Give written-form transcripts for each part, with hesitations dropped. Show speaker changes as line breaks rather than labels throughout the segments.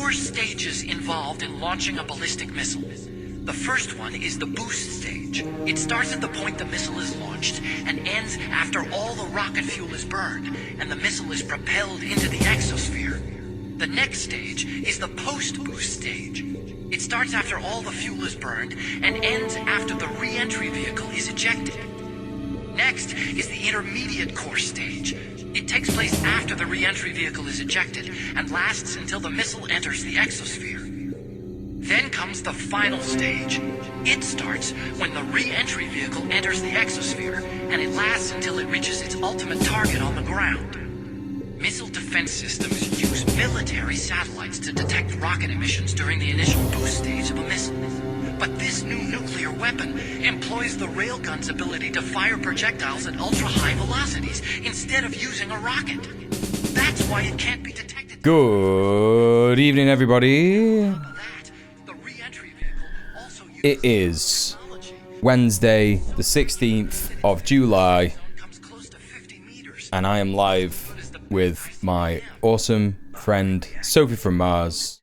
4 stages involved in launching a ballistic missile. The first one is the boost stage. It starts at the point the missile is launched and ends after all the rocket fuel is burned and the missile is propelled into the exosphere. The next stage is the post-boost stage. It starts after all the fuel is burned and ends after the re-entry vehicle is ejected. Next is the intermediate course stage. It takes place after the re-entry vehicle is ejected and lasts until the missile enters the exosphere. Then comes the final stage. It starts when the re-entry vehicle enters the exosphere, and it lasts until it reaches its ultimate target on the ground. Missile defense systems use military satellites to detect rocket emissions during the initial boost stage of a missile. But this new nuclear weapon employs the railgun's ability to fire projectiles at ultra-high velocities instead of using a rocket. That's why it can't be detected.
Good evening, everybody. It is Wednesday, the 16th of July, and I am live with my awesome friend Sophie from Mars.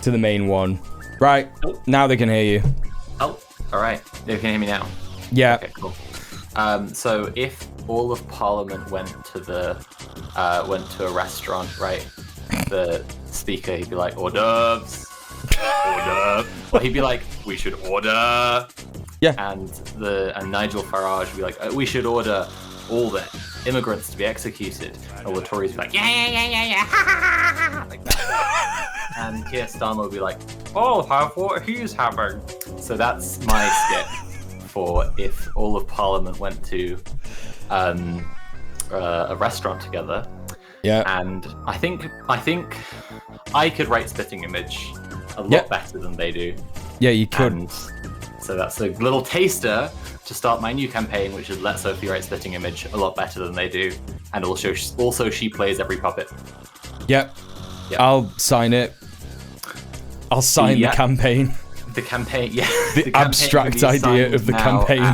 To the main one. Right, now they can hear you.
Oh, alright. They can hear me now.
Yeah.
Okay, cool. So if all of Parliament went to a restaurant, right? The speaker, he'd be like, hors d'oeuvres, hors d'oeuvres. Or he'd be like, we should order.
Yeah.
And Nigel Farage would be like, we should order all the immigrants to be executed. And all the Tories would be like, yeah, like that. And Keir Starmer would be like, I'll have what he's having. So that's my skit for if all of Parliament went to a restaurant together.
Yeah.
And I think I could write Spitting Image a lot better than they do.
Yeah, you could.
And so that's a little taster to start my new campaign, which is Let Sophie Write Spitting Image a lot better than they do. And also she plays every puppet.
Yep. I'll sign it. I'll sign the campaign.
The campaign, yeah.
The abstract idea of the campaign.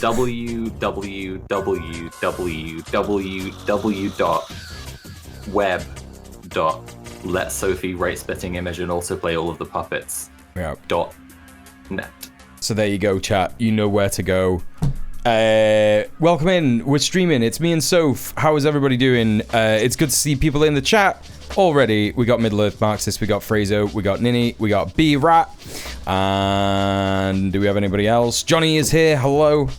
www.web.LetSophieWriteSpittingImage and also play all of the puppets.
Yeah.
.net.
So there you go, chat. You know where to go. Welcome in. We're streaming. It's me and Soph. How is everybody doing? It's good to see people in the chat already. We got Middle-earth Marxist, we got Frazo, we got Ninny, we got B-Rat, and do we have anybody else? Johnny is here, hello.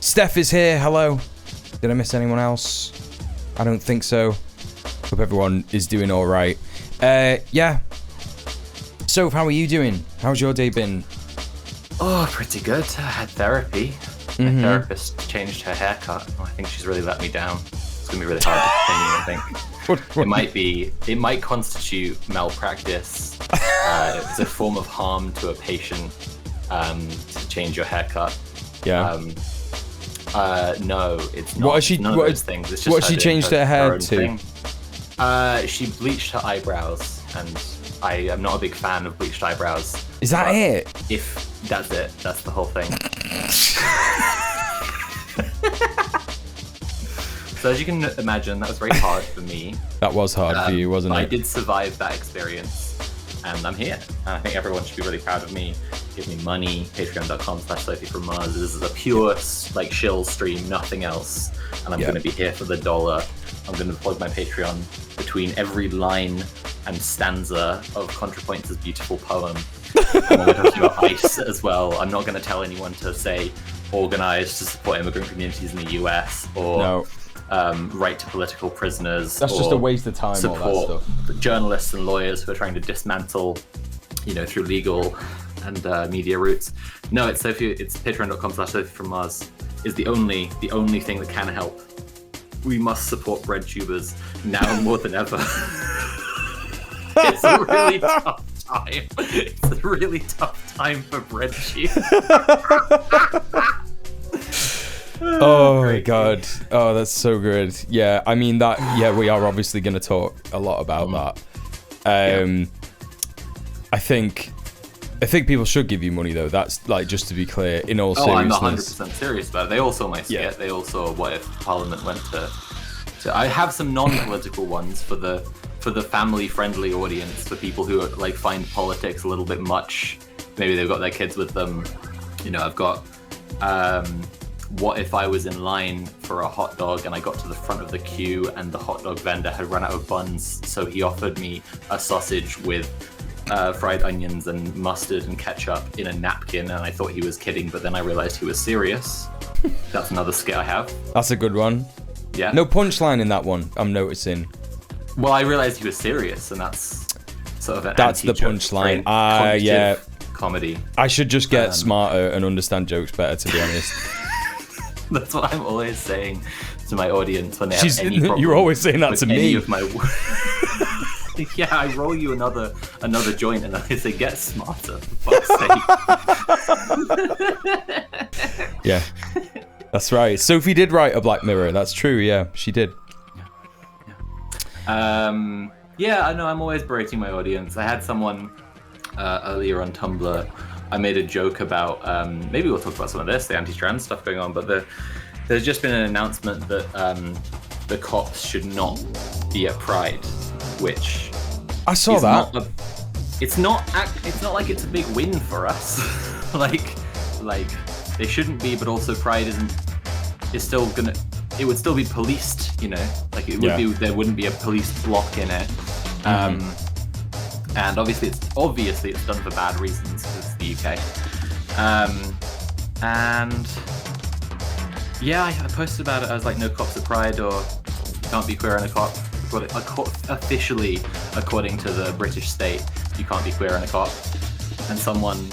Steph is here, hello. Did I miss anyone else? I don't think so. Hope everyone is doing all right. Yeah. Soph, how are you doing? How's your day been?
Oh, pretty good. I had therapy. My therapist changed her haircut. I think she's really let me down. It's gonna be really hard to continue, I think. It might constitute malpractice. It's a form of harm to a patient to change your haircut.
Yeah.
No, it's not.
What has she?
None of those things. It's just
what has she changed her hair to?
She bleached her eyebrows, and I am not a big fan of bleached eyebrows.
Is that it?
If that's it, that's the whole thing. So as you can imagine, that was very hard for me.
That was hard for you, wasn't it?
I did survive that experience, and I'm here. And I think everyone should be really proud of me. Give me money, patreon.com/Sophie from Mars. This is a pure, shill stream, nothing else. And I'm going to be here for the dollar. I'm going to plug my Patreon between every line and stanza of Contrapoints' beautiful poem. And we're talking about ice as well. I'm not going to tell anyone to say organize to support immigrant communities in the US, or right to political prisoners.
That's just a waste of time.
Support
all that stuff.
Journalists and lawyers who are trying to dismantle, through legal and media routes. No, it's Sophie. It's patreon.com/Sophie from Mars is the only thing that can help. We must support bread tubers now more than ever. It's a really tough time. It's a really tough time for bread tubers.
Oh my god. Oh, that's so good. Yeah, I mean we are obviously going to talk a lot about that. I think people should give you money though. That's like, just to be clear, in all seriousness.
I'm 100% serious about it. They all saw my skit. They all saw what if Parliament went to I have some non-political ones for the family-friendly audience, for people who like find politics a little bit much. Maybe they've got their kids with them. I've got what if I was in line for a hot dog and I got to the front of the queue and the hot dog vendor had run out of buns, so he offered me a sausage with fried onions and mustard and ketchup in a napkin, and I thought he was kidding, but then I realized he was serious. That's another skit I have.
That's a good one.
Yeah.
No punchline in that one, I'm noticing.
Well, I realized he was serious, and that's sort of an
That's the punchline. Yeah.
Comedy.
I should just get smarter and understand jokes better, to be honest.
That's what I'm always saying to my audience when they have any problem.
You're always saying that to me.
Any of my yeah, I roll you another joint and I say, get smarter, for fuck's sake.
Yeah, that's right. Sophie did write a Black Mirror. That's true. Yeah, she did.
Yeah, I know. I'm always berating my audience. I had someone earlier on Tumblr. I made a joke about maybe we'll talk about some of this, the anti-trans stuff going on, but there's just been an announcement that the cops should not be at Pride, which
I saw that.
It's not like it's a big win for us. like they shouldn't be, but also Pride is still gonna. It would still be policed, like it would be. There wouldn't be a police block in it. And obviously it's done for bad reasons because it's the UK. And yeah, I posted about it. I was like, no cops at Pride, or you can't be queer and a cop. Officially, according to the British state, you can't be queer and a cop. And someone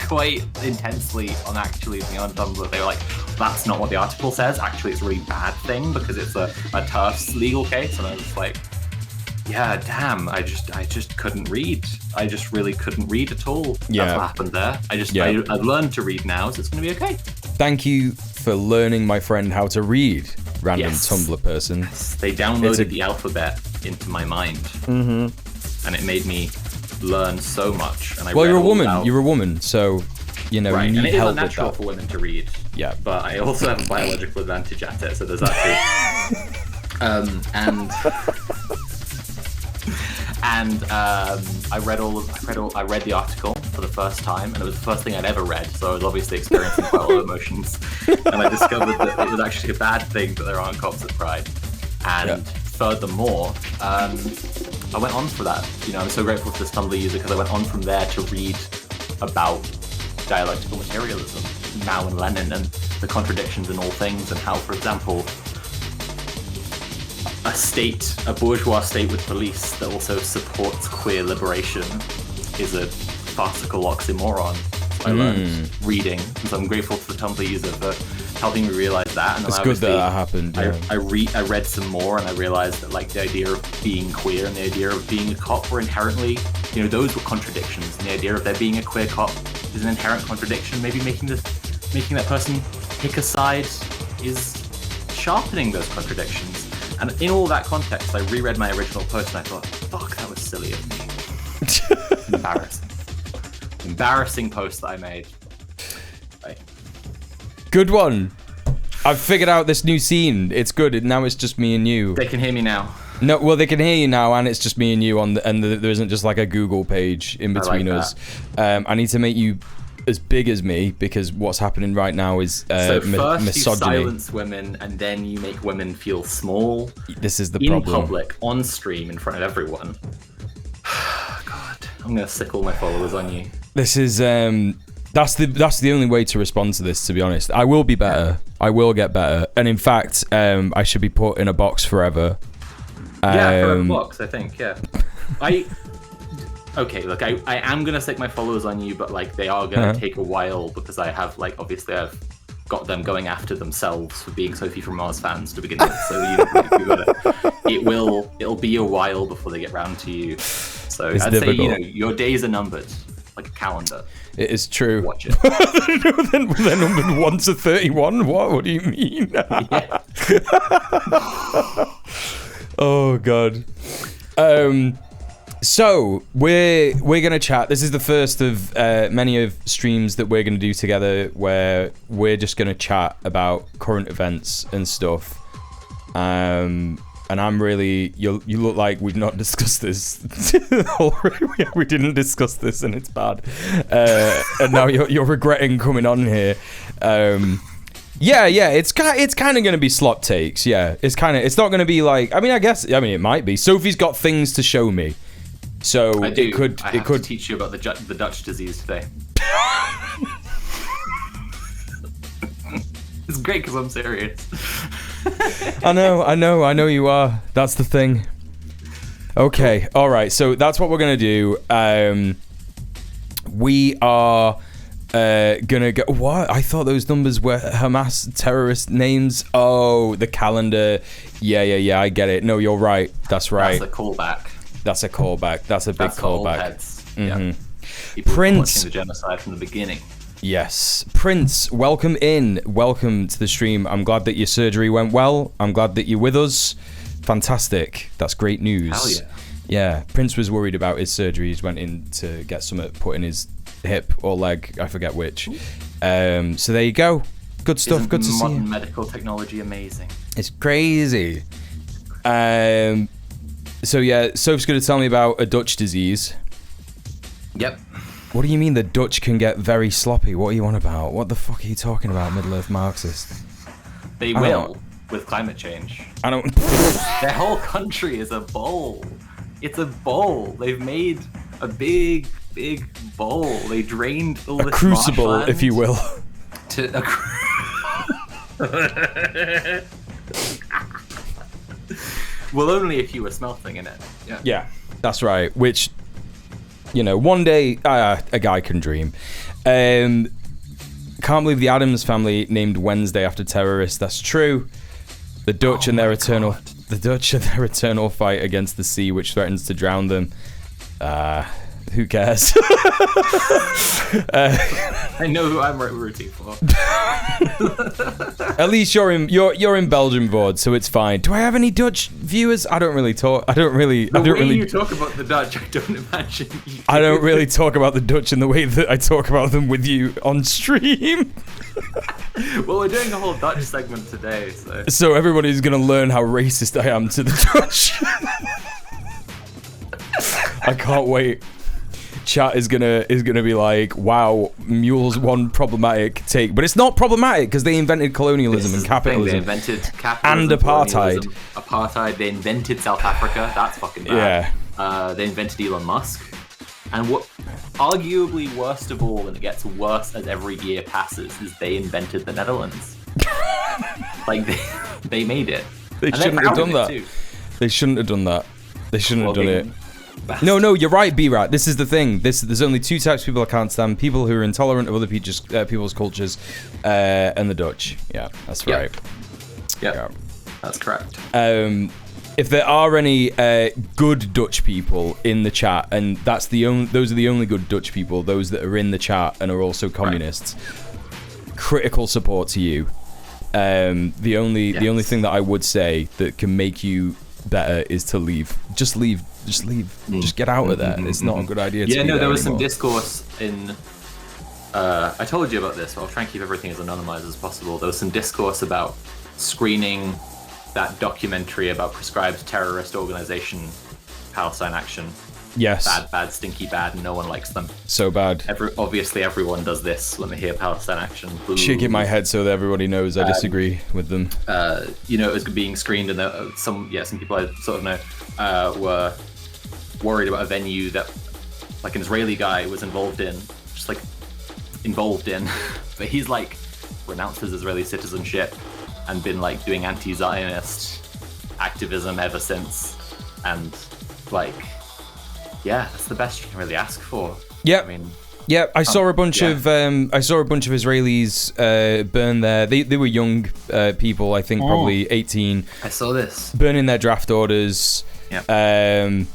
quite intensely on Tumblr, they were like, that's not what the article says. Actually, it's a really bad thing because it's a tough legal case. And I was like, yeah, damn, I just couldn't read. I just really couldn't read at all.
Yeah.
That's what happened there. I've learned to read now, so it's going to be okay.
Thank you for learning my friend how to read, random Tumblr person.
Yes. They downloaded the alphabet into my mind. And it made me learn so much. And
you're a woman. You're a woman, so, you need
and it
help
is unnatural
with that.
For women to read.
Yeah.
But I also have a biological advantage at it, so there's that too. And I read the article for the first time, and it was the first thing I'd ever read, so I was obviously experiencing quite a lot of emotions. And I discovered that it was actually a bad thing that there aren't cops at Pride. And furthermore, I went on for that. I'm so grateful to this Tumblr user because I went on from there to read about dialectical materialism, Mao and Lenin, and the contradictions in all things, and how, for example, a bourgeois state with police that also supports queer liberation is a farcical oxymoron. I learned reading, and so I'm grateful to the Tumblr user for helping me realize that. And
it's good that happened. Yeah.
I read some more, and I realized that the idea of being queer and the idea of being a cop were inherently, those were contradictions. And the idea of there being a queer cop is an inherent contradiction. Maybe making that person pick a side is sharpening those contradictions. And in all that context, I reread my original post and I thought, fuck, that was silly of me. Embarrassing post that I made. Right.
Good one. I've figured out this new scene. It's good. Now it's just me and you.
They can hear me now.
No, well, they can hear you now, and it's just me and you and there isn't just like a Google page in between us. I need to make you as big as me because what's happening right now is
so first
misogyny.
You silence women, and then you make women feel small.
This is the
in
problem.
Public, on stream, in front of everyone. God, I'm gonna sickle my followers on you.
This is That's the only way to respond to this, to be honest. I will be better. I will get better. And in fact, I should be put in a box forever.
For a box, I think, yeah. Okay, look, I am gonna stick my followers on you, but like they are gonna take a while because I have like obviously I've got them going after themselves for being Sophie from Mars fans to begin with. So it'll be a while before they get round to you. So I'd say your days are numbered, like a calendar.
It is true.
Watch it.
They're numbered 1 to 31. What do you mean?
Yeah.
Oh god. So we're gonna chat. This is the first of many of streams that we're gonna do together, where we're just gonna chat about current events and stuff. And I'm really you look like we've not discussed this already. We didn't discuss this, and it's bad. And now you're regretting coming on here. Yeah, it's kind of going to be slot takes. Yeah, it's not going to be like, I mean, it might be. Sophie's got things to show me. So
I do.
it could
teach you about the Dutch disease today. It's great because I'm serious.
I know you are. That's the thing. Okay, all right. So that's what we're going to do. We are gonna go. What? I thought those numbers were Hamas terrorist names. Oh, the calendar. Yeah. I get it. No, you're right. That's right.
That's a callback.
That's a callback. That's a big callback.
Mm-hmm. Yeah.
Prince.
Watching the genocide from the beginning.
Yes. Prince, welcome in. Welcome to the stream. I'm glad that your surgery went well. I'm glad that you're with us. Fantastic. That's great news.
Hell yeah.
Yeah. Prince was worried about his surgery. He went in to get something put in his hip or leg. I forget which. So there you go. Good stuff.
Isn't
good to see you.
Modern medical technology amazing.
It's crazy. So yeah, Soph's going to tell me about a Dutch disease.
Yep.
What do you mean the Dutch can get very sloppy? What are you on about? What the fuck are you talking about, Middle-earth Marxist?
They will with climate change.
I don't...
Their whole country is a bowl. It's a bowl. They've made a big bowl. They drained all this
crucible,
marshland
if you will.
Well, only if you were smelting in it.
Yeah, that's right. Which, one day a guy can dream. Can't believe the Addams family named Wednesday after terrorists. That's true. The Dutch and their eternal fight against the sea, which threatens to drown them. Who cares?
I know who I'm rooting for.
At least you're in Belgium, Vord, so it's fine. Do I have any Dutch viewers? I don't really talk.
The way you talk about the Dutch, I don't imagine you.
I don't really talk about the Dutch in the way that I talk about them with you on stream.
Well, we're doing a whole Dutch segment today,
so everybody's gonna learn how racist I am to the Dutch. I can't wait. Chat is gonna be like, wow, Muel's one problematic take, but it's not problematic because they invented colonialism and capitalism.
They invented capitalism
and apartheid.
Apartheid. They invented South Africa. That's fucking bad. Yeah. They invented Elon Musk, and what, arguably worst of all, and it gets worse as every year passes, is they invented the Netherlands. Like they made it.
They shouldn't have done that. They shouldn't have done that. They shouldn't have done it. No, you're right, B-Rat. This is the thing. There's only two types of people I can't stand. People who are intolerant of other people's cultures, and the Dutch. Yeah, that's right.
Yeah, that's correct.
If there are any good Dutch people in the chat, and those are the only good Dutch people, those that are in the chat and are also communists, critical support to you. The only thing that I would say that can make you better is to leave. Just leave. Just get out of there. It's not a good idea to be there
there was
anymore.
some discourse in I told you about this, but I'll try and keep everything as anonymized as possible. There was some discourse about screening that documentary about prescribed terrorist organization Palestine Action.
Yes.
Bad, stinky bad, and no one likes them.
So bad.
Obviously everyone does this when they hear Palestine Action. Boo.
Shaking my head so that everybody knows I disagree with them.
It was being screened, and some people I sort of know were worried about a venue that like an Israeli guy was involved in, just like involved in, but he's like renounced his Israeli citizenship and been like doing anti-Zionist activism ever since. And like, yeah, that's the best you can really ask for.
Yeah.
I mean,
yeah, I saw a bunch of Israelis burn they were young people, I think probably 18.
I saw this.
Burning their draft orders.
Yeah.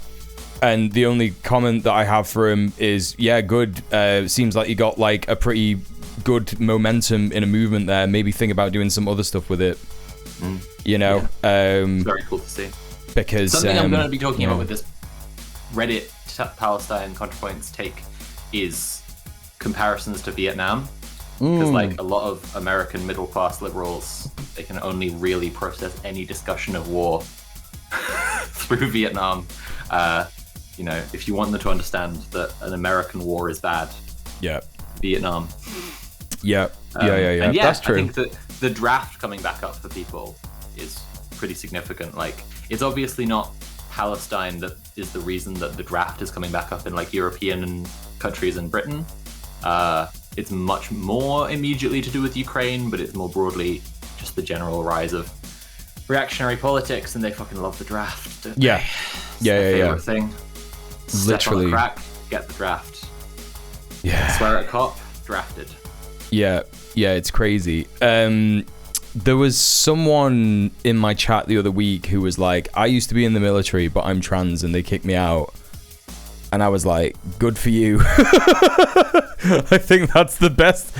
And the only comment that I have for him is, yeah, good. Seems like you got like a pretty good momentum in a movement there. Maybe think about doing some other stuff with it. You know,
very cool to see.
Because
something I'm going to be talking about with this Reddit Palestine Contrapoints take is comparisons to Vietnam. Because like a lot of American middle class liberals, they can only really process any discussion of war through Vietnam. You know, if you want them to understand that an American war is bad, Vietnam.
Yeah.
And
That's true.
I think that the draft coming back up for people is pretty significant. Like, it's obviously not Palestine that is the reason that the draft is coming back up in like European countries and Britain. It's much more immediately to do with Ukraine, but it's more broadly just the general rise of reactionary politics, and they fucking love the draft. Don't
Yeah.
they? It's their favorite thing. Step on the crack, get the draft.
Yeah.
Swear at a cop, drafted.
Yeah, it's crazy. There was someone in my chat the other week who was like, I used to be in the military, but I'm trans and they kicked me out. And I was like, good for you. I think that's the best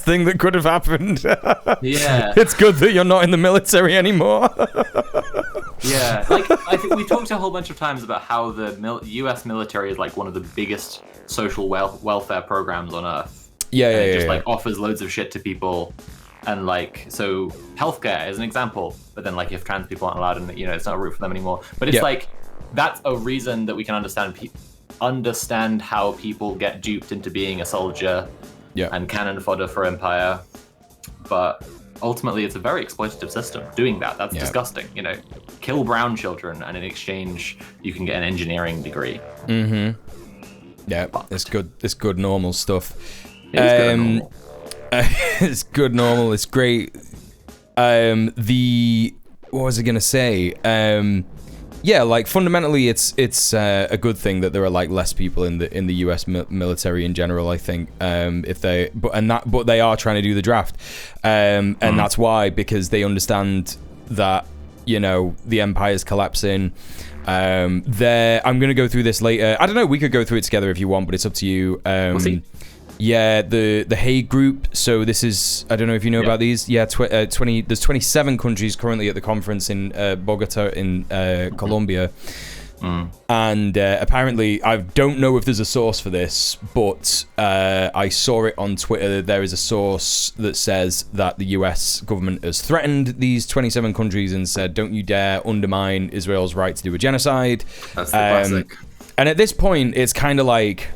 thing that could have happened.
Yeah.
It's good that you're not in the military anymore.
Yeah, like I think we talked a whole bunch of times about how the U.S. military is like one of the biggest social welfare programs on earth. It just like offers loads of shit to people, and like, so healthcare is an example. But then like if trans people aren't allowed, and it's not a route for them anymore. But it's like, that's a reason that we can understand how people get duped into being a soldier and cannon fodder for empire. But ultimately, it's a very exploitative system doing that. That's disgusting. Kill brown children, and in exchange, you can get an engineering degree.
Yeah, it's good. It's good normal stuff.
It is good normal.
It's good normal. It's great. What was I gonna say? Yeah, like fundamentally, it's a good thing that there are like less people in the U.S. military in general. I think but they are trying to do the draft, and that's why, because they understand that the empire's collapsing. I'm gonna go through this later. I don't know. We could go through it together if you want, but it's up to you.
We'll see.
Yeah, the Hague group. So this is, I don't know if you know about these. Yeah, 20. There's 27 countries currently at the conference in Bogota in Colombia. And apparently, I don't know if there's a source for this, but I saw it on Twitter. There is a source that says that the US government has threatened these 27 countries and said, don't you dare undermine Israel's right to do a genocide.
That's the classic.
And at this point, it's kind of like,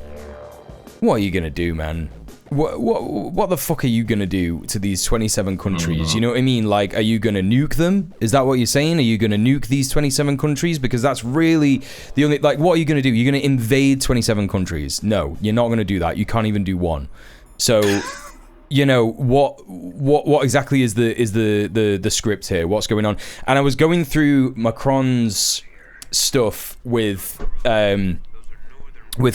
what are you going to do, man? What the fuck are you going to do to these 27 countries? You know what I mean? Like, are you going to nuke them? Is that what you're saying? Are you going to nuke these 27 countries? Because that's really the only, like, what are you going to do? You're going to invade 27 countries? No, you're not going to do that. You can't even do one. So, what exactly is the script here? What's going on? And I was going through Macron's stuff with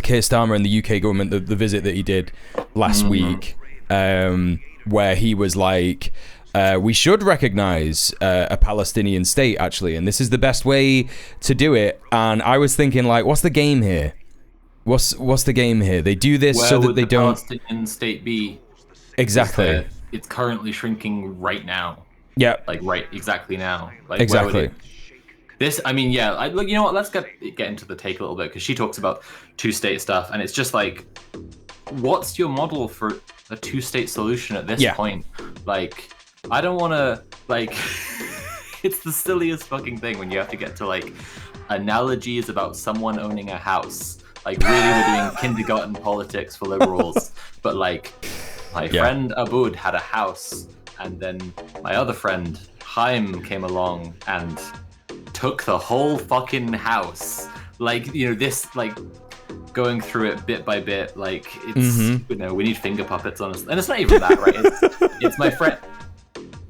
Keir Starmer and the UK government, the visit that he did last week, where he was like, we should recognize a Palestinian state, actually, and this is the best way to do it. And I was thinking, like, what's the game here? What's the game here? They do this so that they don't...
Where would the Palestinian state be?
Exactly.
It's currently shrinking right now.
Yeah.
Like, right, exactly now. Like,
exactly.
This, I mean, yeah. Look, you know what? Let's get into the take a little bit, because she talks about two-state stuff, and it's just like, what's your model for a two-state solution at this point? Like, I don't want to, like, it's the silliest fucking thing when you have to get to like analogies about someone owning a house. Like, really, we're doing kindergarten politics for liberals, but like, my friend Abud had a house, and then my other friend Chaim came along and took the whole fucking house. Like, this, like, going through it bit by bit. Like it's we need finger puppets, honestly, and it's not even that, right? It's my friend,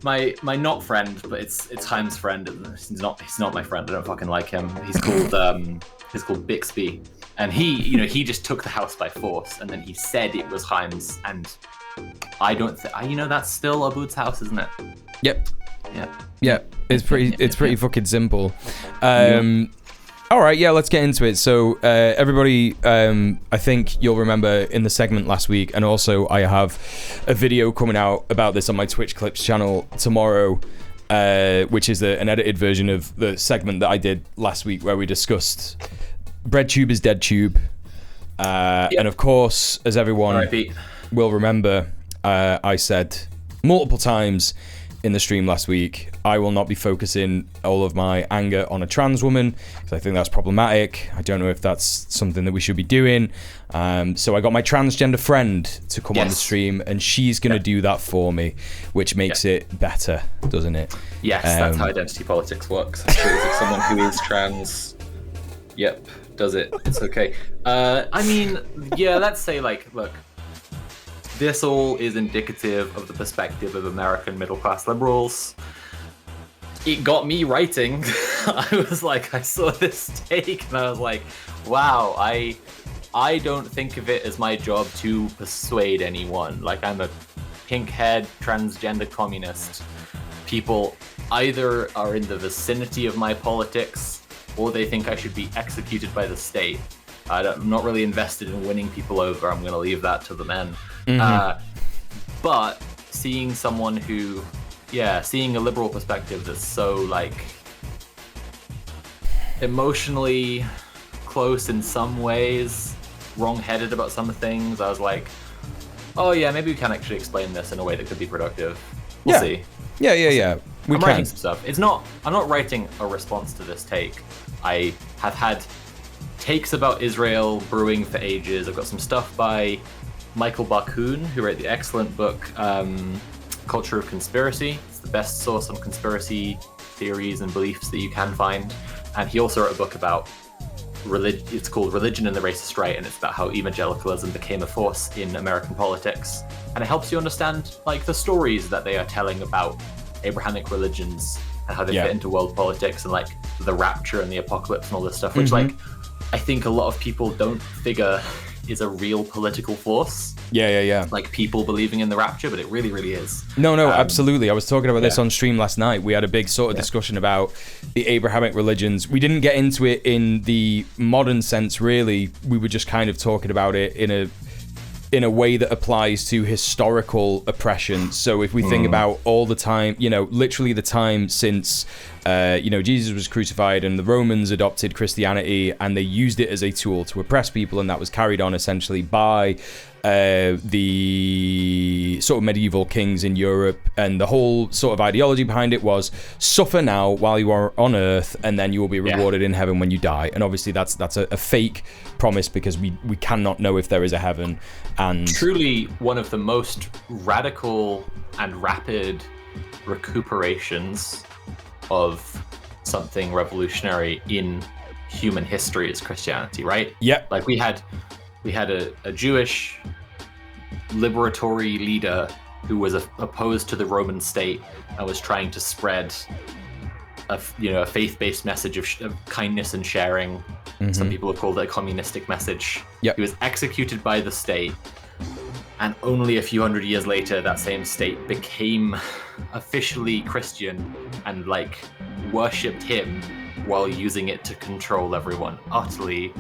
my not friend, but it's Chaim's friend. He's not my friend. I don't fucking like him. He's called Bixby, and he just took the house by force, and then he said it was Chaim's, and I don't that's still Aboud's house, isn't it?
Yep.
Yeah.
It's pretty fucking simple. All right, yeah, let's get into it. So, everybody, I think you'll remember in the segment last week, and also I have a video coming out about this on my Twitch Clips channel tomorrow, which is an edited version of the segment that I did last week where we discussed BreadTube is DeadTube. And of course, as everyone will remember, I said multiple times in the stream last week, I will not be focusing all of my anger on a trans woman, because I think that's problematic. I don't know if that's something that we should be doing. So I got my transgender friend to come on the stream, and she's going to do that for me, which makes it better, doesn't it?
Yes, that's how identity politics works. If someone who is trans, does it, it's okay. I mean, let's say, like, look, this all is indicative of the perspective of American middle-class liberals. It got me writing. I saw this take and I was like, wow, I don't think of it as my job to persuade anyone. Like, I'm a pink-haired transgender communist. People either are in the vicinity of my politics or they think I should be executed by the state. I'm not really invested in winning people over. I'm going to leave that to the men. But seeing someone who, seeing a liberal perspective that's so, like, emotionally close in some ways, wrong-headed about some things, I was like, oh yeah, maybe we can actually explain this in a way that could be productive. We'll see.
Yeah.
I'm writing some stuff. I'm not writing a response to this take. I have had takes about Israel brewing for ages. I've got some stuff by Michael Barkoon, who wrote the excellent book Culture of Conspiracy. It's the best source on conspiracy theories and beliefs that you can find. And he also wrote a book about religion. It's called Religion and the Racist Right, and it's about how evangelicalism became a force in American politics. And it helps you understand, like, the stories that they are telling about Abrahamic religions and how they fit into world politics, and, like, the rapture and the apocalypse and all this stuff, which, like, I think a lot of people don't figure is a real political force. Yeah. Like, people believing in the rapture, but it really, really is. No,
absolutely. I was talking about this on stream last night. We had a big sort of discussion about the Abrahamic religions. We didn't get into it in the modern sense, really. We were just kind of talking about it in a way that applies to historical oppression. So if we think about all the time, literally the time since Jesus was crucified and the Romans adopted Christianity, and they used it as a tool to oppress people, and that was carried on essentially by the sort of medieval kings in Europe, and the whole sort of ideology behind it was suffer now while you are on earth, and then you will be rewarded in heaven when you die. And obviously that's a fake promise, because we cannot know if there is a heaven. And
truly one of the most radical and rapid recuperations of something revolutionary in human history is Christianity, right?
Yeah.
Like, we had a Jewish liberatory leader who was opposed to the Roman state and was trying to spread a faith-based message of kindness and sharing. Some people have called it a communistic message. He was executed by the state, and only a few hundred years later that same state became officially Christian and, like, worshipped him while using it to control everyone. Utterly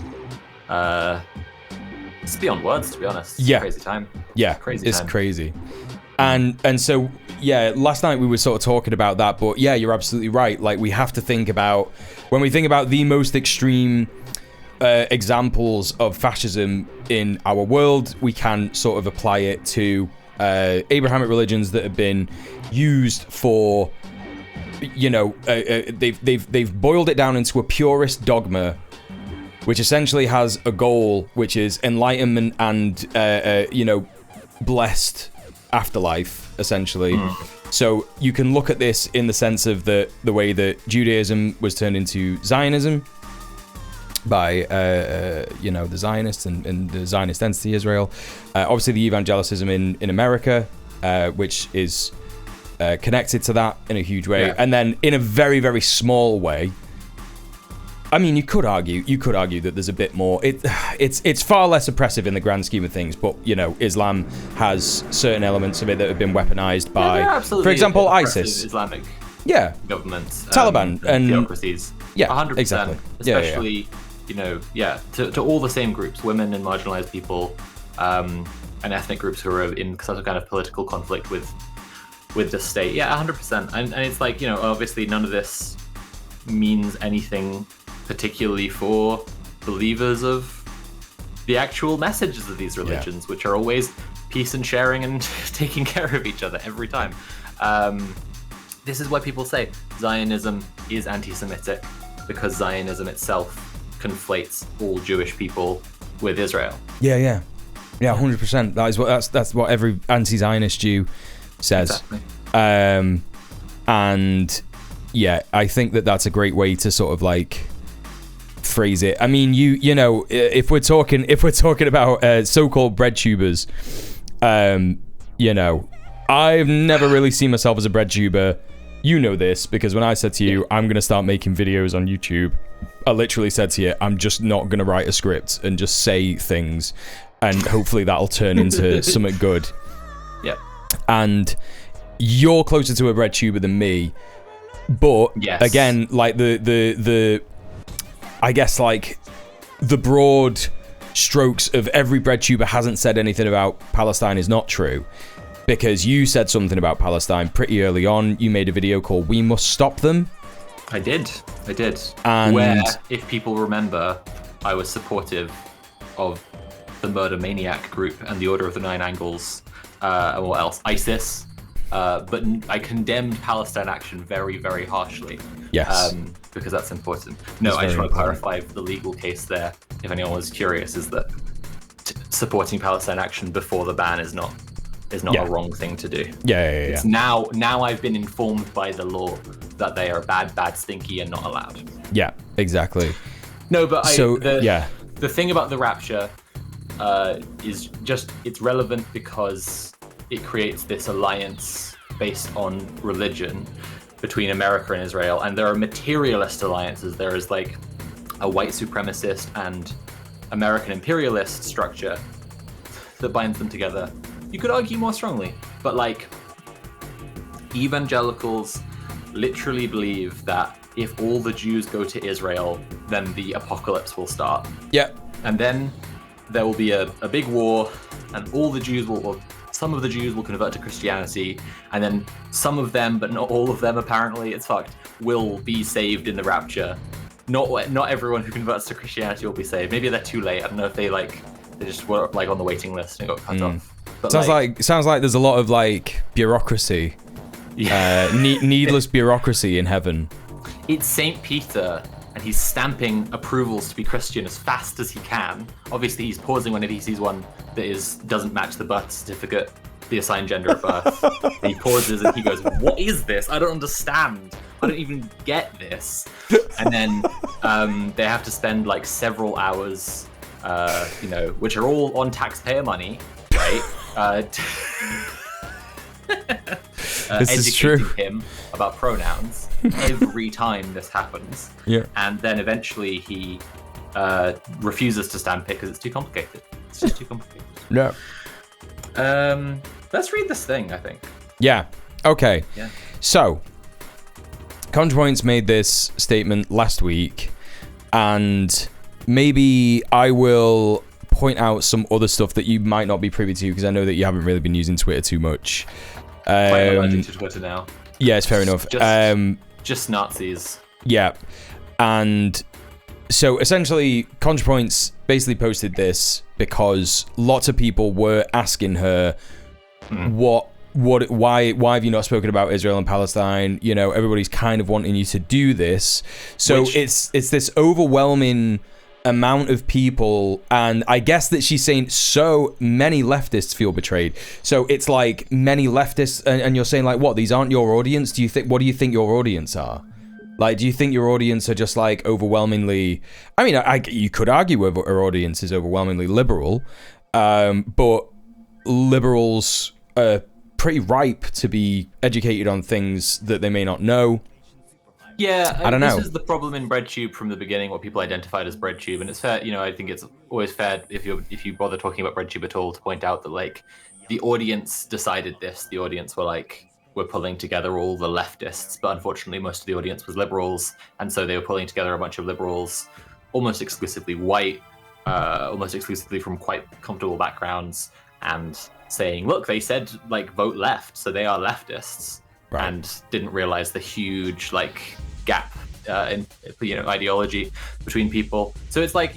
it's beyond words, to be honest. It's a crazy time.
It's crazy. And so last night we were sort of talking about that, but you're absolutely right. Like, we have to think about, when we think about the most extreme examples of fascism in our world, we can sort of apply it to Abrahamic religions that have been used for, they've boiled it down into a purist dogma, which essentially has a goal, which is enlightenment and blessed afterlife, essentially. So you can look at this in the sense of the way that Judaism was turned into Zionism, the Zionists and the Zionist entity Israel. Obviously, the evangelicism in America, which is connected to that in a huge way, and then in a very, very small way. I mean, you could argue that there's a bit more. It's far less oppressive in the grand scheme of things, but Islam has certain elements of it that have been weaponized by, for example, ISIS,
Islamic governments,
Taliban, and
theocracies. 100%.
Exactly.
Especially, to all the same groups, women and marginalized people, and ethnic groups who are in some kind of political conflict with the state. 100%. And it's like, obviously none of this means anything particularly for believers of the actual messages of these religions, which are always peace and sharing and taking care of each other every time. This is why people say Zionism is anti-Semitic, because Zionism itself conflates all Jewish people with Israel.
Yeah, 100%. That's what every anti-Zionist Jew says.
Exactly.
And yeah, I think that's a great way to sort of like phrase it. I mean, if we're talking about so-called bread tubers, I've never really seen myself as a bread tuber. You know this, because when I said to you, I'm going to start making videos on YouTube, I literally said to you, I'm just not going to write a script and just say things, and hopefully that'll turn into something good.
Yeah.
And you're closer to a bread tuber than me, but again, like the I guess like the broad strokes of every bread tuber hasn't said anything about Palestine is not true. Because you said something about Palestine pretty early on. You made a video called "We Must Stop Them."
I did.
And
where, if people remember, I was supportive of the Murder Maniac group and the Order of the Nine Angles, and what else? ISIS. But I condemned Palestine action very, very harshly.
Yes.
Because that's important. No, I just want to clarify the legal case there. If anyone was curious, is that supporting Palestine action before the ban is not a wrong thing to do. It's now I've been informed by the law that they are bad, stinky, and not allowed.
Yeah, exactly.
No, but the thing about the rapture is just, it's relevant because it creates this alliance based on religion between America and Israel, and there are materialist alliances. There is like a white supremacist and American imperialist structure that binds them together. You could argue more strongly, but like evangelicals literally believe that if all the Jews go to Israel, then the apocalypse will start.
Yeah.
And then there will be a big war, and all the Jews some of the Jews will convert to Christianity, and then some of them, but not all of them apparently, it's fucked, will be saved in the rapture. Not everyone who converts to Christianity will be saved. Maybe they're too late. I don't know if they just were like on the waiting list and got cut off. But
sounds like there's a lot of like bureaucracy, needless bureaucracy in heaven.
It's Saint Peter, and he's stamping approvals to be Christian as fast as he can. Obviously, he's pausing whenever he sees one that doesn't match the birth certificate, the assigned gender at birth. And he pauses and he goes, "What is this? I don't understand. I don't even get this." And then they have to spend like several hours, which are all on taxpayer money, right?
This is true.
Educating him about pronouns every time this happens.
Yeah.
And then eventually he refuses to stamp it because it's too complicated. It's just too complicated.
Yeah.
Let's read this thing, I think.
Yeah. Okay.
Yeah.
So, Contrapoints made this statement last week, and maybe I will point out some other stuff that you might not be privy to, because I know that you haven't really been using Twitter too much.
Quite allergic to Twitter now.
Yeah, it's fair enough.
Just Nazis.
Yeah. And so essentially, Contrapoints basically posted this because lots of people were asking her, why have you not spoken about Israel and Palestine? Everybody's kind of wanting you to do this. So it's this overwhelming amount of people, and I guess that she's saying so many leftists feel betrayed. So it's like many leftists, and you're saying like, what? These aren't your audience? What do you think your audience are? Like, do you think your audience are just like overwhelmingly? I mean, you could argue whether our audience is overwhelmingly liberal, but liberals are pretty ripe to be educated on things that they may not know.
Yeah,
I don't know.
This is the problem in BreadTube from the beginning, what people identified as BreadTube, and it's fair. I think it's always fair if you bother talking about BreadTube at all to point out that like the audience decided this. The audience were like, we're pulling together all the leftists, but unfortunately most of the audience was liberals, and so they were pulling together a bunch of liberals, almost exclusively white, almost exclusively from quite comfortable backgrounds, and saying, look, they said like vote left, so they are leftists. Right. And didn't realize the huge like gap in ideology between people. So it's like,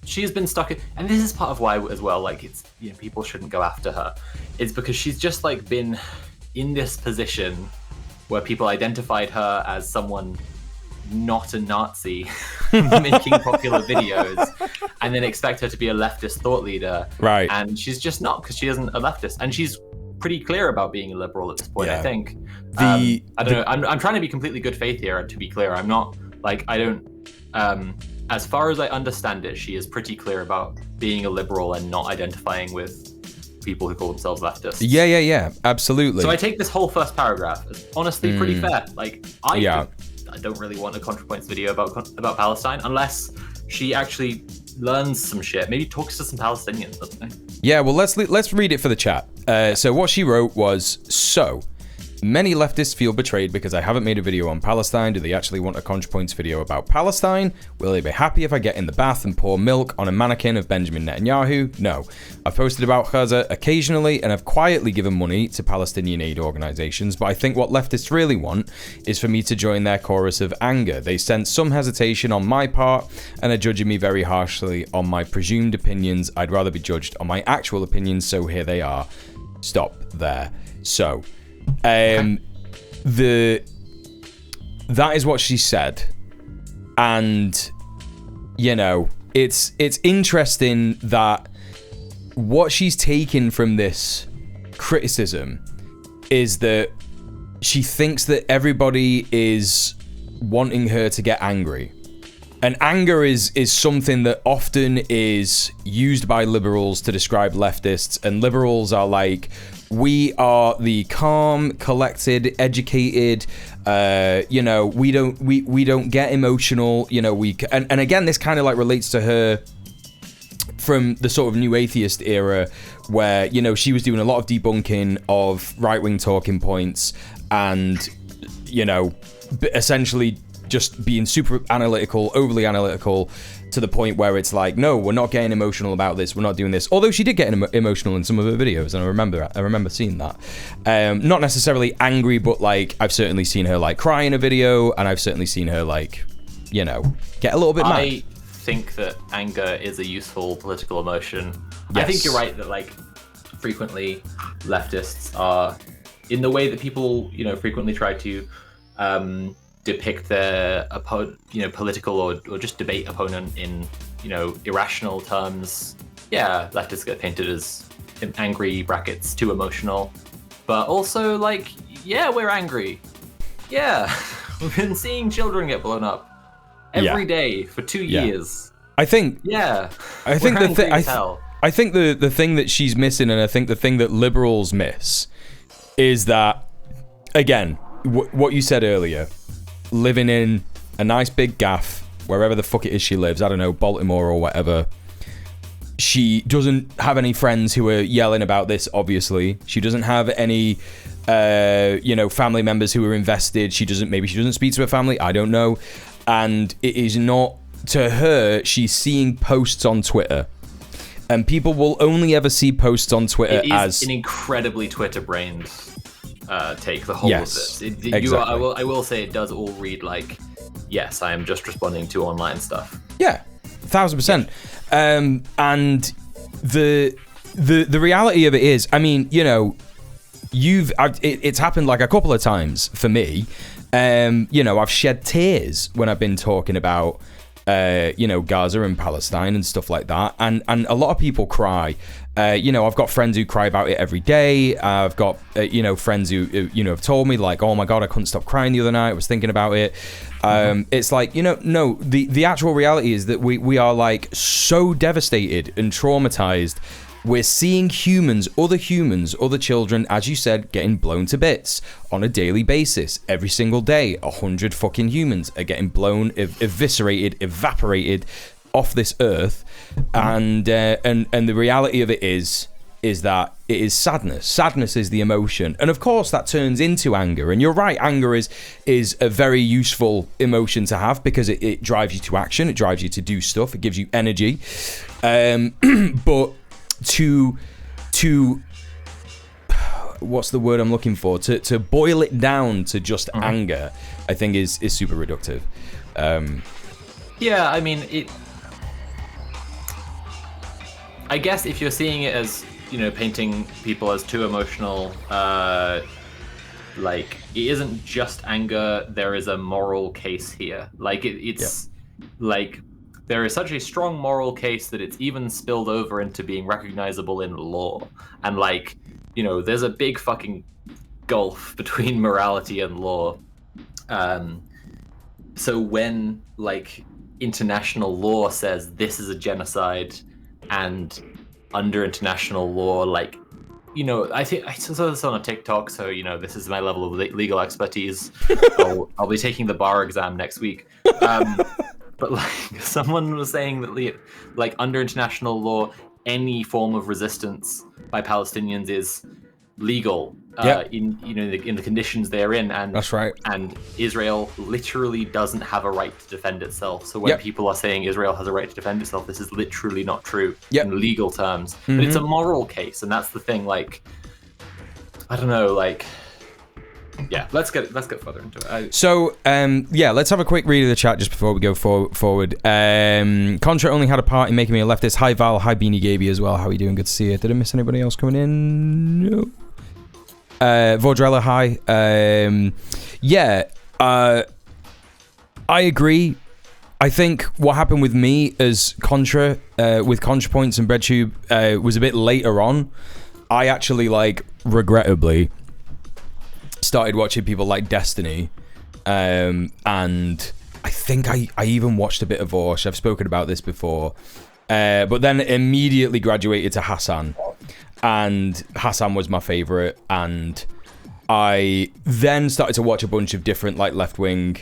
she's been stuck in, and this is part of why as well, like it's, people shouldn't go after her. It's because she's just like been in this position where people identified her as someone not a Nazi making popular videos, and then expect her to be a leftist thought leader.
Right.
And she's just not, because she isn't a leftist, and she's pretty clear about being a liberal at this point. I think. I don't know. I'm trying to be completely good faith here. To be clear, I'm not like I don't. As far as I understand it, she is pretty clear about being a liberal and not identifying with people who call themselves leftists.
Yeah, absolutely.
So I take this whole first paragraph as honestly pretty fair. Like I don't really want a Contrapoints video about Palestine unless she actually learns some shit. Maybe talks to some Palestinians. I don't know.
Yeah, well, let's read it for the chat. So what she wrote was, many leftists feel betrayed because I haven't made a video on Palestine. Do they actually want a Contrapoints video about Palestine? Will they be happy if I get in the bath and pour milk on a mannequin of Benjamin Netanyahu? No. I've posted about Gaza occasionally and have quietly given money to Palestinian aid organizations, but I think what leftists really want is for me to join their chorus of anger. They sense some hesitation on my part and are judging me very harshly on my presumed opinions. I'd rather be judged on my actual opinions, so here they are. Stop there. So, that is what she said, and it's interesting that what she's taken from this criticism is that she thinks that everybody is wanting her to get angry. And anger is something that often is used by liberals to describe leftists, and liberals are like, we are the calm, collected, educated, we don't get emotional, and again, this kind of like relates to her from the sort of new atheist era where, she was doing a lot of debunking of right-wing talking points and, essentially just being super analytical, overly analytical, to the point where it's like, no, we're not getting emotional about this, we're not doing this. Although she did get emotional in some of her videos, and I remember seeing that. Not necessarily angry, but like I've certainly seen her like cry in a video, and I've certainly seen her like, get a little bit mad.
I think that anger is a useful political emotion.
Yes.
I think you're right that like frequently leftists are, in the way that people frequently try to depict their political or just debate opponent in irrational terms. Yeah, leftists get painted as angry brackets, too emotional, but also like, yeah, we're angry. Yeah, we've been seeing children get blown up every day for 2 years.
I think.
Yeah,
I think I think the thing that she's missing, and I think the thing that liberals miss, is that, again, what you said earlier, living in a nice big gaff wherever the fuck it is she lives, I don't know, Baltimore or whatever. She doesn't have any friends who are yelling about this, obviously. She doesn't have any family members who are invested. Maybe she doesn't speak to her family, I don't know. And it is not, to her, she's seeing posts on Twitter. And people will only ever see posts on Twitter as
an incredibly Twitter-brained take, the whole of this.
Exactly.
I will say it does all read like, yes, I am just responding to online stuff.
Yeah, 1,000%. And the reality of it is, I mean, it's happened like a couple of times for me. I've shed tears when I've been talking about Gaza and Palestine and stuff like that. And a lot of people cry. I've got friends who cry about it every day. I've got, friends who, have told me like, oh my God, I couldn't stop crying the other night. I was thinking about it. It's like, no, the actual reality is that we are like so devastated and traumatized. We're seeing other children, as you said, getting blown to bits on a daily basis. Every single day, 100 fucking humans are getting blown, eviscerated, evaporated off this earth. And the reality of it is that it is sadness. Sadness is the emotion. And of course that turns into anger. And you're right, anger is a very useful emotion to have because it drives you to action. It drives you to do stuff. It gives you energy. But to what's the word I'm looking for? To boil it down to just anger, I think is super reductive.
Yeah, I mean, I guess if you're seeing it as, painting people as too emotional, like, it isn't just anger, there is a moral case here. Like, like, there is such a strong moral case that it's even spilled over into being recognizable in law. And, like, there's a big fucking gulf between morality and law. So when, like, international law says this is a genocide, and under international law, like, I think I saw this on a TikTok, so this is my level of legal expertise. I'll be taking the bar exam next week. But like, someone was saying that, like, under international law, any form of resistance by Palestinians is legal. In the conditions they're in, and
that's right. And
Israel literally doesn't have a right to defend itself. So when people are saying Israel has a right to defend itself, this is literally not true in legal terms. But it's a moral case, and that's the thing. Like, I don't know, like. Yeah, let's get further into it. Let's have a quick read of the chat just before we go forward. Contra only had a part in making me a leftist. Hi Val, hi Beanie Gaby as well. How are you doing? Good to see you. Did I miss anybody else coming in? No. Vordrella, hi. I agree. I think what happened with me as Contra, with Contrapoints and BreadTube, was a bit later on. I actually, like, regrettably started watching people like Destiny, and I think I even watched a bit of Orsh. I've spoken about this before, but then immediately graduated to Hassan, and Hassan was my favorite, and I then started to watch a bunch of different, like, left-wing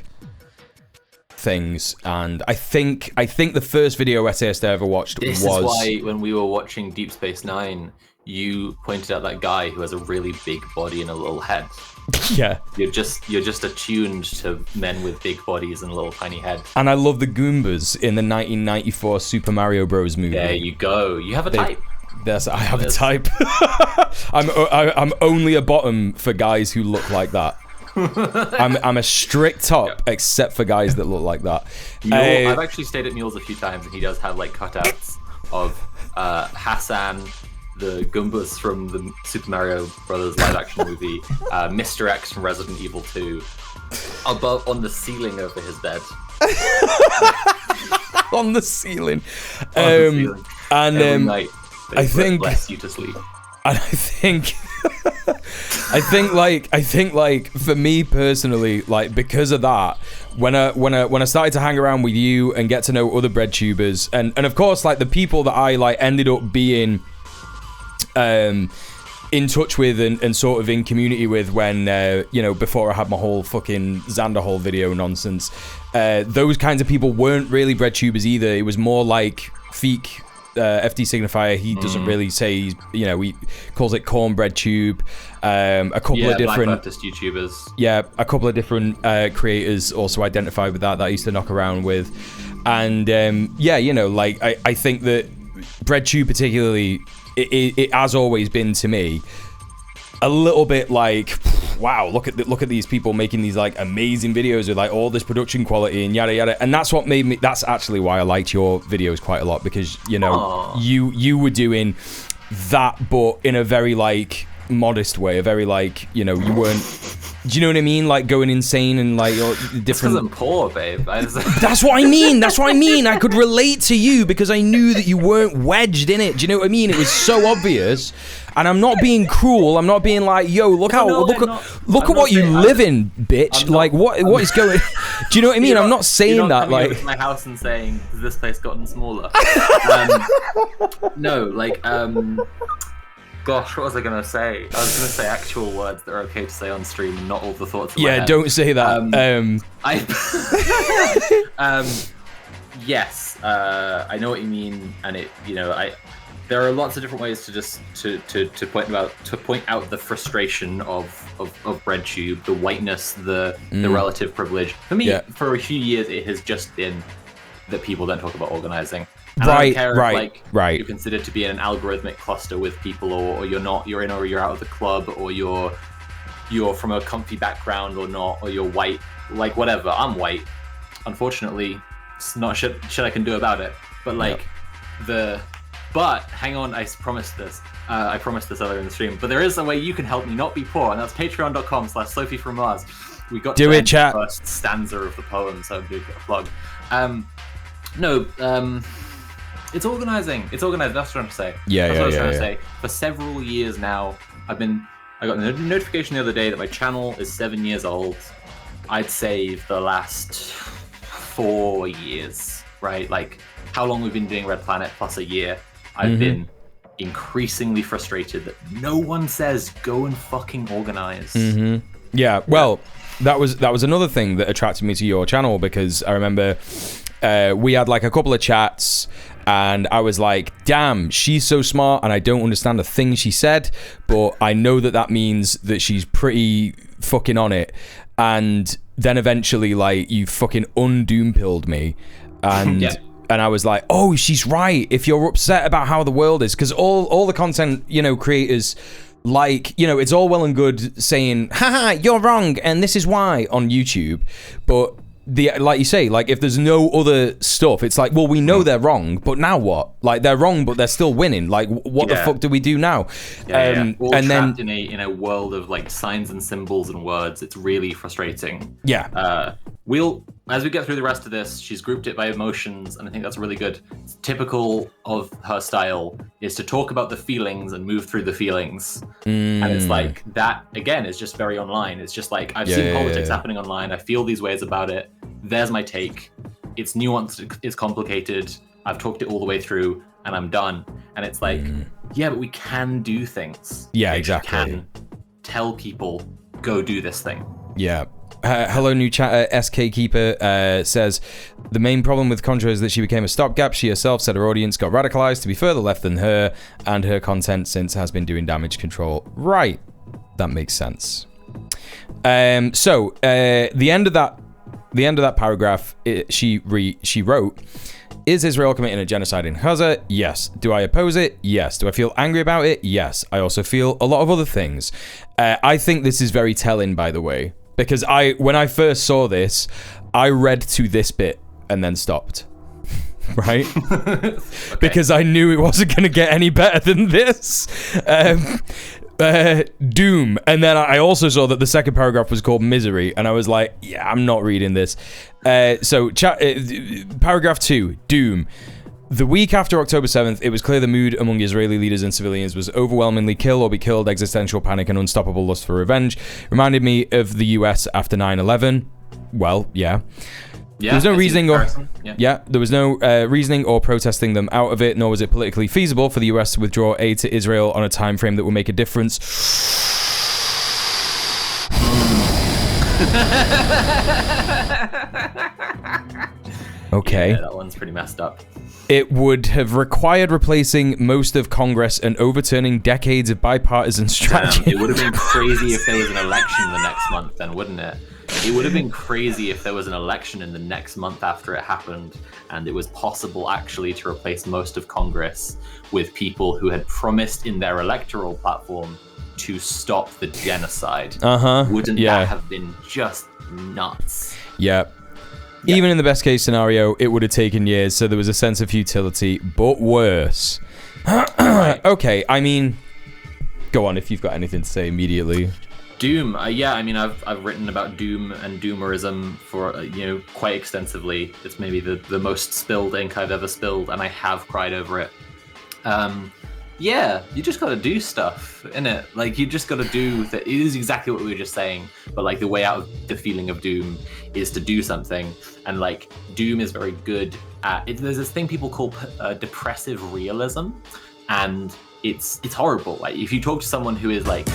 things, and I think the first video essayist I ever watched was... This is why when we were watching Deep Space Nine, you pointed out that guy who has a really big body and a little head.
Yeah.
You're just attuned to men with big bodies and little tiny heads.
And I love the Goombas in the 1994 Super Mario Bros. Movie.
There you go. You have a type.
I have a type. I'm only a bottom for guys who look like that. I'm a strict top, except for guys that look like that.
I've actually stayed at Muel's a few times, and he does have, like, cutouts of Hassan, the Goombas from the Super Mario Brothers live-action movie, Mr. X from Resident Evil 2, above on the ceiling over his bed.
On the ceiling.
And every night,
I think
bless you to sleep.
And I think like for me personally, like, because of that, when I started to hang around with you and get to know other BreadTubers, and of course, like, the people that I, like, ended up being in touch with and sort of in community with when before I had my whole fucking Xander Hall video nonsense, those kinds of people weren't really BreadTubers either. It was more like Feek, FD Signifier. He doesn't really say, he calls it Cornbread Tube. A couple of different
Black Baptist YouTubers.
Yeah, a couple of different creators also identify with that I used to knock around with. And I think that BreadTube particularly, it has always been to me a little bit like, wow, look at these people making these, like, amazing videos with, like, all this production quality and yada yada. And that's actually why I liked your videos quite a lot, because you were doing that, but in a very, like, modest way, a very, like, you weren't Do you know what I mean? Like going insane and like different.
Because I'm poor, babe.
That's what I mean. That's what I mean. I could relate to you because I knew that you weren't wedged in it. Do you know what I mean? It was so obvious. And I'm not being cruel. I'm not being like, yo, look at what you live in, bitch. Like what is going? Do you know what I mean? I'm not saying that. Like
to my house and saying, has this place gotten smaller? No, like gosh, what was I gonna say? I was gonna say actual words that are okay to say on stream, and not all the thoughts in my head.
Don't say that.
Yes, I know what you mean, and there are lots of different ways to just to point out the frustration of BreadTube, the whiteness, the relative privilege. For me, for a few years, it has just been that people don't talk about organizing. And I don't care if, you're considered to be in an algorithmic cluster with people, or you're not, you're in or you're out of the club, or you're from a comfy background or not, or you're white, like whatever. I'm white. Unfortunately, it's not shit I can do about it. But but hang on, I promised this. I promised this earlier in the stream. But there is a way you can help me not be poor, and that's patreon.com/Sophie from Mars. We got
do it, chat.
The first stanza of the poem, so I'm doing a plug. It's organizing. It's organized. That's what I'm trying to say. That's what I was trying to say. For several years now, I got a notification the other day that my channel is 7 years old. I'd say the last 4 years, right? Like how long we've been doing Red Planet plus a year. I've been increasingly frustrated that no one says go and fucking organize.
Yeah. Well, that was another thing that attracted me to your channel, because I remember we had like a couple of chats. And I was like, damn, she's so smart and I don't understand a thing she said, but I know that means that she's pretty fucking on it. And then eventually, like, you fucking undoom-pilled me. And and I was like, oh, she's right. If you're upset about how the world is, because all the content, creators, like, it's all well and good saying, haha, you're wrong and this is why on YouTube. But like you say, like if there's no other stuff, it's like, well, we know they're wrong, but now what? Like they're wrong, but they're still winning. Like what the fuck do we do now?
All and trapped then in a world of like signs and symbols and words. It's really frustrating. As we get through the rest of this, she's grouped it by emotions, and I think that's really good. It's typical of her style is to talk about the feelings and move through the feelings. And it's like that again is just very online. It's just like I've seen politics happening online. I feel these ways about it. There's my take. It's nuanced, it's complicated. I've talked it all the way through and I'm done. And it's like, but we can do things.
Yeah, exactly.
We can tell people, go do this thing.
Yeah. Hello, new chatter. SK Keeper says, the main problem with Contra is that she became a stopgap. She herself said her audience got radicalized to be further left than her, and her content since has been doing damage control. Right. That makes sense. So, the end of that paragraph, she wrote, is Israel committing a genocide in Gaza? Yes. Do I oppose it? Yes. Do I feel angry about it? Yes. I also feel a lot of other things. I think this is very telling, by the way, because when I first saw this, I read to this bit and then stopped. Right? Because I knew it wasn't going to get any better than this. Doom. And then I also saw that the second paragraph was called Misery, and I was like, yeah, I'm not reading this. So paragraph 2, Doom. The week after October 7th, it was clear the mood among Israeli leaders and civilians was overwhelmingly kill or be killed, existential panic and unstoppable lust for revenge. Reminded me of the US after 9/11. Well, yeah. There was no reasoning there was no reasoning or protesting them out of it, nor was it politically feasible for the US to withdraw aid to Israel on a time frame that would make a difference. Okay.
Yeah, that one's pretty messed up.
It would have required replacing most of Congress and overturning decades of bipartisan strategy.
It would have been crazy if there was an election the next month, then, wouldn't it? It would have been crazy if there was an election in the next month after it happened, and it was possible actually to replace most of Congress with people who had promised in their electoral platform to stop the genocide. Wouldn't that have been just nuts?
Yeah. Even in the best case scenario, it would have taken years, so there was a sense of futility, but worse. Okay, I mean, go on if you've got anything to say immediately.
Doom, yeah, I mean, I've written about Doom and Doomerism for quite extensively. It's maybe the most spilled ink I've ever spilled, and I have cried over it. Yeah, you just got to do stuff, innit? Like, you just got to do that. It is exactly what we were just saying, but like the way out of the feeling of Doom is to do something, and like Doom is very good at it. There's this thing people call depressive realism, and it's horrible. Like, if you talk to someone who is like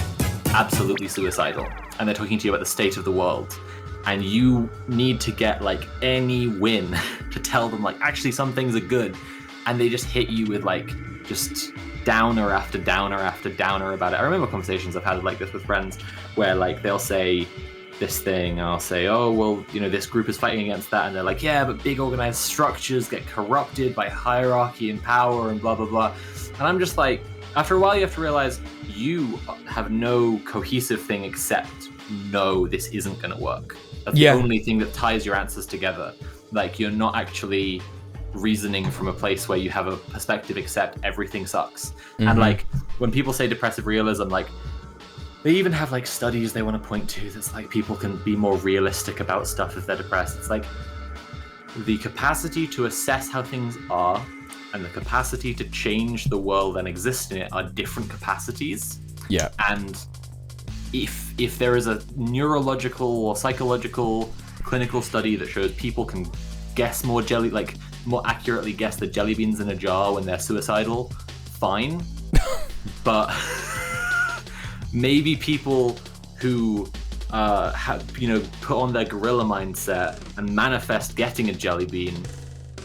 absolutely suicidal and they're talking to you about the state of the world, and you need to get like any win to tell them like actually some things are good, and they just hit you with like just downer after downer after downer about it. I remember conversations I've had like this with friends where like they'll say this thing and I'll say, oh well, this group is fighting against that, and they're like, yeah, but big organized structures get corrupted by hierarchy and power and blah blah blah. And I'm just like, after a while you have to realize you have no cohesive thing except no, this isn't going to work. That's the only thing that ties your answers together. Like, you're not actually reasoning from a place where you have a perspective except everything sucks. Mm-hmm. And like when people say depressive realism, like they even have like studies they want to point to that's like people can be more realistic about stuff if they're depressed. It's like the capacity to assess how things are and the capacity to change the world and exist in it are different capacities. Yeah. And if there is a neurological or psychological clinical study that shows people can guess more accurately guess the jelly beans in a jar when they're suicidal, fine. But maybe people who have put on their gorilla mindset and manifest getting a jelly bean,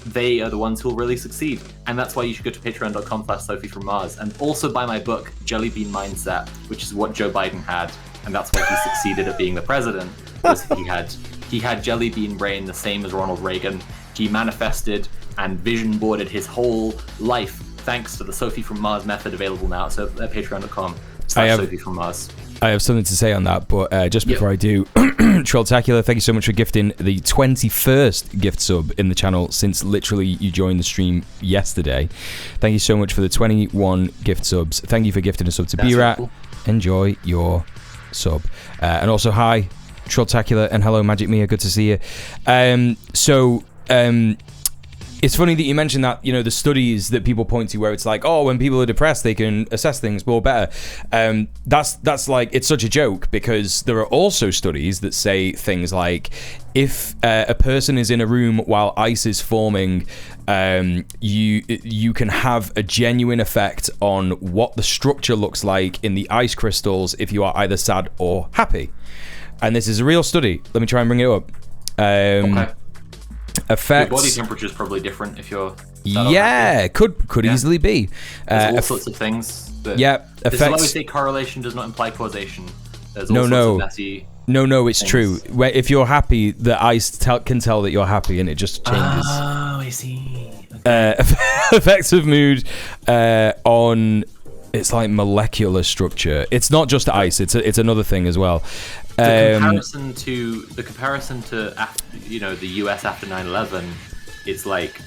they are the ones who will really succeed. And that's why you should go to patreon.com/Sophie from Mars and also buy my book, Jelly Bean Mindset, which is what Joe Biden had, and that's why he succeeded at being the president, was he had jelly bean brain, the same as Ronald Reagan. He manifested and vision boarded his whole life thanks to the Sophie from Mars method, available now. So at patreon.com/Sophie from Mars.
I have something to say on that, but just before I do, Trolltacular, thank you so much for gifting the 21st gift sub in the channel since literally you joined the stream yesterday. Thank you so much for the 21 gift subs. Thank you for gifting a sub to B-Rat. Cool. Enjoy your sub. And also, hi, Trolltacular, and hello, Magic Mia. Good to see you. It's funny that you mentioned that, the studies that people point to where it's like, oh, when people are depressed, they can assess things more better. That's like, it's such a joke because there are also studies that say things like, if a person is in a room while ice is forming, you can have a genuine effect on what the structure looks like in the ice crystals if you are either sad or happy. And this is a real study. Let me try and bring it up.
Okay.
Effects.
Your body temperature is probably different if you're
could easily be.
There's all sorts of things.
Effects.
This is why we say correlation does not imply causation. There's all sorts of messy
it's
things.
true. If you're happy, the ice can tell that you're happy, and it just changes.
Oh, I see. Okay.
Effects of mood on. It's like molecular structure. It's not just ice. It's another thing as well.
The comparison to the US after 9/11, it's like,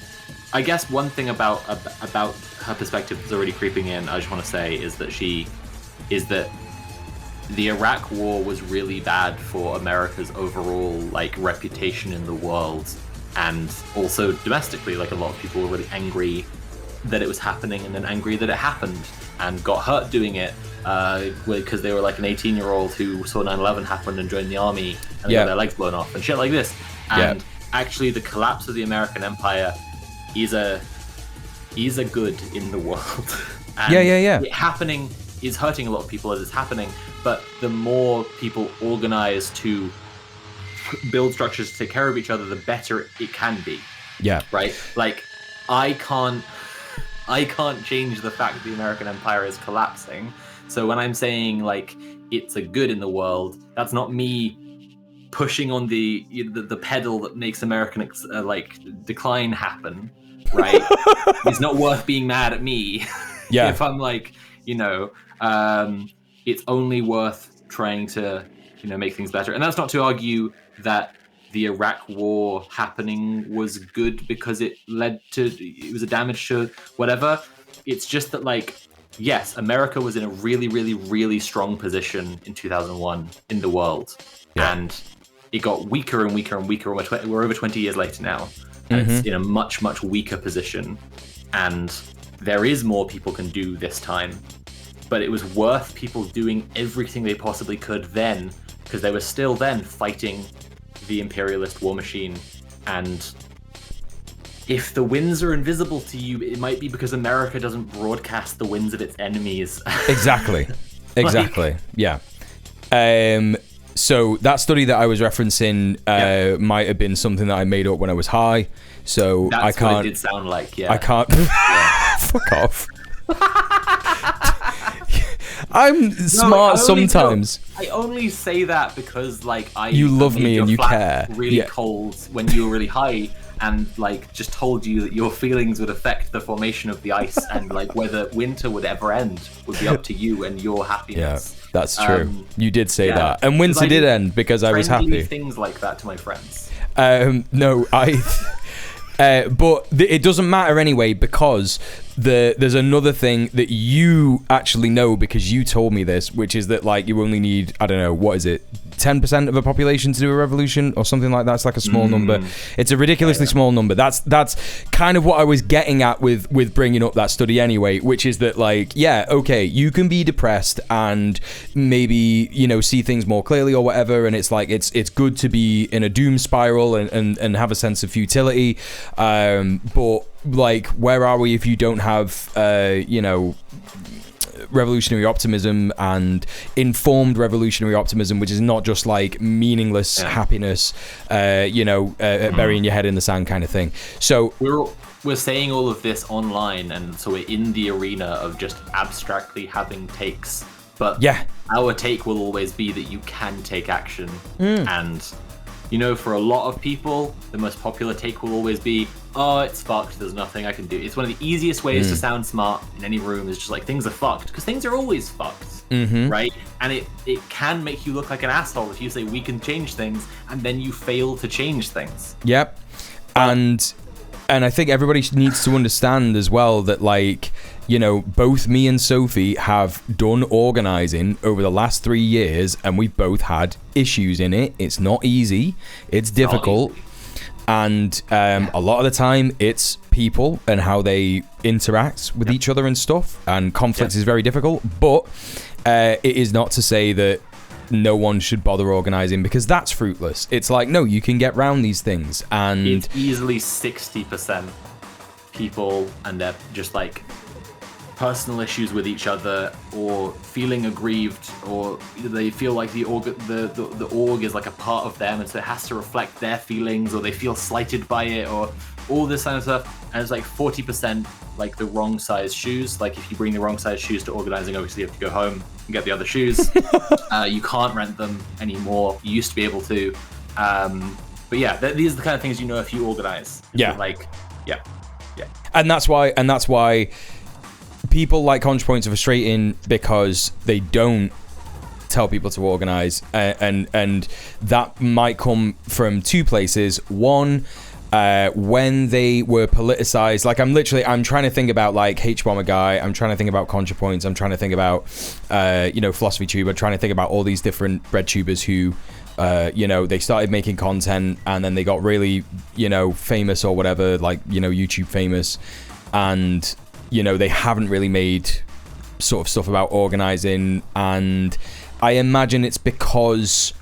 I guess one thing about her perspective that's already creeping in, I just want to say, is that the Iraq War was really bad for America's overall like reputation in the world, and also domestically. Like, a lot of people were really angry that it was happening, and then angry that it happened, and got hurt doing it because they were like an 18-year-old who saw 9/11 happen and joined the army and got their legs blown off and shit like this. And actually, the collapse of the American Empire is a good in the world. And it happening is hurting a lot of people as it's happening, but the more people organize to build structures to take care of each other, the better it can be. Yeah. Right? Like, I can't change the fact that the American Empire is collapsing. So when I'm saying like it's a good in the world, that's not me pushing on the pedal that makes American decline happen, right? It's not worth being mad at me. Yeah. If I'm like, it's only worth trying to make things better. And that's not to argue that the Iraq War happening was good because it was a damage to whatever. It's just that like yes, America was in a really, really, really strong position in 2001 in the world, and it got weaker and weaker and weaker. We're over 20 years later now, and it's in a much, much weaker position. And there is more people can do this time, but it was worth people doing everything they possibly could then, because they were still then fighting the imperialist war machine. And if the wins are invisible to you, it might be because America doesn't broadcast the wins of its enemies.
Exactly. Yeah. So that study that I was referencing might have been something that I made up when I was high. So
That's
I can't.
what it did sound like. Yeah.
I can't. Fuck off. I'm smart sometimes.
I only say that because
you love me and you care.
Really cold when you were really high, and just told you that your feelings would affect the formation of the ice, and whether winter would ever end would be up to you and your happiness.
Yeah, that's true. You did say that, and winter did end because I was happy.
Things like that to my friends.
No, but it doesn't matter anyway, because there's another thing that you actually know, because you told me this, which is that you only need, I don't know, what is it, 10% of a population to do a revolution or something like that. It's a small number. It's a ridiculously small number. That's kind of what I was getting at with bringing up that study anyway, which is that okay, you can be depressed and maybe see things more clearly or whatever, and it's it's good to be in a doom spiral and have a sense of futility, but where are we if you don't have revolutionary optimism and informed revolutionary optimism, which is not just meaningless happiness, burying your head in the sand kind of thing. So
we're saying all of this online, and so we're in the arena of just abstractly having takes, but our take will always be that you can take action. And for a lot of people, the most popular take will always be, oh, it's fucked, there's nothing I can do. It's one of the easiest ways to sound smart in any room, is just things are fucked, because things are always fucked, right? And it can make you look like an asshole if you say we can change things, and then you fail to change things.
Yep. And I think everybody needs to understand as well that both me and Sophie have done organizing over the last 3 years, and we've both had issues in it. It's not easy. It's difficult. And a lot of the time it's people and how they interact with each other and stuff, and conflict is very difficult, but it is not to say that no one should bother organizing, because that's fruitless. It's no, you can get round these things, and
it's easily 60% people, and they're just personal issues with each other, or feeling aggrieved, or they feel like the org is a part of them, and so it has to reflect their feelings, or they feel slighted by it, or all this kind of stuff. And it's 40% the wrong size shoes. If you bring the wrong size shoes to organizing, obviously you have to go home and get the other shoes. You can't rent them anymore. You used to be able to. But yeah, these are the kind of things if you organize.
And that's why people like Contrapoints are frustrating, because they don't tell people to organize, and that might come from two places. One, when they were politicized, I'm trying to think about H-Bomber Guy, I'm trying to think about Contrapoints, I'm trying to think about Philosophy Tube, I'm trying to think about all these different bread tubers who they started making content, and then they got really famous or whatever, YouTube famous, and they haven't really made sort of stuff about organizing. And I imagine it's because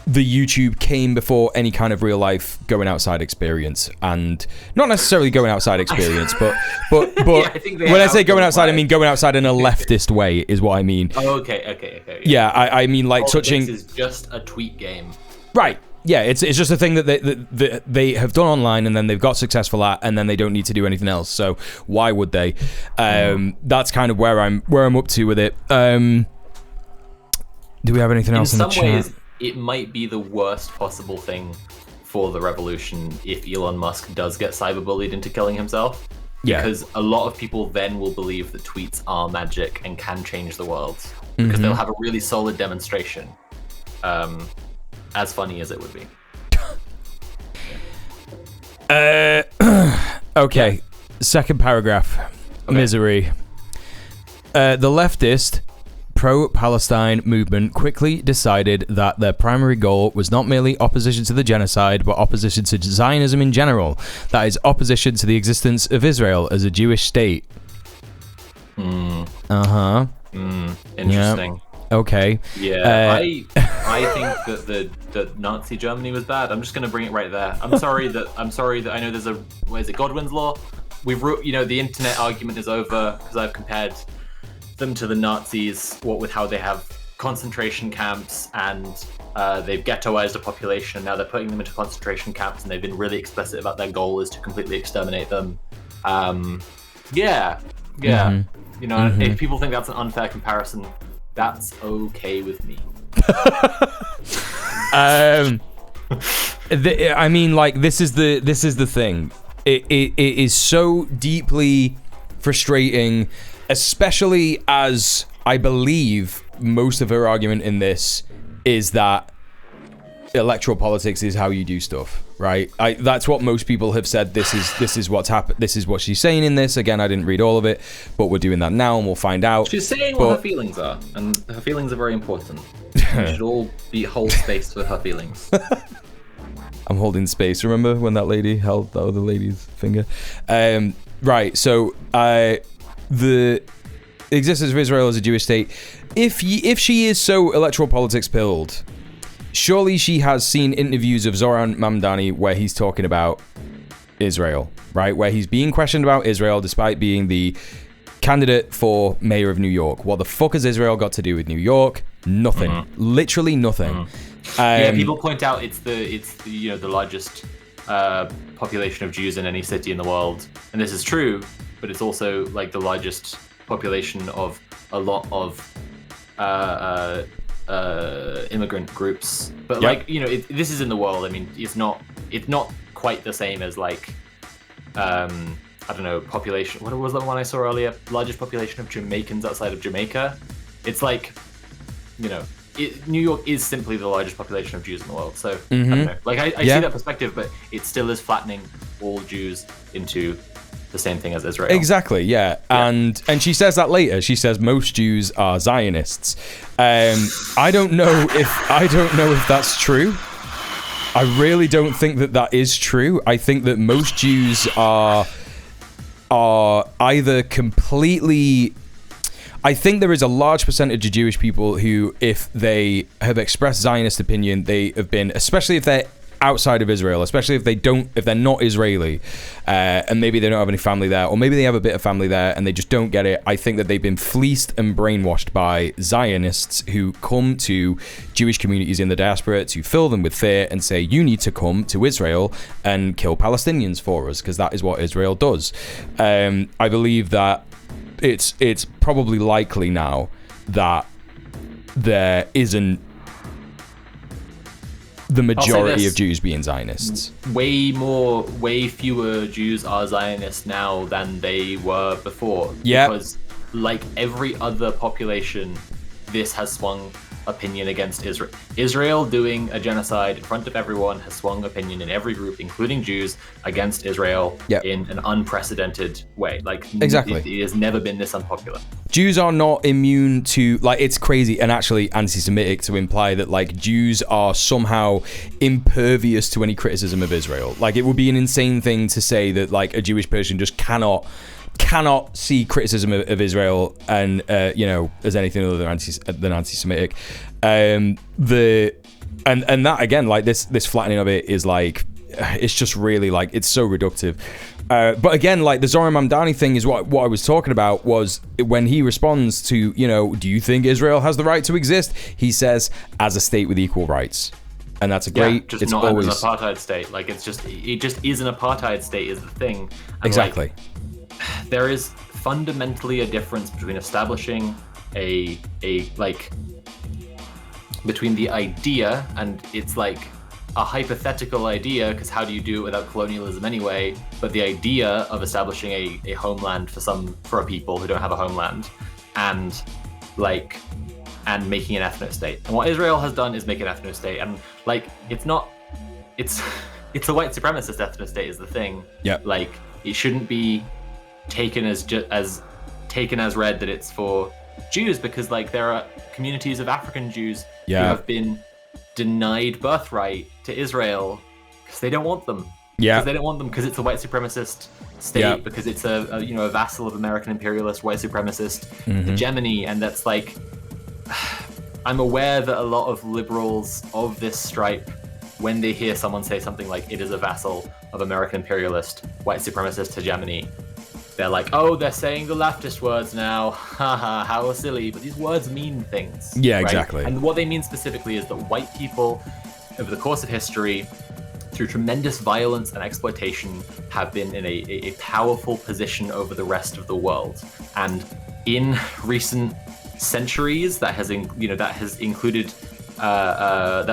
the YouTube came before any kind of real life going outside experience, and not necessarily going outside experience, but when I say going outside, I mean going outside in a leftist way is what I mean.
Oh, okay.
Yeah, I mean touching.
This is just a tweet game.
Right. Yeah, it's just a thing that they have done online, and then they've got successful at, and then they don't need to do anything else. So why would they? That's kind of where I'm up to with it. Do we have anything else in the chat?
In some ways, it might be the worst possible thing for the revolution if Elon Musk does get cyberbullied into killing himself.
Yeah.
Because a lot of people then will believe that tweets are magic and can change the world, because they'll have a really solid demonstration. As funny as it would be.
Okay. Second paragraph. Okay. Misery. The leftist pro-Palestine movement quickly decided that their primary goal was not merely opposition to the genocide, but opposition to Zionism in general. That is, opposition to the existence of Israel as a Jewish state. Uh-huh.
Interesting.
Yep. Okay.
Yeah, I think that Nazi Germany was bad. I'm just going to bring it right there. I'm sorry that I know there's what is it, Godwin's law? The internet argument is over because I've compared them to the Nazis, with how they have concentration camps and they've ghettoized a population. Now they're putting them into concentration camps, and they've been really explicit about their goal is to completely exterminate them. If people think that's an unfair comparison, that's okay with me.
This is the thing. It is so deeply frustrating, especially as I believe most of her argument in this is that electoral politics is how you do stuff, right? That's what most people have said. This is what's happened. This is what she's saying in this. Again, I didn't read all of it, but we're doing that now, and we'll find out.
She's saying what her feelings are, and her feelings are very important. We should all hold space for her feelings.
I'm holding space. Remember when that lady held the other lady's finger? Right. So the existence of Israel as a Jewish state. If she is so electoral politics pilled, surely she has seen interviews of Zoran Mamdani where he's talking about Israel, right? Where he's being questioned about Israel despite being the candidate for mayor of New York. What the fuck has Israel got to do with New York? Nothing. Literally nothing.
People point out it's the largest population of Jews in any city in the world, and this is true, but it's also like the largest population of a lot of immigrant groups. But this is in the world. I mean, it's not quite the same as like I don't know, population. What was the one I saw earlier? Largest population of Jamaicans outside of Jamaica. It's like, New York is simply the largest population of Jews in the world. So I don't know. Like I see that perspective, but it still is flattening all Jews into the same thing as Israel.
Exactly, yeah. And she says that later. She says most Jews are Zionists. I don't know if that's true. I really don't think that is true. I think that most Jews are either completely... I think there is a large percentage of Jewish people who, if they have expressed Zionist opinion, they have been, especially if they're outside of Israel, especially if they're not Israeli, and maybe they don't have any family there, or maybe they have a bit of family there and they just don't get it. I think that they've been fleeced and brainwashed by Zionists who come to Jewish communities in the diaspora to fill them with fear and say, you need to come to Israel and kill Palestinians for us, because that is what Israel does. I believe that it's probably likely now that there isn't the majority of Jews being Zionists.
Way fewer Jews are Zionists now than they were before.
Yeah.
Because like every other population, this has swung opinion against Israel. Israel doing a genocide in front of everyone has swung opinion in every group, including Jews, against Israel in an unprecedented way. Like,
exactly.
It has never been this unpopular.
Jews are not immune to, like, it's crazy and actually anti-Semitic to imply that, like, Jews are somehow impervious to any criticism of Israel. Like, it would be an insane thing to say that, like, a Jewish person just cannot see criticism of Israel and as anything other than anti-Semitic. And that again, like this flattening of it is like, it's just really like, it's so reductive. But again, like the Zoran Mamdani thing is what I was talking about, was when he responds to, do you think Israel has the right to exist? He says, as a state with equal rights. And that's a great,
just
it's
not
always
an apartheid state. Like it just is an apartheid state is the thing. And
exactly.
Like, there is fundamentally a difference between establishing between the idea, and it's like a hypothetical idea, because how do you do it without colonialism anyway, but the idea of establishing a homeland for a people who don't have a homeland, and making an ethno state. And what Israel has done is make an ethno state, and like it's a white supremacist ethno state is the thing.
Yeah.
Like it shouldn't be taken as taken as read that it's for Jews, because like there are communities of African Jews who
Yeah.
have been denied birthright to Israel because they don't want them.
Yeah.
Because they don't want them because it's a white supremacist state,
Yeah.
because it's a vassal of American imperialist white supremacist
Mm-hmm.
hegemony. And that's like, I'm aware that a lot of liberals of this stripe, when they hear someone say something like it is a vassal of American imperialist white supremacist hegemony, they're like, oh, they're saying the leftist words now. Haha, how silly. But these words mean things.
Yeah,
right?
exactly.
And what they mean specifically is that white people, over the course of history, through tremendous violence and exploitation, have been in a powerful position over the rest of the world. And in recent centuries, that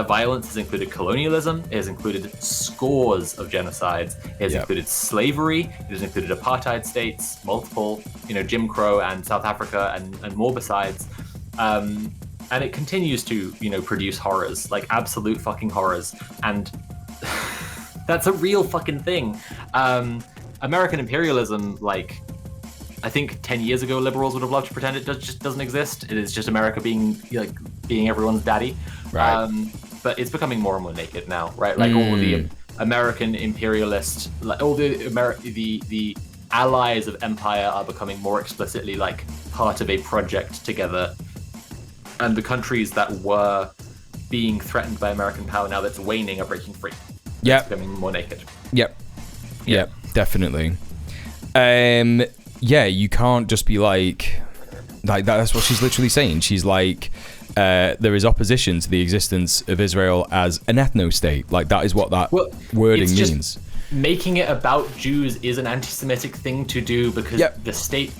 violence has included colonialism, it has included scores of genocides, it has included slavery, it has included apartheid states, multiple, Jim Crow and South Africa and more besides. And it continues to, produce horrors, like absolute fucking horrors. And that's a real fucking thing. American imperialism, like, I think 10 years ago, liberals would have loved to pretend it just doesn't exist. It is just America being everyone's daddy.
Right.
But it's becoming more and more naked now, right? Like all of the American imperialist, like all the allies of empire are becoming more explicitly like part of a project together. And the countries that were being threatened by American power, now that's waning, are breaking free.
Yeah.
Becoming more naked.
Yep, definitely. Yeah, you can't just be like that. That's what she's literally saying. She's like, there is opposition to the existence of Israel as an ethno-state. Like, that is what that wording means.
Making it about Jews is an anti-Semitic thing to do, because the state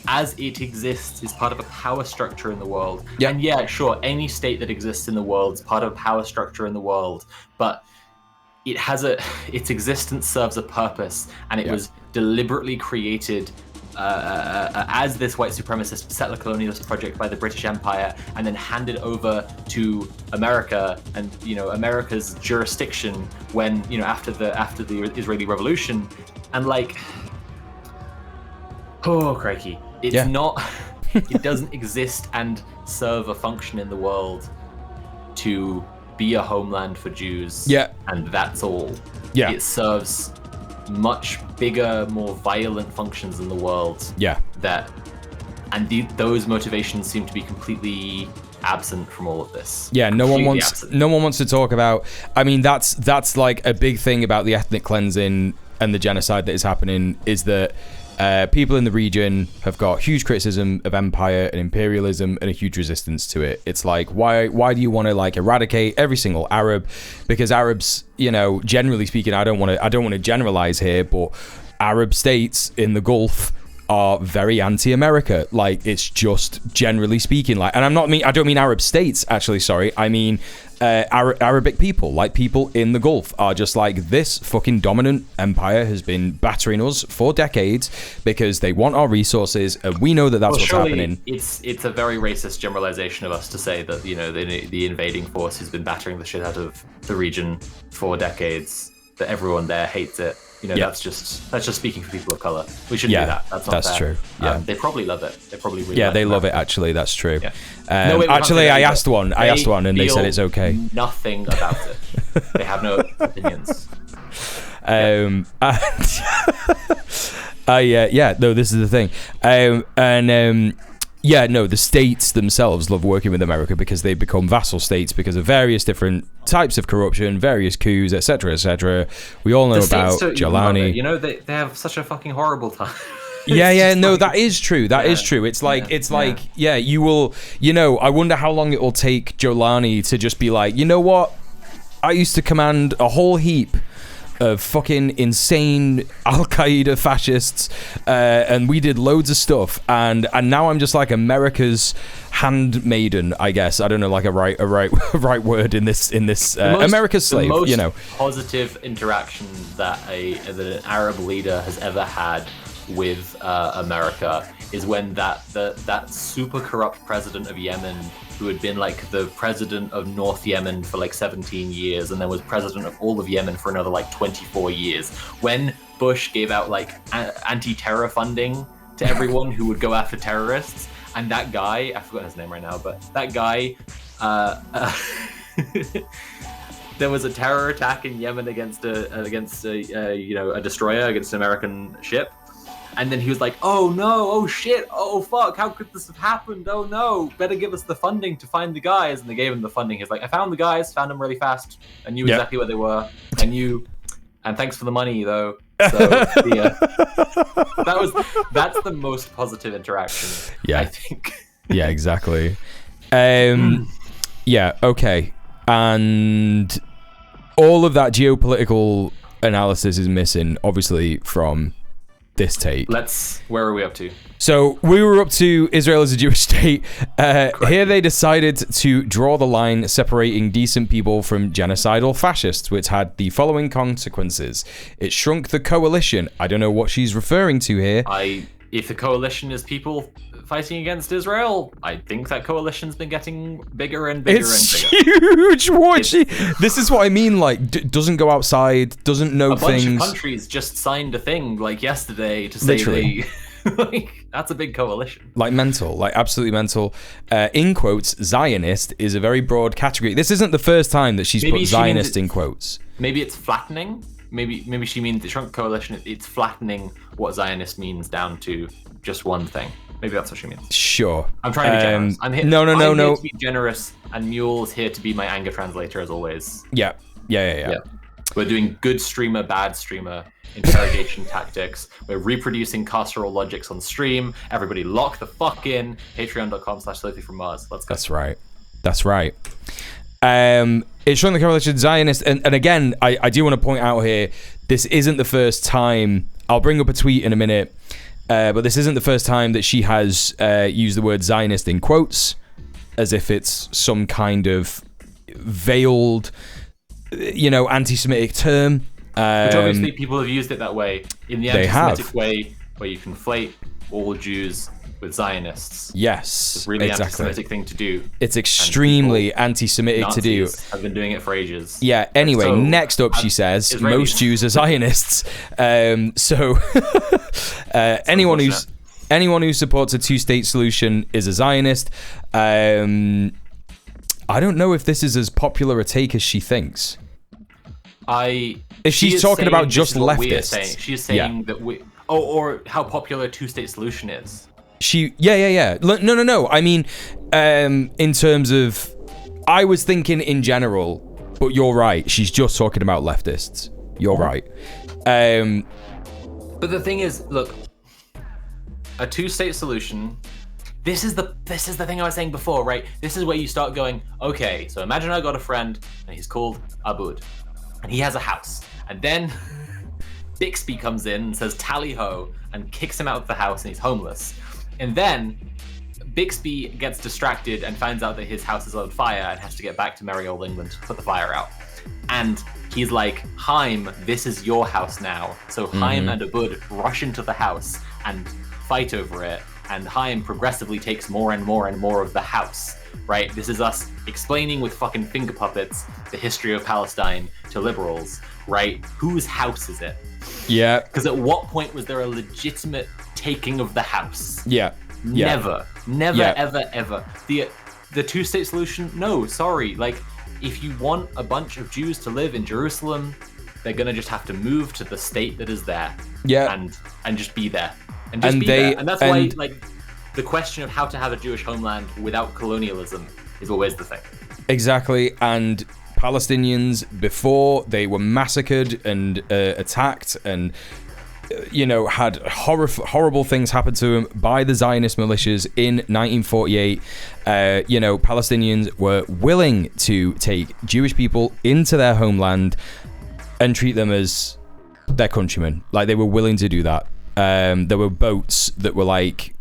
as it exists is part of a power structure in the world.
Yep.
And yeah, sure, any state that exists in the world is part of a power structure in the world, but it has its existence serves a purpose, and it was deliberately created as this white supremacist settler colonialist project by the British Empire, and then handed over to America and America's jurisdiction when after the Israeli Revolution, and like, oh crikey, it's not, it doesn't exist and serve a function in the world to be a homeland for Jews.
Yeah.
And that's all.
Yeah.
It serves much bigger, more violent functions in the world.
Yeah.
Those motivations seem to be completely absent from all of this.
Yeah, no one wants to talk about. I mean, that's like a big thing about the ethnic cleansing and the genocide that is happening, is that people in the region have got huge criticism of empire and imperialism and a huge resistance to it. It's like, why do you want to like eradicate every single Arab? Because Arabs, generally speaking, I don't want to generalize here, but Arab states in the Gulf are very anti-America. Like, it's just generally speaking, like, and I don't mean Arab states, actually, sorry. I mean Arabic people, like people in the Gulf are just like, this fucking dominant empire has been battering us for decades because they want our resources, and we know that that's what's happening.
It's a very racist generalization of us to say that the invading force has been battering the shit out of the region for decades, that everyone there hates it. That's just speaking for people of color. We shouldn't do that. That's not fair.
True. Yeah.
They probably love it. They probably really
they love it, actually. That's true.
Yeah.
Actually, I asked one, and they said it's okay.
Nothing about it. They have no opinions.
No, this is the thing. The states themselves love working with America because they become vassal states because of various different types of corruption, various coups, etc., etc. We all know about Jelani.
They have such a fucking horrible time.
That is true. That is true. It's like, you will, I wonder how long it will take Jolani to just be like, you know what? I used to command a whole heap of fucking insane Al-Qaeda fascists, and we did loads of stuff, and now I'm just like America's handmaiden, I guess. I don't know, like a right word in this America's slave.
The most positive interaction that an Arab leader has ever had with America is when that super corrupt president of Yemen, who had been like the president of North Yemen for like 17 years and then was president of all of Yemen for another like 24 years. When Bush gave out like anti-terror funding to everyone who would go after terrorists. And that guy, I forgot his name right now, but that guy, there was a terror attack in Yemen against a destroyer, against an American ship. And then he was like, oh no, oh shit, oh fuck, how could this have happened? Oh no, better give us the funding to find the guys. And they gave him the funding. He's like, I found the guys, found them really fast. I knew exactly where they were. And thanks for the money though. So that's the most positive interaction, I think.
Yeah, exactly. Yeah, okay. And all of that geopolitical analysis is missing, obviously, from this take.
Where are we up to?
So we were up to Israel as a Jewish state. Here they decided to draw the line separating decent people from genocidal fascists, which had the following consequences. It shrunk the coalition. I don't know what she's referring to here.
If the coalition is people fighting against Israel, I think that coalition's been getting bigger and bigger
it's
and bigger.
Huge. This is what I mean. Like, doesn't go outside, doesn't know things.
A bunch of countries just signed a thing like yesterday to say they. Like, that's a big coalition.
Like mental, like absolutely mental. In quotes, Zionist is a very broad category. This isn't the first time that she's put Zionist in quotes.
Maybe it's flattening. Maybe she means the shrunk coalition. It's flattening what Zionist means down to just one thing. Maybe that's what she means.
Sure.
I'm trying to be generous. I'm here to be generous, and Muel's here to be my anger translator as always.
Yeah.
We're doing good streamer, bad streamer interrogation tactics. We're reproducing carceral logics on stream. Everybody lock the fuck in. Patreon.com/Sophie from Mars. Let's go.
That's right. It's showing the coalition Zionist, and again, I do want to point out here, this isn't the first time. I'll bring up a tweet in a minute. But this isn't the first time that she has used the word Zionist in quotes, as if it's some kind of veiled, anti-Semitic term.
Which obviously people have used it that way, in the anti-Semitic way, where you conflate all Jews with Zionists.
Yes,
it's a really anti-Semitic thing to do.
It's extremely anti-Semitic to do.
Have been doing it for ages.
Yeah. Anyway, next up, she says Israelis. Most Jews are Zionists. Anyone who supports a two-state solution is a Zionist. I don't know if this is as popular a take as she thinks. If she's talking about just leftists.
She's saying that or how popular a two-state solution is.
No. I mean, in terms of, I was thinking in general, but you're right. She's just talking about leftists. You're right.
But the thing is, look, a two-state solution. This is the thing I was saying before, right? This is where you start going, okay, so imagine I got a friend and he's called Abud, and he has a house, and then Bixby comes in and says tally ho and kicks him out of the house and he's homeless. And then Bixby gets distracted and finds out that his house is on fire and has to get back to merry old England to put the fire out. And he's like, Haim, this is your house now. So Haim and Abud rush into the house and fight over it. And Haim progressively takes more and more and more of the house, right? This is us explaining with fucking finger puppets the history of Palestine to liberals, right? Whose house is it?
Yeah.
Because at what point was there a legitimate taking of the house?
Yeah.
Never, ever. The two-state solution, no, sorry. Like, if you want a bunch of Jews to live in Jerusalem, they're gonna just have to move to the state that is there.
Yeah.
And just be there. And just be there. And that's why, like, the question of how to have a Jewish homeland without colonialism is always the thing.
Exactly. And Palestinians, before they were massacred and attacked and had horrible things happen to them by the Zionist militias in 1948, Palestinians were willing to take Jewish people into their homeland and treat them as their countrymen. Like, they were willing to do that. There were boats that were like,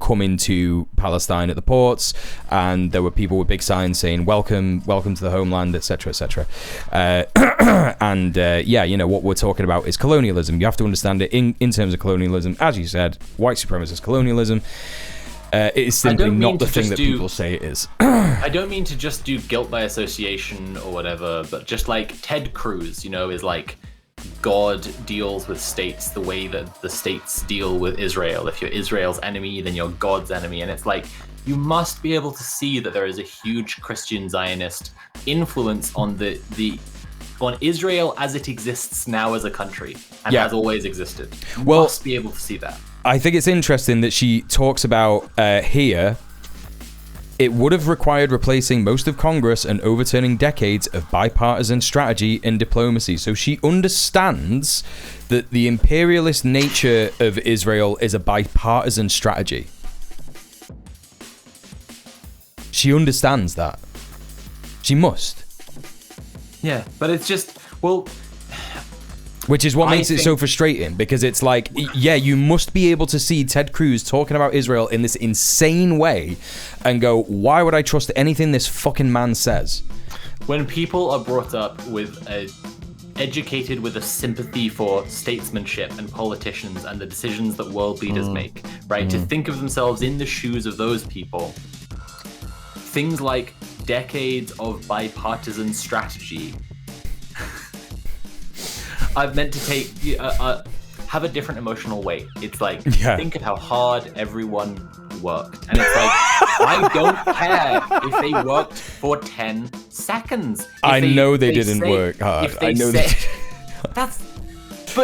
coming to Palestine at the ports, and there were people with big signs saying welcome to the homeland, etc., etc. What we're talking about is colonialism. You have to understand it in terms of colonialism. As you said, white supremacist colonialism. It is simply not the thing that people say it is.
I don't mean to just do guilt by association or whatever, but just like Ted Cruz, is like God deals with states the way that the states deal with Israel. If you're Israel's enemy, then you're God's enemy. And it's like, you must be able to see that there is a huge Christian Zionist influence on on Israel as it exists now as a country and has always existed. You must be able to see that.
I think it's interesting that she talks about here, it would have required replacing most of Congress and overturning decades of bipartisan strategy and diplomacy. So she understands that the imperialist nature of Israel is a bipartisan strategy. She understands that. She must.
Yeah, but it's just, well...
Which is what makes it so frustrating, because it's like, yeah, you must be able to see Ted Cruz talking about Israel in this insane way and go, why would I trust anything this fucking man says?
When people are brought up educated with a sympathy for statesmanship and politicians and the decisions that world leaders make, right? To think of themselves in the shoes of those people, things like decades of bipartisan strategy I've meant to take have a different emotional weight. It's like, think of how hard everyone worked, and it's like, I don't care if they worked for 10 seconds.
I know they didn't work hard. I know they
But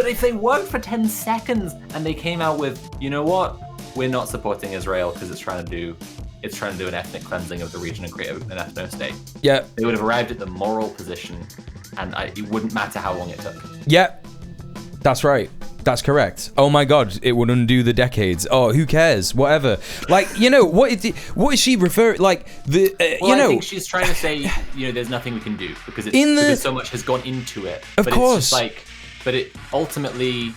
if they worked for 10 seconds and they came out with, you know what, we're not supporting Israel because it's trying to do an ethnic cleansing of the region and create an ethno-state. Yeah. They would have arrived at the moral position, and it wouldn't matter how long it took.
Yeah, that's right. That's correct. Oh my God, it would undo the decades. Oh, who cares? Whatever. Like, what is she referring? Like
I think she's trying to say, there's nothing we can do because so much has gone into it.
Of course.
It's just but it ultimately.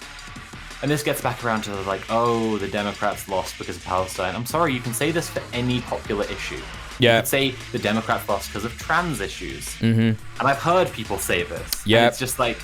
And this gets back around to the Democrats lost because of Palestine. I'm sorry, you can say this for any popular issue. Yeah. You could say the Democrats lost because of trans issues. Mm-hmm. And I've heard people say this. Yeah. And it's just like,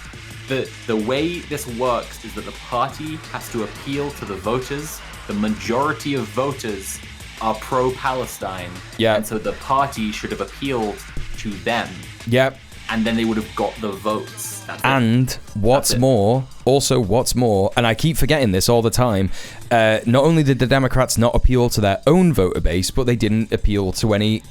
the way this works is that the party has to appeal to the voters. The majority of voters are pro-Palestine. Yeah. And so the party should have appealed to them. Yep. And then they would have got the votes.
And what's more, and I keep forgetting this all the time, not only did the Democrats not appeal to their own voter base, but they didn't appeal to any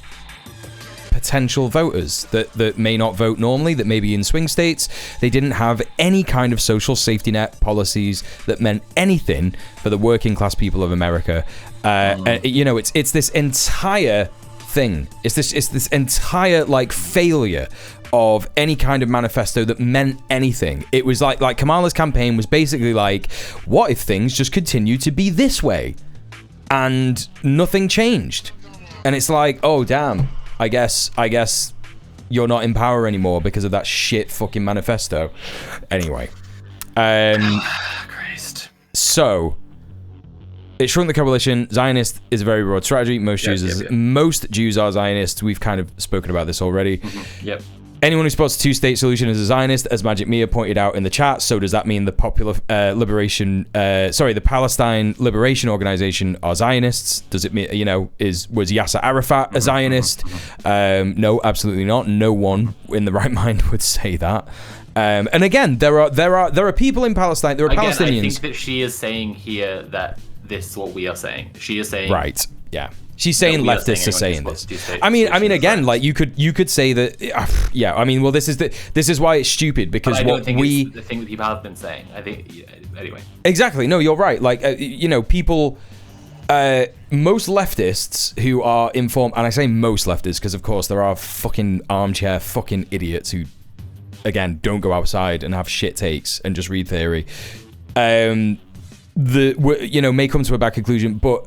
potential voters that may not vote normally, that may be in swing states. They didn't have any kind of social safety net policies that meant anything for the working class people of America. It's this entire thing. It's this entire failure of any kind of manifesto that meant anything. It was like Kamala's campaign was basically like, what if things just continue to be this way? And nothing changed. And it's like, oh damn, I guess you're not in power anymore because of that shit fucking manifesto. Anyway.
Christ.
So it shrunk the coalition. Zionist is a very broad strategy. Most Jews are Zionists. We've kind of spoken about this already.
Mm-hmm. Yep.
Anyone who supports a two-state solution is a Zionist, as Magic Mia pointed out in the chat. So does that mean the the Palestine Liberation Organization are Zionists? Does it mean, was Yasser Arafat a Zionist? No, absolutely not. No one in the right mind would say that. And again, there are people in Palestine. There are Palestinians.
I think that she is saying here that this is what we are saying. She is saying,
right? Yeah. She's saying leftists are saying this. I mean, again, you could say that. This is why it's stupid, because
but I don't think it's the thing that people have been saying. I think anyway.
Exactly. No, you're right. People. Most leftists who are informed, and I say most leftists because of course there are fucking armchair fucking idiots who, again, don't go outside and have shit takes and just read theory. May come to a bad conclusion, but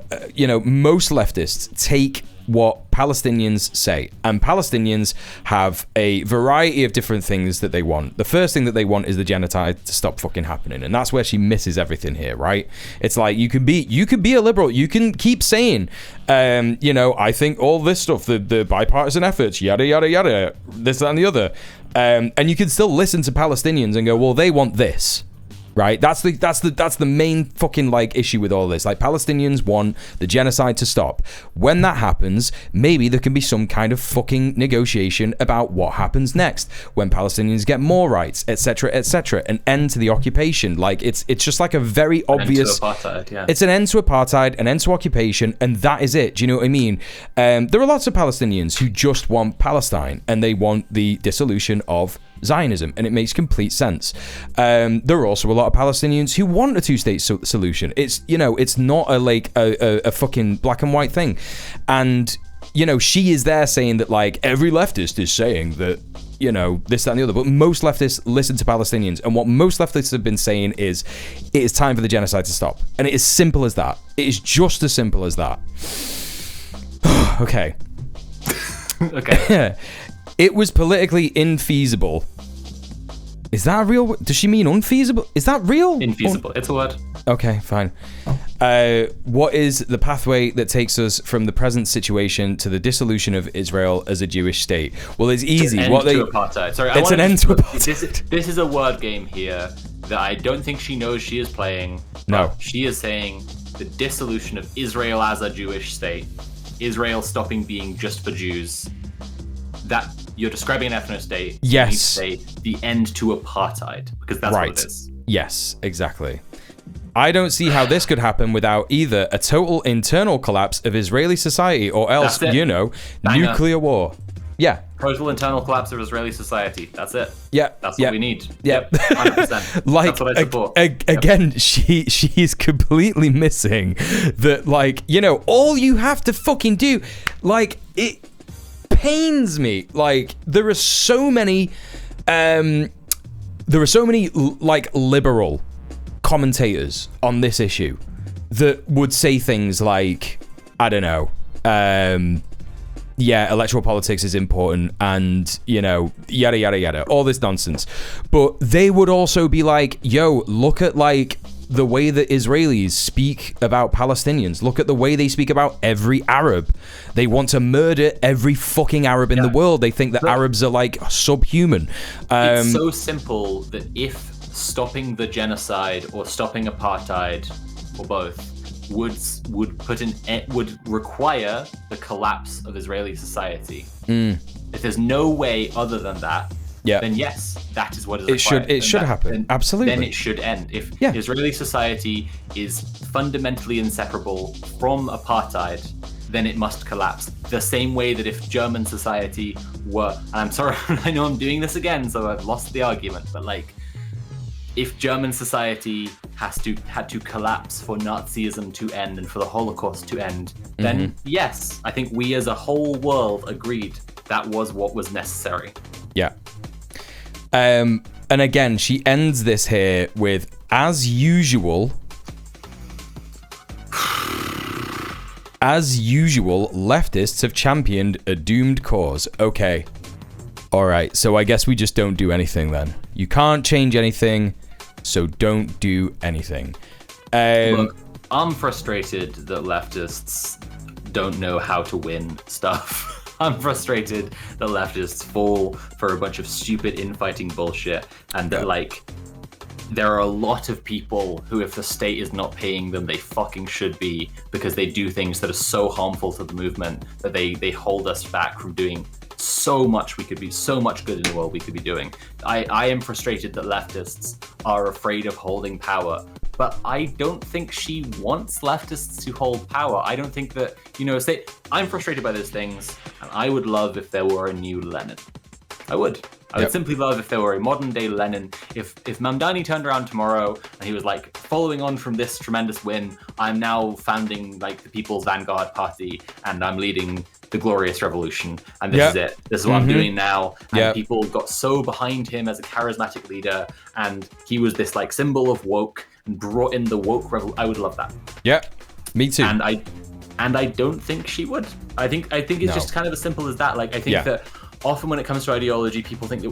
most leftists take what Palestinians say, and Palestinians have a variety of different things that they want. The first thing that they want is the genocide to stop fucking happening, and that's where she misses everything here, right? It's like you could be a liberal, you can keep saying, I think all this stuff, the bipartisan efforts, yada yada yada, this that, and the other, and you can still listen to Palestinians and go, well, they want this. Right, that's the main fucking like issue with all this. Like, Palestinians want the genocide to stop. When that happens, maybe there can be some kind of fucking negotiation about what happens next. When Palestinians get more rights, etc., an end to the occupation. Like, it's just like a very obvious.
End to apartheid, yeah.
It's an end to apartheid, an end to occupation, and that is it. Do you know what I mean? There are lots of Palestinians who just want Palestine, and they want the dissolution of Zionism, and it makes complete sense. There are also a lot of Palestinians who want a two-state solution. It's, you know, it's not a fucking black and white thing. And, you know, she is there saying that, like, every leftist is saying that, you know, this, that, and the other. But most leftists listen to Palestinians, and what most leftists have been saying is, it is time for the genocide to stop. And it is simple as that. It is just as simple as that. Okay.
Okay.
It was politically infeasible. Is that a real? Does she mean unfeasible? Is that real?
Infeasible. It's a word.
Okay, fine. What is the pathway that takes us from the present situation to the dissolution of Israel as a Jewish state? Well, it's easy.
To apartheid. Sorry,
it's an end to apartheid.
This is a word game here that I don't think she knows she is playing.
No.
She is saying the dissolution of Israel as a Jewish state. Israel stopping being just for Jews. That you're describing an ethno-state.
Yes.
You need to say the end to apartheid, because that's what it is.
Yes, exactly. I don't see how this could happen without either a total internal collapse of Israeli society or else, you know, nuclear war. Yeah.
Total internal collapse of Israeli society. That's it.
Yeah.
That's what we need.
Yeah.
100%.
Like,
that's what I support.
Again, she's completely missing that, like, you know, all you have to fucking do, like, it pains me. Like, there are so many like liberal commentators on this issue that would say things like, I don't know, yeah, electoral politics is important, and, you know, yada yada yada, all this nonsense. But they would also be like, yo, look at, like, the way that Israelis speak about Palestinians. Look at the way they speak about every Arab. They want to murder every fucking Arab in the world. They think that Arabs are, like, subhuman.
It's so simple that if stopping the genocide or stopping apartheid, or both, would require the collapse of Israeli society. If there's no way other than that, then yes, that is what is required.
It should happen. Absolutely.
Then it should end. If Israeli society is fundamentally inseparable from apartheid, then it must collapse. The same way that if German society were, and I'm sorry, I know I'm doing this again, so I've lost the argument, but, like, if German society had to collapse for Nazism to end and for the Holocaust to end, then yes, I think we as a whole world agreed that was what was necessary. Yeah.
And again, she ends this here with, as usual, leftists have championed a doomed cause. Okay. All right. So I guess we just don't do anything then. You can't change anything, so don't do anything.
Look, I'm frustrated that leftists don't know how to win stuff. I'm frustrated that leftists fall for a bunch of stupid infighting bullshit, and that, like, there are a lot of people who, if the state is not paying them, they fucking should be, because they do things that are so harmful to the movement that they hold us back from doing so much so much good in the world we could be doing. I am frustrated that leftists are afraid of holding power, but I don't think she wants leftists to hold power. I don't think that, you know, I'm frustrated by those things, and I would love if there were a new Lenin. I would simply love if there were a modern day Lenin. If Mamdani turned around tomorrow and he was like, following on from this tremendous win, I'm now founding, like, the People's Vanguard Party, and I'm leading the glorious revolution, and this is it. This is what I'm doing now. And people got so behind him as a charismatic leader, and he was this, like, symbol of woke and brought in the woke revolution. I would love that.
Yeah, me too.
And I don't think she would. I think it's just kind of as simple as that. Like, I think that often when it comes to ideology, people think that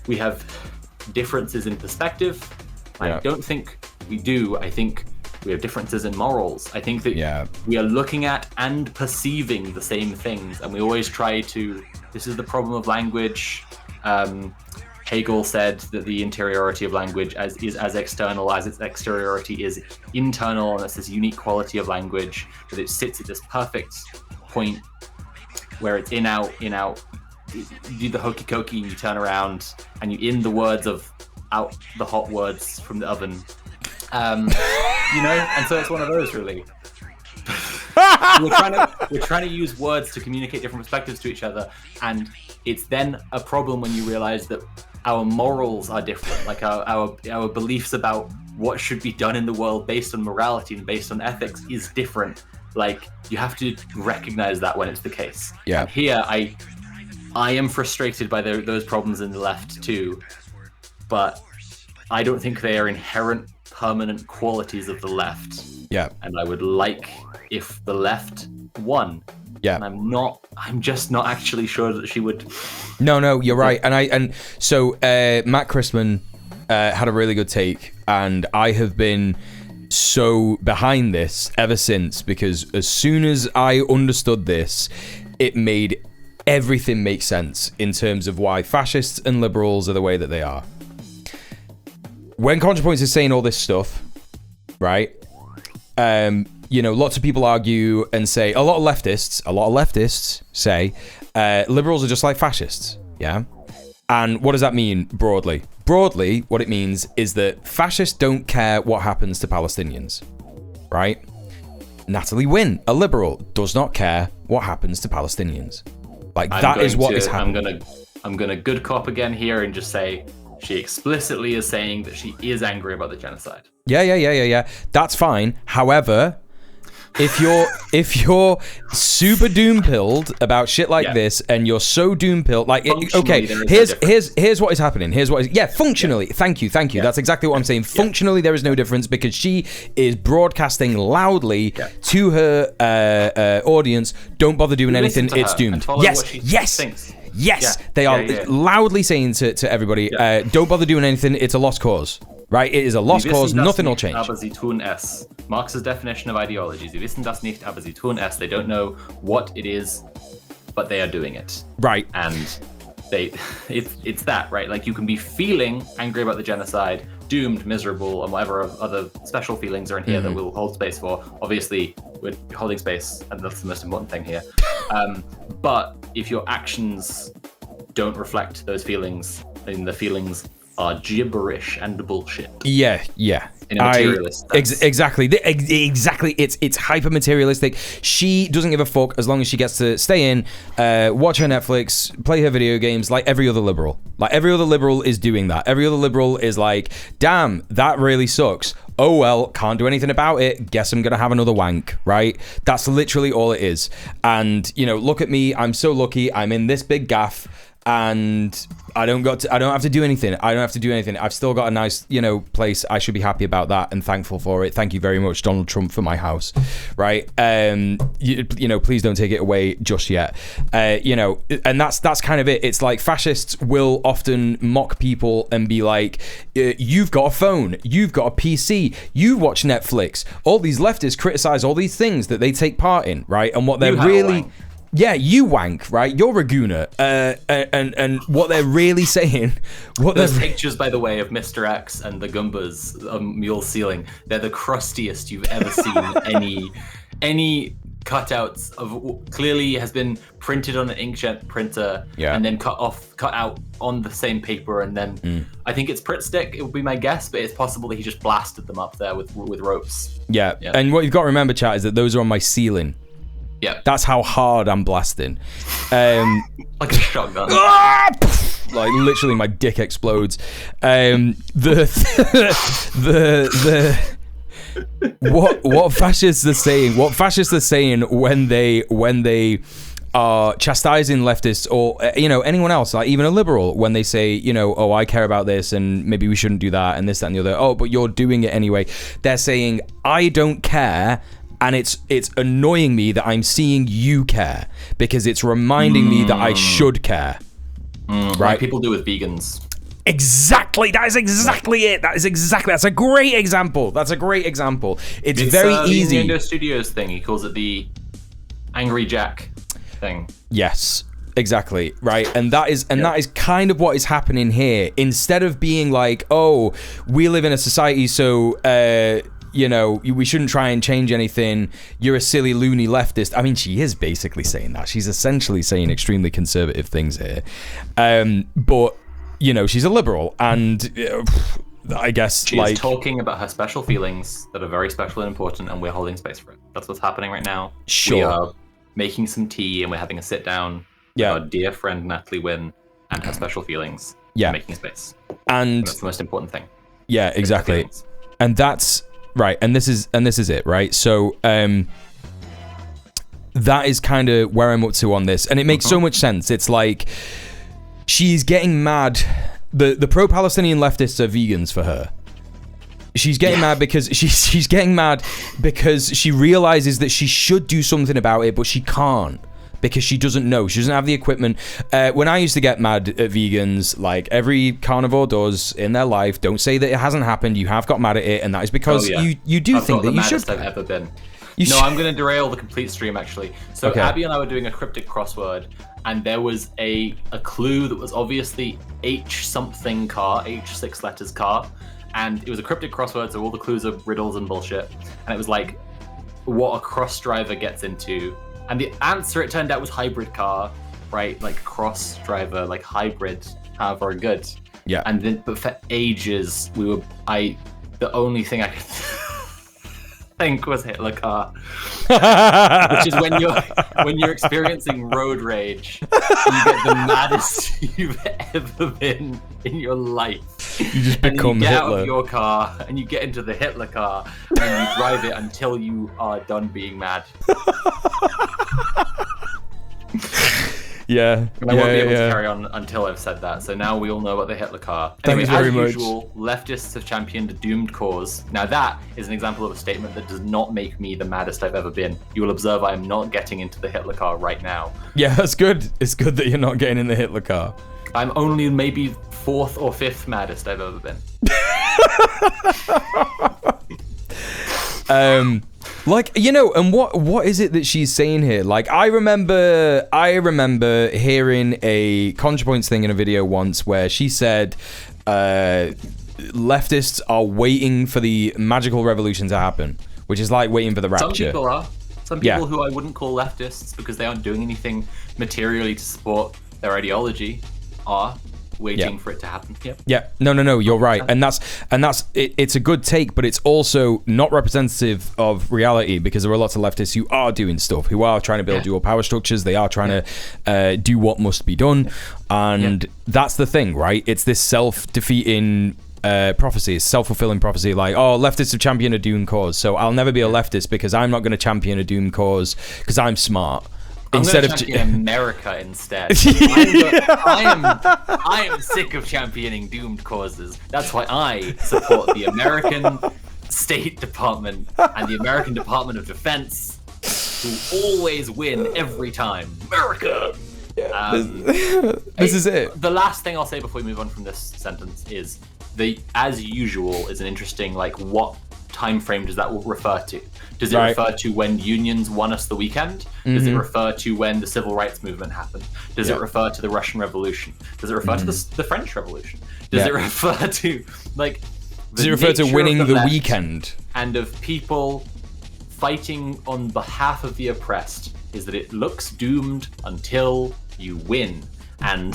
we have differences in perspective. I don't think we do. I think we have differences in morals. I think that we are looking at and perceiving the same things, and we always try to. This is the problem of language. Hegel said that the interiority of language is as external as its exteriority is internal, and it's this unique quality of language, that it sits at this perfect point where it's in, out, in, out. You do the hokey cokey and you turn around and you in the words of out the hot words from the oven. And so it's one of those, really. we're trying to use words to communicate different perspectives to each other, and it's then a problem when you realize that our morals are different, like our beliefs about what should be done in the world based on morality and based on ethics is different. Like, you have to recognize that when it's the case.
Yeah.
And here I am frustrated by those problems in the left too, but I don't think they are inherent permanent qualities of the left.
Yeah.
And I would like if the left won.
Yeah.
And I'm just not actually sure that she would.
No, you're right. And so Matt Christman had a really good take, and I have been so behind this ever since, because as soon as I understood this, it made everything make sense in terms of why fascists and liberals are the way that they are. When Contrapoints is saying all this stuff, right? Lots of people argue and say, a lot of leftists say liberals are just like fascists, yeah? And what does that mean broadly? Broadly, what it means is that fascists don't care what happens to Palestinians, right? Natalie Wynn, a liberal, does not care what happens to Palestinians. Like, that is what is happening.
I'm gonna good cop again here and just say she explicitly is saying that she is angry about the genocide.
Yeah. That's fine. However, if you're super doom pilled about shit like this, and you're so doom pilled, like, okay, here's what is happening. Functionally. Yeah. Thank you. Yeah. That's exactly what I'm saying. Functionally, there is no difference, because she is broadcasting loudly to her audience. Don't bother doing anything. It's doomed. Yes, they are loudly saying to everybody, don't bother doing anything. It's a lost cause. Right? It is a lost cause. Nothing will change.
Aber sie tun es. Marx's definition of ideology. Sie wissen das nicht, aber sie tun es. They don't know what it is, but they are doing it.
Right.
And it's that, right? Like, you can be feeling angry about the genocide, doomed, miserable, and whatever other special feelings are in here that we'll hold space for. Obviously, we're holding space, and that's the most important thing here. But if your actions don't reflect those feelings, then the feelings are gibberish and bullshit.
Yeah.
In a materialist sense.
Exactly. It's hyper materialistic. She doesn't give a fuck as long as she gets to stay in, watch her Netflix, play her video games, like every other liberal. Like, every other liberal is doing that. Every other liberal is like, damn, that really sucks. Oh well, can't do anything about it. Guess I'm gonna have another wank, right? That's literally all it is. And look at me. I'm so lucky. I'm in this big gaff, and I don't have to do anything. I've still got a nice, place. I should be happy about that and thankful for it. Thank you very much, Donald Trump, for my house, right? Please don't take it away just yet. And that's kind of it. It's like, fascists will often mock people and be like, you've got a phone, you've got a PC, you watch Netflix. All these leftists criticize all these things that they take part in, right? And what they're really... Yeah, you wank, right? You're a gooner. And what they're really saying...
Those pictures, by the way, of Mr. X and the Goombas on Muel's ceiling, they're the crustiest you've ever seen. Any cutouts of... Clearly has been printed on an inkjet printer and then cut out on the same paper, and then... I think it's Pritt stick, it would be my guess, but it's possible that he just blasted them up there with ropes.
Yeah, and what you've got to remember, chat, is that those are on my ceiling.
Yeah,
that's how hard I'm blasting.
Like a shotgun.
Like, literally, my dick explodes. What fascists are saying? What fascists are saying when they are chastising leftists or anyone else, like even a liberal, when they say oh, I care about this and maybe we shouldn't do that and this, that, and the other. Oh, but you're doing it anyway. They're saying, I don't care. And it's annoying me that I'm seeing you care, because it's reminding me that I should care. Right?
Like people do with vegans.
Exactly. That is exactly it. That's a great example. It's very easy.
The Nintendo Studios thing. He calls it the Angry Jack thing.
Yes. Exactly, right? And that is kind of what is happening here. Instead of being like, oh, we live in a society, so we shouldn't try and change anything. You're a silly, loony leftist. I mean, she is basically saying that. She's essentially saying extremely conservative things here. But, she's a liberal, and I guess
she's talking about her special feelings that are very special and important, and we're holding space for it. That's what's happening right now.
Sure.
We are making some tea, and we're having a sit down with our dear friend Natalie Wynn and her special feelings.
Yeah.
Making space.
And
that's the most important thing.
Yeah, exactly. And that's right. And this is it, right? So that is kind of where I'm up to on this, and it makes so much sense. It's like she's getting mad. The pro-Palestinian leftists are vegans for her. She's getting mad because she's getting mad because she realizes that she should do something about it, but she can't because she doesn't know. She doesn't have the equipment. When I used to get mad at vegans, like every carnivore does in their life, don't say that it hasn't happened. You have got mad at it, and that is because you do think that you should.
I've ever been. I'm going to derail the complete stream, actually. So Abby and I were doing a cryptic crossword, and there was a clue that was obviously H something car, H 6 letters car, and it was a cryptic crossword, so all the clues are riddles and bullshit, and it was like what a cross driver gets into, and the answer, it turned out, was hybrid car, right? Like cross driver, like hybrid, very good.
Yeah.
And then, but for ages, the only thing I could think was Hitler car, which is when you're experiencing road rage, you get the maddest you've ever been in your life.
You just become
Hitler.
Hitler.
Out of your car and you get into the Hitler car and you drive it until you are done being mad.
Yeah.
And I won't be able to carry on until I've said that. So now we all know about the Hitler car. Anyway,
Thanks very
as usual, leftists have championed a doomed cause. Now that is an example of a statement that does not make me the maddest I've ever been. You will observe I am not getting into the Hitler car right now.
Yeah, that's good. It's good that you're not getting in the Hitler car.
I'm only maybe 4th or 5th maddest I've ever been.
And what is it that she's saying here? Like, I remember hearing a Contrapoints thing in a video once where she said leftists are waiting for the magical revolution to happen, which is like waiting for the rapture.
Some people are. Some people who I wouldn't call leftists because they aren't doing anything materially to support their ideology are waiting for it to happen.
No, you're right. And that's it, it's a good take, but it's also not representative of reality, because there are lots of leftists who are doing stuff, who are trying to build dual power structures. They are trying to do what must be done, and that's the thing, right? It's this self-defeating prophecy, it's self-fulfilling prophecy, like, oh, leftists have championed a doomed cause, so I'll never be a leftist because I'm not going to champion a doomed cause because I'm smart.
Instead of champion America instead. I am sick of championing doomed causes. That's why I support the American State Department and the American Department of Defense, who always win every time. America.
This is it.
The last thing I'll say before we move on from this sentence is as usual is an interesting, like, what time frame does that refer to? Does it refer to when unions won us the weekend? Does it refer to when the civil rights movement happened? Does it refer to the Russian Revolution? Does it refer to the French Revolution? Does it refer to, like,
does it refer to winning the weekend? And
of people fighting on behalf of the oppressed, is that it looks doomed until you win. And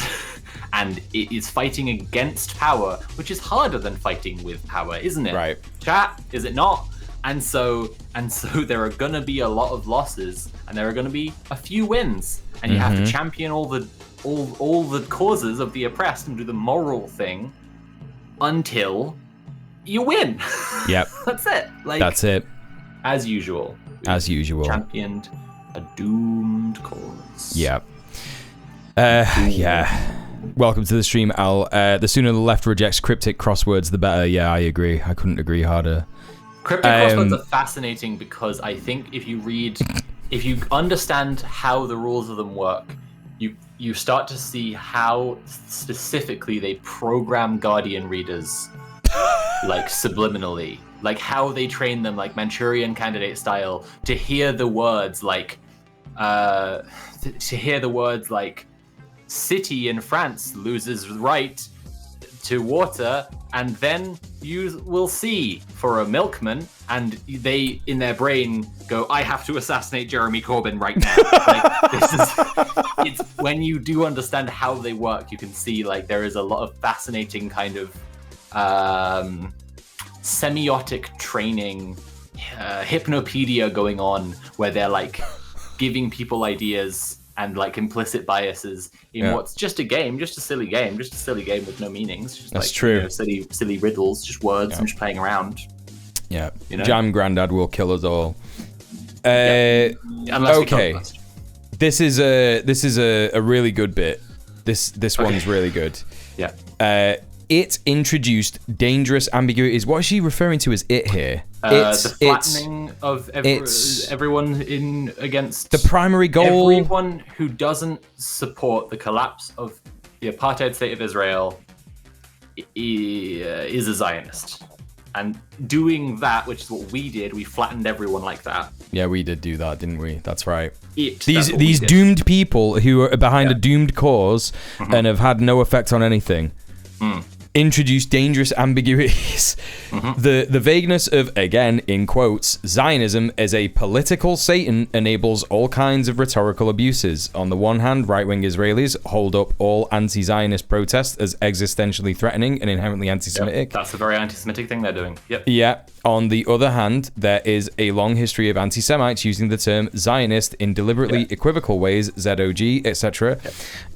it is fighting against power, which is harder than fighting with power, isn't it?
Right.
Chat, is it not? And so there are gonna be a lot of losses, and there are gonna be a few wins, and you have to champion all the causes of the oppressed and do the moral thing until you win.
Yep.
That's it. Like,
that's it.
As usual. Championed a doomed cause.
Yep. Welcome to the stream, Al. The sooner the left rejects cryptic crosswords, the better. Yeah, I agree. I couldn't agree harder.
Cryptic crosswords are fascinating because I think if you understand how the rules of them work, you start to see how specifically they program Guardian readers, like subliminally, like how they train them, like Manchurian Candidate style, to hear the words like city in France loses right to water, and then you will see for a milkman, and they in their brain go, I have to assassinate Jeremy Corbyn right now. It's when you do understand how they work, you can see like there is a lot of fascinating kind of semiotic training, hypnopedia going on, where they're like giving people ideas and like implicit biases in what's just a game, just a silly game with no meanings. Just
That's
like,
true.
You know, silly riddles, just words and just playing around.
Yeah.
You know?
Jam Grandad will kill us all.
Unless we
okay.
kill us.
This is a really good bit. This one's really good.
Yeah.
It introduced dangerous ambiguities. What is she referring to as it here?
The flattening of everyone in against
the primary goal.
Everyone who doesn't support the collapse of the apartheid state of Israel is a Zionist. And doing that, which is what we did, we flattened everyone like that.
Yeah, we did do that, didn't we? That's right.
These
doomed people who are behind a doomed cause and have had no effect on anything. Introduce dangerous ambiguities. The vagueness of, again, in quotes, Zionism as a political Satan enables all kinds of rhetorical abuses. On the one hand, right-wing Israelis hold up all anti-Zionist protests as existentially threatening and inherently anti-Semitic.
That's a very anti-Semitic thing they're doing. Yep.
Yeah. On the other hand, there is a long history of anti-Semites using the term Zionist in deliberately equivocal ways, ZOG, etc.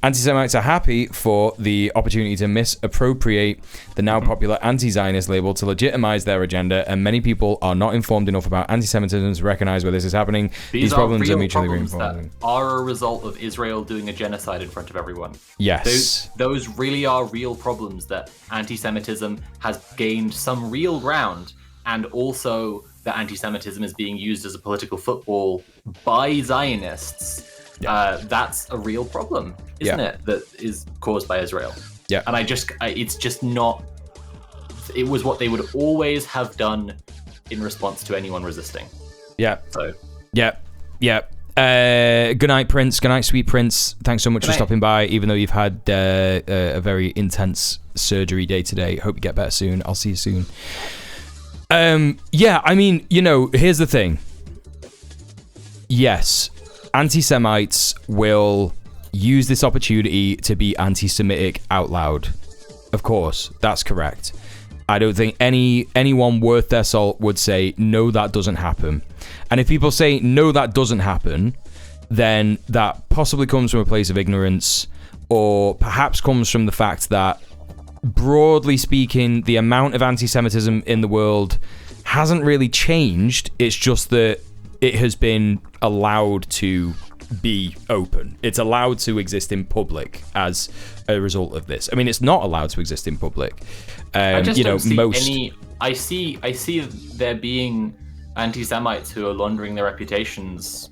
Anti-Semites are happy for the opportunity to misappropriate the now popular anti-Zionist label to legitimize their agenda, and many people are not informed enough about anti-Semitism to recognize where this is happening. These problems are mutually reinforcing.
That are a result of Israel doing a genocide in front of everyone.
Yes.
Those really are real problems that anti-Semitism has gained some real ground, and also that anti-Semitism is being used as a political football by Zionists. That's a real problem, isn't it? That is caused by Israel. Yeah. And it's just not, it was what they would always have done in response to anyone resisting. Yeah. So.
Yeah. Good night, Prince. Good night, sweet Prince. Thanks so much for stopping by, even though you've had a very intense surgery day today. Hope you get better soon. I'll see you soon. Yeah, I mean, you know, here's the thing. Yes, anti-Semites will use this opportunity to be anti-Semitic out loud. Of course, that's correct. I don't think anyone worth their salt would say, no, that doesn't happen. And if people say, no, that doesn't happen, then that possibly comes from a place of ignorance, or perhaps comes from the fact that, broadly speaking, the amount of anti-Semitism in the world hasn't really changed. It's just that it has been allowed to be open. It's allowed to exist in public as a result of this. I mean, it's not allowed to exist in public.
I just don't see any. I see there being anti-Semites who are laundering their reputations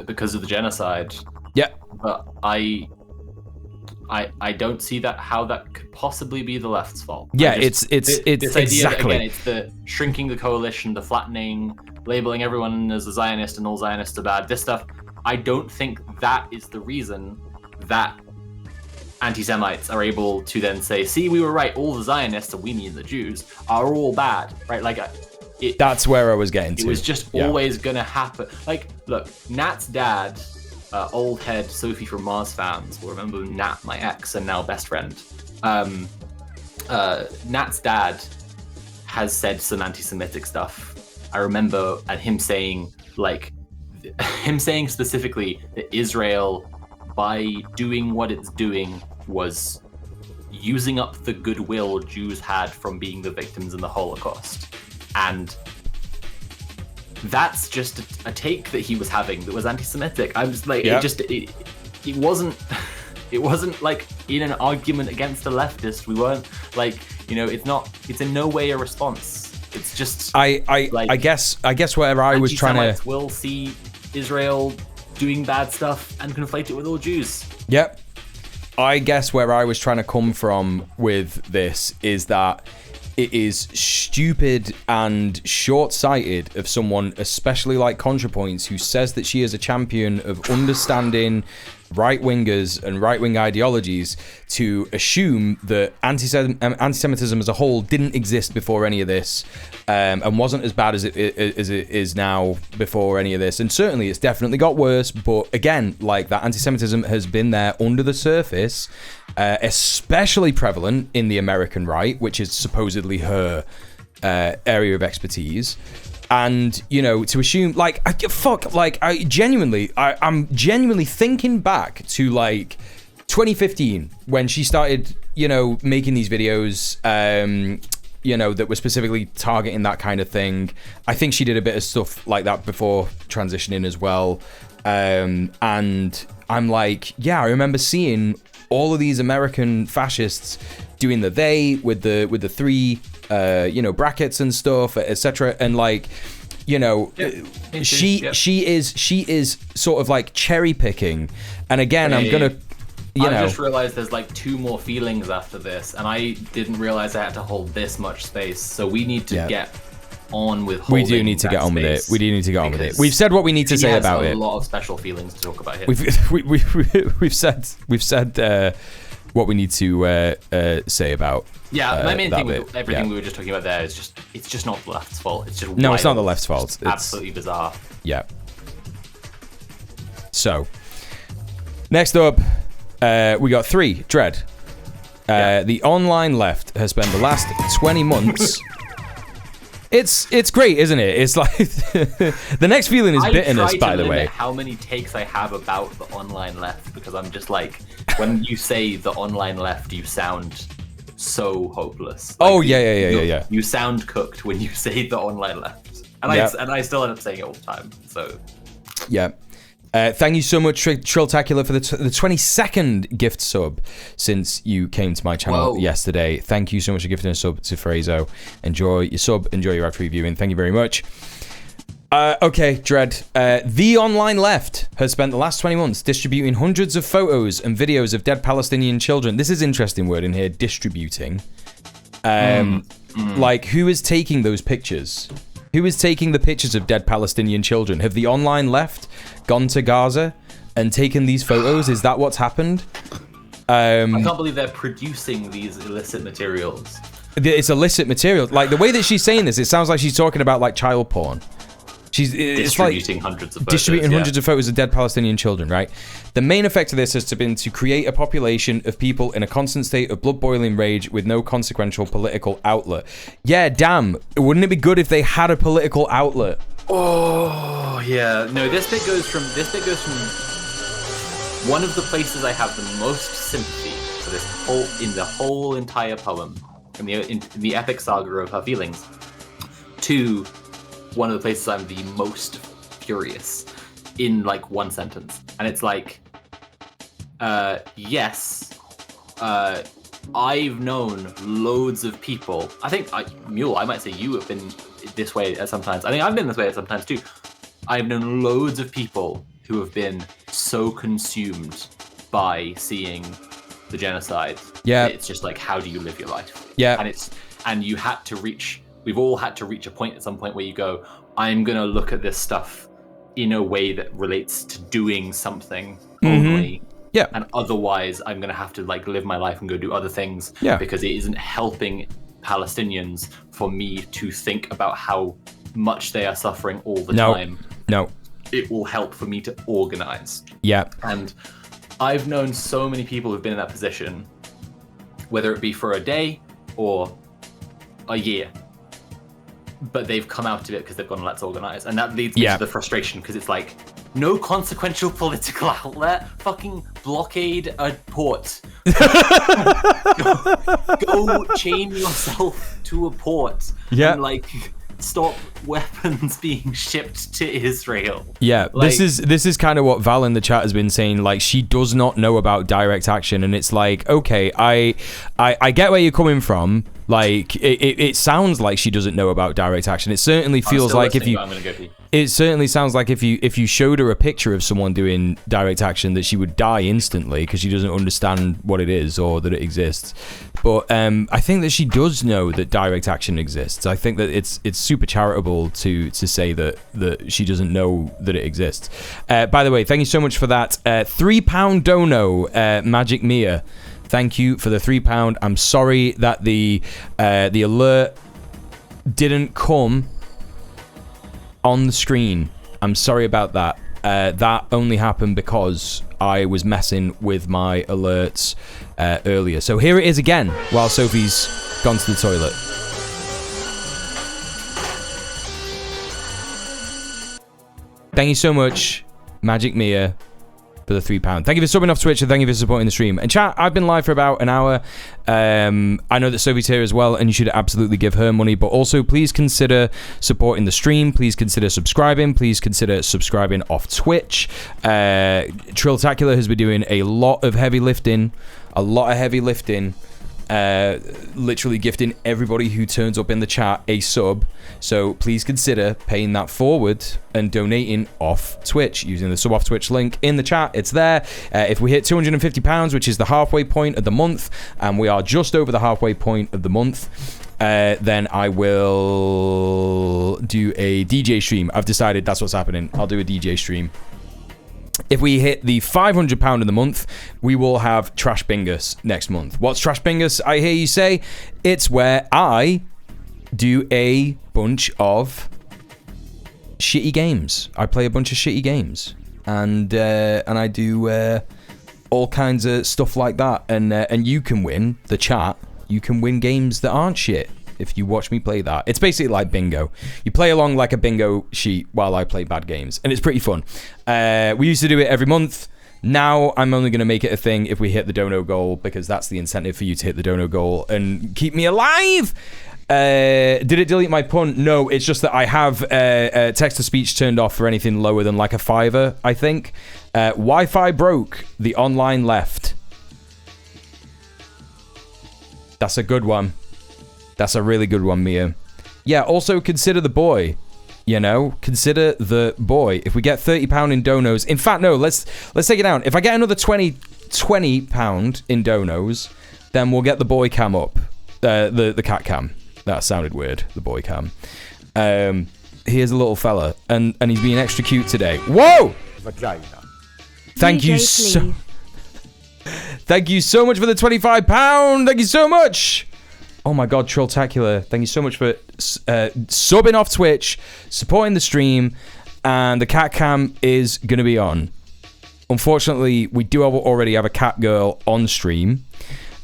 because of the genocide. Yeah, but I don't see that how that could possibly be the left's fault. Yeah,
it's
this
exactly.
Idea that, again, it's the shrinking the coalition, the flattening, labeling everyone as a Zionist and all Zionists are bad. This stuff, I don't think that is the reason that anti-Semites are able to then say, see, we were right, all the Zionists, and we mean the Jews, are all bad, right? Like,
that's where I was getting to.
It was just always going to happen. Like, look, Nat's dad, old head Sophie from Mars fans will remember Nat, my ex and now best friend. Nat's dad has said some anti-Semitic stuff. I remember him saying specifically that Israel, by doing what it's doing, was using up the goodwill Jews had from being the victims in the Holocaust. And that's just a take that he was having that was anti-Semitic. I'm just like, it wasn't like in an argument against a leftist. We weren't like, you know, it's in no way a response. It's just
I guess where I was trying to
will see Israel doing bad stuff and conflate it with all Jews.
Yep. I guess where I was trying to come from with this is that it is stupid and short-sighted of someone, especially like Contrapoints, who says that she is a champion of understanding right-wingers and right-wing ideologies to assume that anti-Semitism as a whole didn't exist before any of this, and wasn't as bad as it is now before any of this. And certainly it's definitely got worse, but again, like, that anti-Semitism has been there under the surface, especially prevalent in the American right, which is supposedly her area of expertise. And, you know, to assume, like, I'm genuinely thinking back to, like, 2015, when she started, you know, making these videos, you know, that were specifically targeting that kind of thing. I think she did a bit of stuff like that before transitioning as well. And I'm like, yeah, I remember seeing all of these American fascists doing the they with the three, you know, brackets and stuff, etc. And, like, you know, she is sort of like cherry picking. And again, I'm gonna, I
just realized there's like 2 more feelings after this, and I didn't realize I had to hold this much space. So we need to get on with holding.
We do need to get on with it. We do need to get on with it. We've said what we need to say about it.
A lot of special feelings to talk about here.
We've said what we need to say about.
Yeah, my main thing with everything we were just talking about there is just, it's just not the left's fault. It's just
no, it's not the left's fault. It's
absolutely bizarre.
Yeah. So, next up, we got 3, Dread. The online left has spent the last 20 months. It's great, isn't it? It's like the next feeling is bitterness, by the way.
How many takes I have about the online left, because I'm just like, when you say the online left, you sound so hopeless. Like,
yeah.
You sound cooked when you say the online left, and I still end up saying it all the time. So
yeah. Thank you so much, Trilltacular, for the 22nd gift sub since you came to my channel yesterday. Thank you so much for gifting a sub to Frazo. Enjoy your sub, enjoy your ad-free viewing. Thank you very much. Okay, Dread. The online left has spent the last 20 months distributing hundreds of photos and videos of dead Palestinian children. This is interesting word in here, distributing. Like, who is taking those pictures? Who is taking the pictures of dead Palestinian children? Have the online left gone to Gaza and taken these photos? Is that what's happened?
I can't believe they're producing these illicit materials.
It's illicit material. Like, the way that she's saying this, it sounds like she's talking about, like, child porn.
Distributing hundreds of photos.
Hundreds of photos of dead Palestinian children, right? The main effect of this has been to create a population of people in a constant state of blood-boiling rage with no consequential political outlet. Yeah, damn. Wouldn't it be good if they had a political outlet?
Oh, yeah. No, this bit goes from one of the places I have the most sympathy for this in the whole entire poem, in the epic saga of her feelings, to one of the places I'm the most furious in, like, one sentence. And it's like, yes, I've known loads of people. I think, Muel, I might say you have been this way at sometimes. I think I've been this way at sometimes too. I've known loads of people who have been so consumed by seeing the genocide.
Yeah.
It's just like, how do you live your life?
Yeah.
And we've all had to reach a point at some point where you go, I'm going to look at this stuff in a way that relates to doing something only.
Yeah.
And otherwise, I'm going to have to, like, live my life and go do other things.
Yeah.
Because it isn't helping Palestinians for me to think about how much they are suffering all the time.
No.
It will help for me to organize.
Yeah.
And I've known so many people who've been in that position, whether it be for a day or a year, but they've come out of it because they've gone, let's organize. And that leads me to the frustration, because it's like, no consequential political outlet, fucking blockade a port. go chain yourself to a port and, like, stop weapons being shipped to Israel.
Yeah,
like,
this is kind of what Val in the chat has been saying. Like, she does not know about direct action, and it's like, okay, I get where you're coming from. Like it sounds like she doesn't know about direct action. It certainly feels like if you.
I'm gonna go pee.
It certainly sounds like if you showed her a picture of someone doing direct action that she would die instantly because she doesn't understand what it is or that it exists. But I think that she does know that direct action exists. I think that it's super charitable to say that she doesn't know that it exists. By the way, thank you so much for that £3 dono, Magic Mia. Thank you for the £3. I'm sorry that the alert didn't come on the screen. I'm sorry about that. That only happened because I was messing with my alerts earlier. So here it is again while Sophie's gone to the toilet. Thank you so much, Magic Mia, for the £3. Thank you for subbing off Twitch and thank you for supporting the stream. And chat, I've been live for about an hour. I know that Sophie's here as well and you should absolutely give her money, but also please consider supporting the stream. Please consider subscribing. Please consider subscribing off Twitch. Trilltacular has been doing a lot of heavy lifting. Literally gifting everybody who turns up in the chat a sub. So please consider paying that forward and donating off Twitch using the sub off Twitch link in the chat. It's there. If we hit £250, which is the halfway point of the month, and we are just over the halfway point of the month, then I will do a DJ stream. I've decided that's what's happening. I'll do a DJ stream. If we hit the £500 in the month, we will have Trash Bingus next month. What's Trash Bingus, I hear you say? It's where I do a bunch of shitty games. I play a bunch of shitty games. And I do all kinds of stuff like that. And you can win, the chat, you can win games that aren't shit if you watch me play that. It's basically like bingo. You play along like a bingo sheet while I play bad games, and it's pretty fun. We used to do it every month. Now I'm only going to make it a thing if we hit the dono goal, because that's the incentive for you to hit the dono goal and keep me alive. Did it delete my pun? No, it's just that I have text-to-speech turned off for anything lower than like a $5, I think. Wi-Fi broke. The online left. That's a good one. That's a really good one, Mia. Yeah, also consider the boy. You know, consider the boy. If we get £30 in donos, in fact, no, let's take it down. If I get another £20 in donos, then we'll get the boy cam up. The cat cam. That sounded weird. The boy cam. Here's a little fella, and he's being extra cute today. Whoa!
Vagina.
Thank you so. Thank you so much for the £25. Thank you so much. Oh my god, Trilltacular. Thank you so much for subbing off Twitch, supporting the stream, and the cat cam is going to be on. Unfortunately, we do already have a cat girl on stream,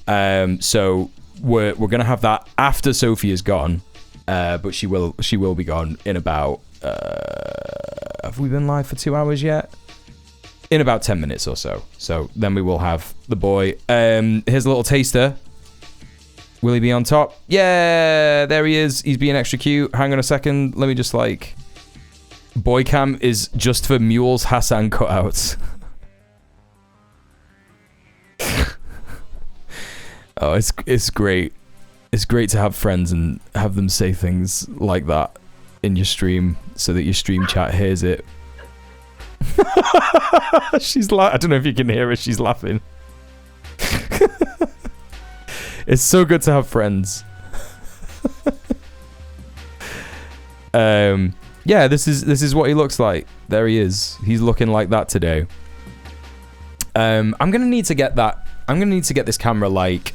so we're going to have that after Sophie is gone, but she will be gone in about... have we been live for 2 hours yet? In about 10 minutes or so. So then we will have the boy. Here's a little taster. Will he be on top? Yeah, there he is. He's being extra cute. Hang on a second. Let me just like... Boy cam is just for Muel's Hassan cutouts. Oh, it's great. It's great to have friends and have them say things like that in your stream so that your stream chat hears it. She's I don't know if you can hear her. She's laughing. It's so good to have friends. Yeah, this is what he looks like. There he is. He's looking like that today. I'm gonna need to get that. I'm gonna need to get this camera like.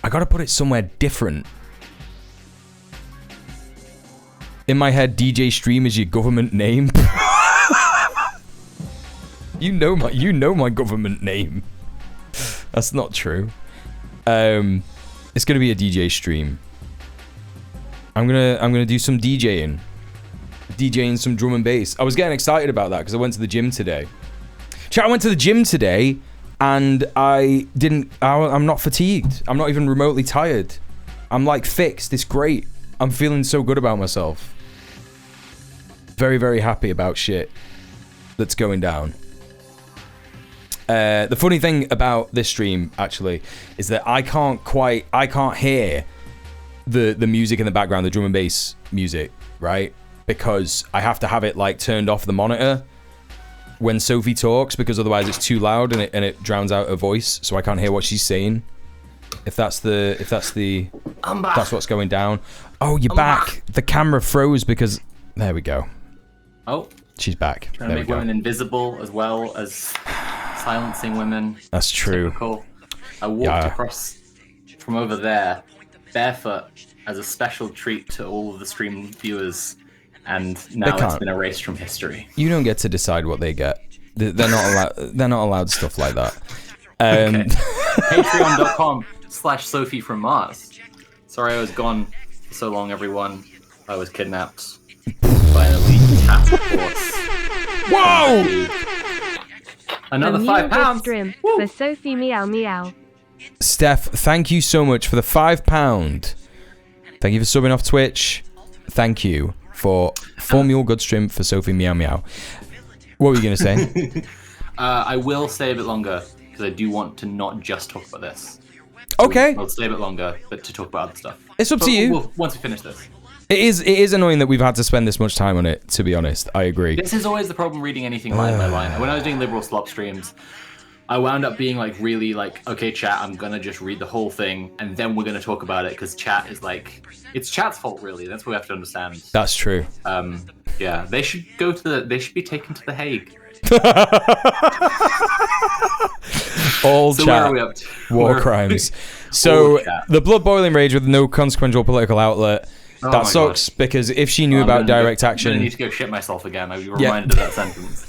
I gotta put it somewhere different. In my head, DJ Stream is your government name. You know my government name. That's not true. It's gonna be a DJ stream. I'm gonna do some DJing some drum and bass. I was getting excited about that because I went to the gym today. Chat, I went to the gym today and I'm not fatigued. I'm not even remotely tired. I'm like fixed. It's great. I'm feeling so good about myself. Very, very happy about shit that's going down. The funny thing about this stream actually is that I can't hear the music in the background, the drum and bass music, right? Because I have to have it like turned off the monitor when Sophie talks, because otherwise it's too loud and it drowns out her voice, so I can't hear what she's saying. If that's what's going down. Oh, you're back. The camera froze because there we go.
Oh,
she's back.
Trying to make women invisible as well as silencing women.
That's true.
Typical. I walked across from over there barefoot as a special treat to all of the stream viewers, and now it's been erased from history.
You don't get to decide what they get. They're not allowed. They're not allowed stuff like that. Okay.
Patreon.com/Sophie from Mars. Sorry I was gone for so long, everyone. I was kidnapped by an elite task force.
Whoa!
Another £5
stream for Sophie meow meow.
Steph, thank you so much for the £5. Thank you for subbing off Twitch. Thank you for Muel good stream for Sophie meow meow. What were you gonna say?
I will stay a bit longer because I do want to not just talk about this.
Okay.
I'll stay a bit longer, but to talk about other stuff.
It's up to you.
Once we finish this.
It is annoying that we've had to spend this much time on it, to be honest. I agree.
This is always the problem reading anything line by line. When I was doing liberal slop streams, I wound up being like really like, okay, chat, I'm gonna just read the whole thing and then we're gonna talk about it, because chat is like, it's chat's fault really. That's what we have to understand.
That's true.
Yeah, they should be taken to The Hague.
All
so
chat,
where are we up to?
war crimes. So the blood boiling rage with no consequential political outlet. That sucks, because if she knew about direct action,
I need to go shit myself again. I was reminded of that sentence.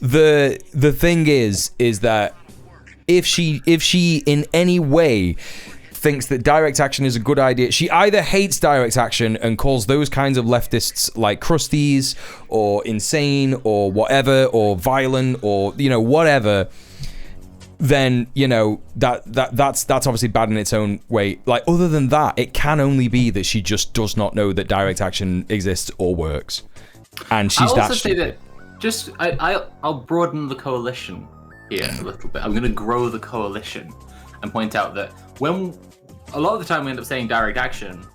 The thing is that if she in any way thinks that direct action is a good idea, she either hates direct action and calls those kinds of leftists like crusties or insane or whatever, or violent, or whatever, then that's obviously bad in its own way. Like, other than that, it can only be that she just does not know that direct action exists or works, and she's
I'll also say that I'll broaden the coalition here a little bit. I'm going to grow the coalition and point out that when a lot of the time we end up saying direct action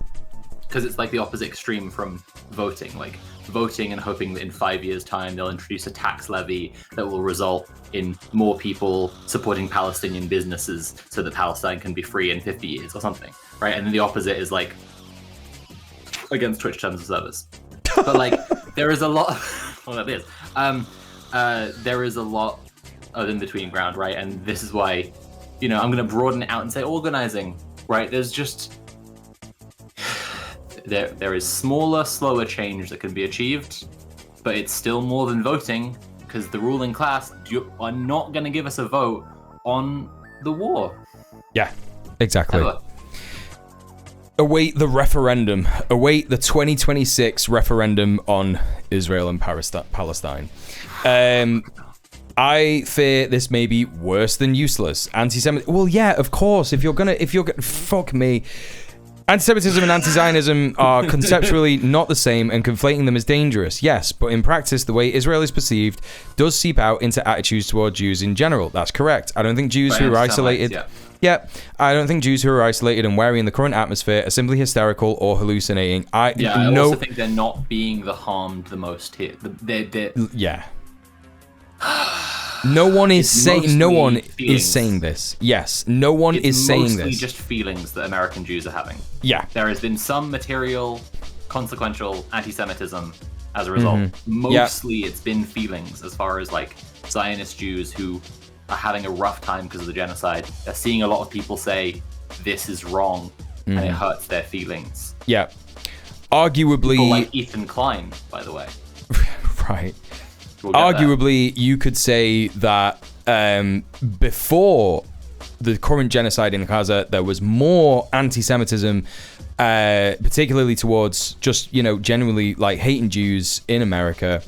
because it's like the opposite extreme from voting, like voting and hoping that in 5 years' time they'll introduce a tax levy that will result in more people supporting Palestinian businesses so that Palestine can be free in 50 years or something, right? And then the opposite is like against Twitch terms of service. But like there is a lot well, that is there is a lot of in-between ground, right? And this is why, I'm going to broaden it out and say organizing, right? There's just there is smaller, slower change that can be achieved, but it's still more than voting, because the ruling class are not going to give us a vote on the war.
Yeah, exactly.
Ever.
Await the referendum. Await the 2026 referendum on Israel and Palestine. I fear this may be worse than useless. Anti-Semitism. Well, yeah, of course. If you're gonna, fuck me. Anti-Semitism and anti-Zionism are conceptually not the same, and conflating them is dangerous. Yes, but in practice, the way Israel is perceived does seep out into attitudes toward Jews in general. That's correct. I don't think Jews who are isolated. Yeah, I don't think Jews who are isolated and wary in the current atmosphere are simply hysterical or hallucinating. I
also think they're not being the harmed the most here.
Yeah. No one is saying. No one is saying this. Yes, no one is saying this.
It's mostly just feelings that American Jews are having.
Yeah,
there has been some material, consequential anti-Semitism as a result.
Mm-hmm.
Mostly, it's been feelings as far as like Zionist Jews who are having a rough time because of the genocide. They're seeing a lot of people say this is wrong, and it hurts their feelings.
Yeah, arguably,
people like Ethan Klein, by the way.
Right. Arguably, you could say that before the current genocide in Gaza, there was more anti-Semitism, particularly towards just, generally like hating Jews in America,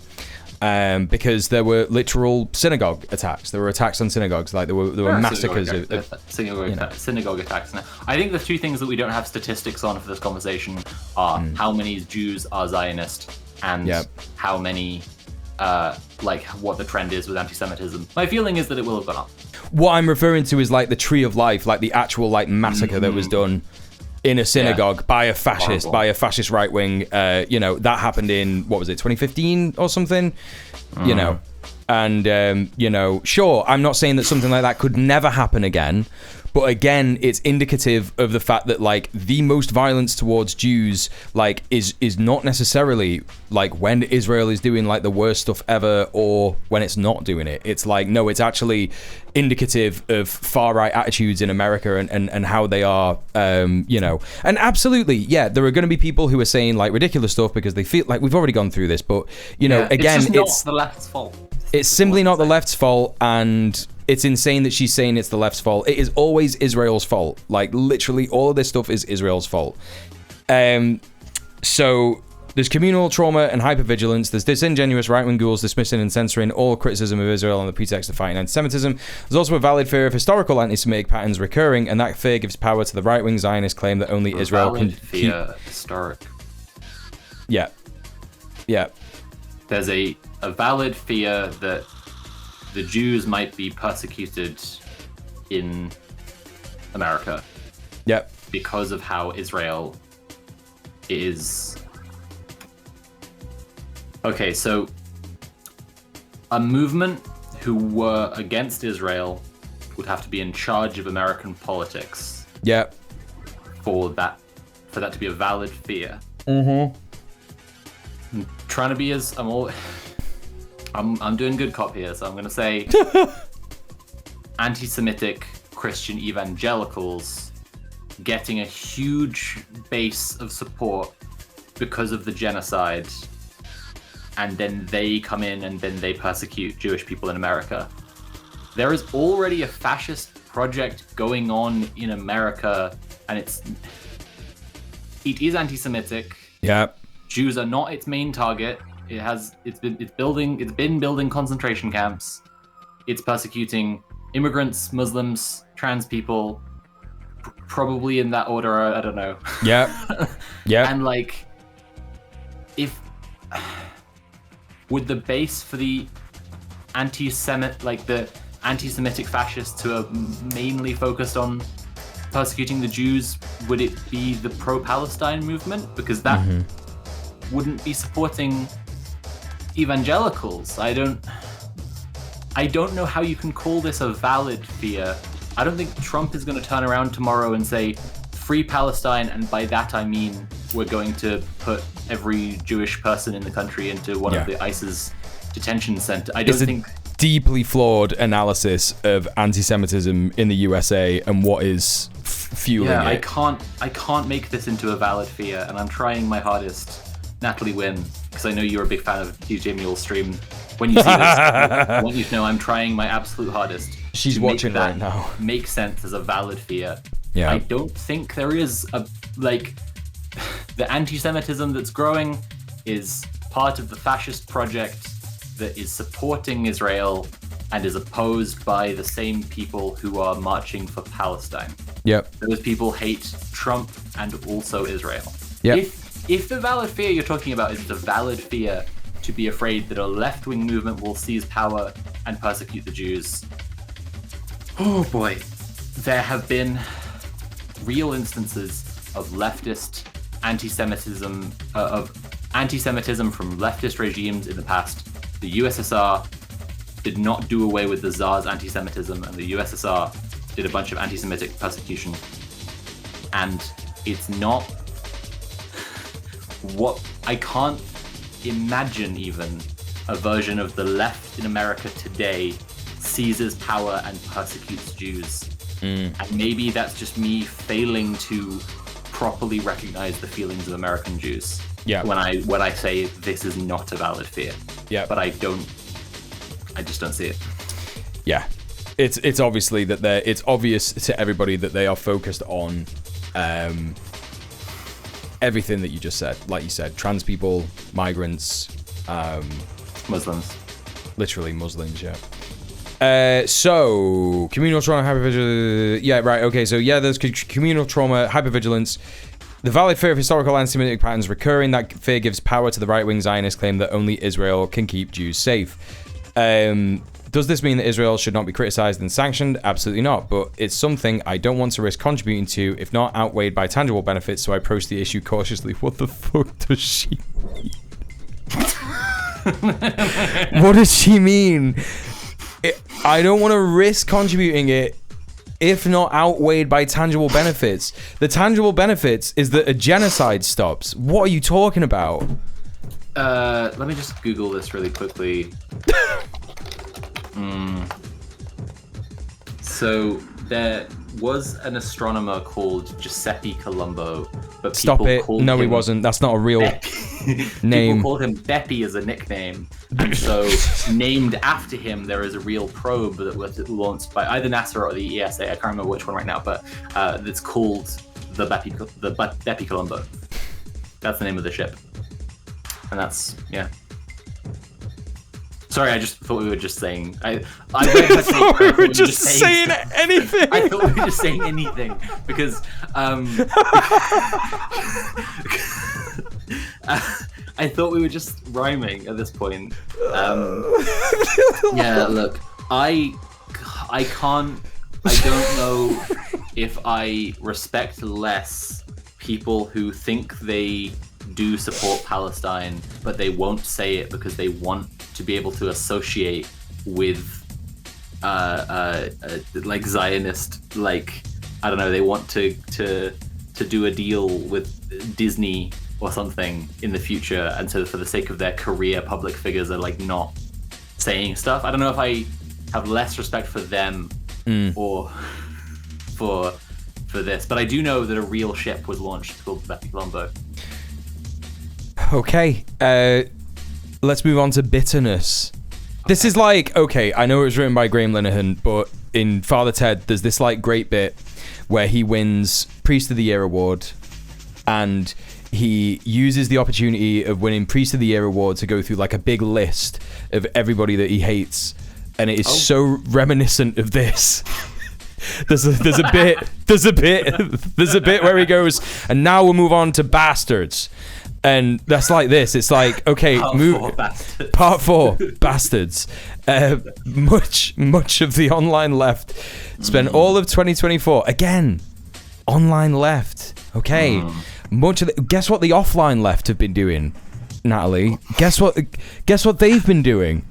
because there were literal synagogue attacks. There were attacks on synagogues, like there were massacres of
synagogue attacks. Now, I think the two things that we don't have statistics on for this conversation are how many Jews are Zionist and how many like what the trend is with anti-Semitism. My feeling is that it will have gone up.
What I'm referring to is like the Tree of Life, like the actual like massacre that was done in a synagogue by a fascist, right wing. You know, that happened in, what was it, 2015 or something? You know, and you know, sure, I'm not saying that something like that could never happen again. But again, it's indicative of the fact that like the most violence towards Jews like is not necessarily like when Israel is doing like the worst stuff ever or when it's not doing it. It's like, no, it's actually indicative of far right attitudes in America and how they are, you know. And absolutely, yeah, there are going to be people who are saying like ridiculous stuff because they feel like we've already gone through this. But you know, again,
it's not the left's fault.
It's simply not the left's fault, and it's insane that she's saying it's the left's fault. It is always Israel's fault. Like, literally, all of this stuff is Israel's fault. So, there's communal trauma and hypervigilance. There's disingenuous right-wing ghouls dismissing and censoring all criticism of Israel on the pretext of fighting anti-Semitism. There's also a valid fear of historical anti-Semitic patterns recurring, and that fear gives power to the right-wing Zionist claim that only Israel can keep...
historic.
Yeah. Yeah.
There's a valid fear that the Jews might be persecuted in America.
Yep.
Because of how Israel is. Okay, so a movement who were against Israel would have to be in charge of American politics.
Yep.
For that to be a valid fear.
Mm-hmm.
I'm trying to be as I'm doing good cop here, so I'm gonna say anti-Semitic Christian evangelicals getting a huge base of support because of the genocide, and then they come in and then they persecute Jewish people in America. There is already a fascist project going on in America, and it is anti-Semitic.
Yeah.
Jews are not its main target. It's been building concentration camps. It's persecuting immigrants, Muslims, trans people, probably in that order. I don't know.
Yeah. Yeah.
And like, would the base for the anti-Semitic fascists who are mainly focused on persecuting the Jews, would it be the pro-Palestine movement? Because that wouldn't be supporting evangelicals. I don't know how you can call this a valid fear. I don't think Trump is going to turn around tomorrow and say, free Palestine, and by that I mean we're going to put every Jewish person in the country into one of the ISIS detention center. I don't think...
deeply flawed analysis of anti-Semitism in the USA and what is fueling it.
I can't make this into a valid fear, and I'm trying my hardest. Natalie Wynn, because I know you're a big fan of djmuel's stream. When you see this, I want you to know I'm trying my absolute hardest.
She's watching right now.
Make sense as a valid fear.
Yeah.
I don't think there is the anti-Semitism that's growing is part of the fascist project that is supporting Israel and is opposed by the same people who are marching for Palestine.
Yep.
Those people hate Trump and also Israel.
Yep.
If the valid fear you're talking about is the valid fear to be afraid that a left-wing movement will seize power and persecute the Jews, oh boy, there have been real instances of leftist anti-Semitism, from leftist regimes in the past. The USSR did not do away with the Tsar's anti-Semitism, and the USSR did a bunch of anti-Semitic persecution. And it's not what I can't imagine even a version of the left in America today seizes power and persecutes Jews. And maybe that's just me failing to properly recognize the feelings of American Jews.
Yeah.
When I say this is not a valid fear.
Yeah.
But I just don't see it.
Yeah. It's obviously that it's obvious to everybody that they are focused on everything that you just said. Like you said, trans people, migrants,
Muslims.
Literally Muslims, yeah. So, communal trauma, hypervigilance. Yeah, right, okay. So, yeah, there's communal trauma, hypervigilance. The valid fear of historical anti-Semitic patterns recurring. That fear gives power to the right-wing Zionist claim that only Israel can keep Jews safe. Does this mean that Israel should not be criticized and sanctioned? Absolutely not. But it's something I don't want to risk contributing to, if not outweighed by tangible benefits. So I approach the issue cautiously. What the fuck does she mean? What does she mean? I don't want to risk contributing it, if not outweighed by tangible benefits. The tangible benefits is that a genocide stops. What are you talking about?
Let me just Google this really quickly. So there was an astronomer called Giuseppe Colombo, but
Stop
people
it.
called
No, he
him
wasn't. That's not a real name.
People called him Beppe as a nickname. And so, named after him, there is a real probe that was launched by either NASA or the ESA. I can't remember which one right now, but it's called the Beppe Colombo. That's the name of the ship. And that's, yeah. Sorry, I just thought we were just saying. I
thought we were just saying anything.
I thought we were just saying anything because I thought we were just rhyming at this point. Yeah, look, I don't know if I respect less people who think they do support Palestine, but they won't say it because they want to be able to associate with like Zionist, like, I don't know, they want to do a deal with Disney or something in the future, and so for the sake of their career, public figures are like not saying stuff. I don't know if I have less respect for them or for this, but I do know that a real ship was launched called Beppe Colombo.
Okay, let's move on to bitterness. This is like, okay, I know it was written by Graham Linehan, but in Father Ted, there's this like great bit where he wins Priest of the Year award, and he uses the opportunity of winning Priest of the Year award to go through like a big list of everybody that he hates, and it is so reminiscent of this. There's a bit where he goes, and now we'll move on to bastards. And that's like this. It's like, okay, part 4, bastards. Much of the online left spent all of 2024 again. Online left, okay. Guess what the offline left have been doing, Natalie? Guess what they've been doing?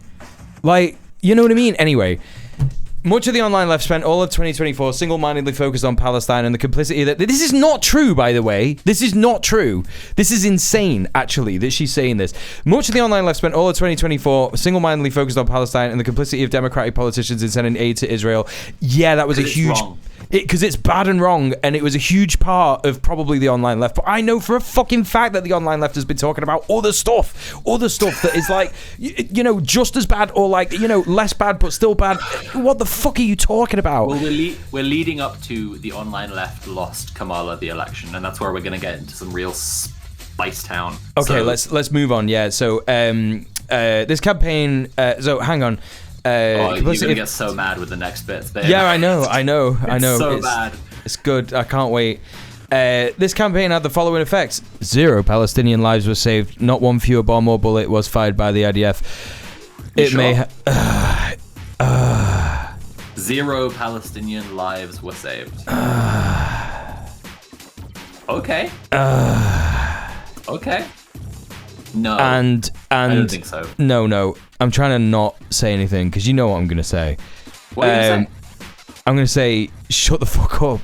Like, you know what I mean? Anyway. Much of the online left spent all of 2024 single-mindedly focused on Palestine and the complicity that... This is not true, by the way. This is not true. This is insane, actually, that she's saying this. Much of the online left spent all of 2024 single-mindedly focused on Palestine and the complicity of democratic politicians in sending aid to Israel. Yeah, that was a huge... Because it's bad and wrong, and it was a huge part of probably the online left. But I know for a fucking fact that the online left has been talking about other stuff that is like, you know, just as bad or like, you know, less bad but still bad. What the fuck are you talking about?
Well, we're leading up to the online left lost Kamala the election, and that's where we're going to get into some real Spice Town.
Okay, let's move on. Yeah, so this campaign. So hang on.
You're gonna get so mad with the next bits, babe.
Yeah, I know.
It's so bad.
It's good. I can't wait. This campaign had the following effects: 0 Palestinian lives were saved. Not one fewer bomb or bullet was fired by the IDF. May
0 Palestinian lives were saved. Okay. Okay. No.
And
I don't think so.
No. I'm trying to not say anything because you know what I'm going to say.
What are you saying?
I'm going to say, shut the fuck up.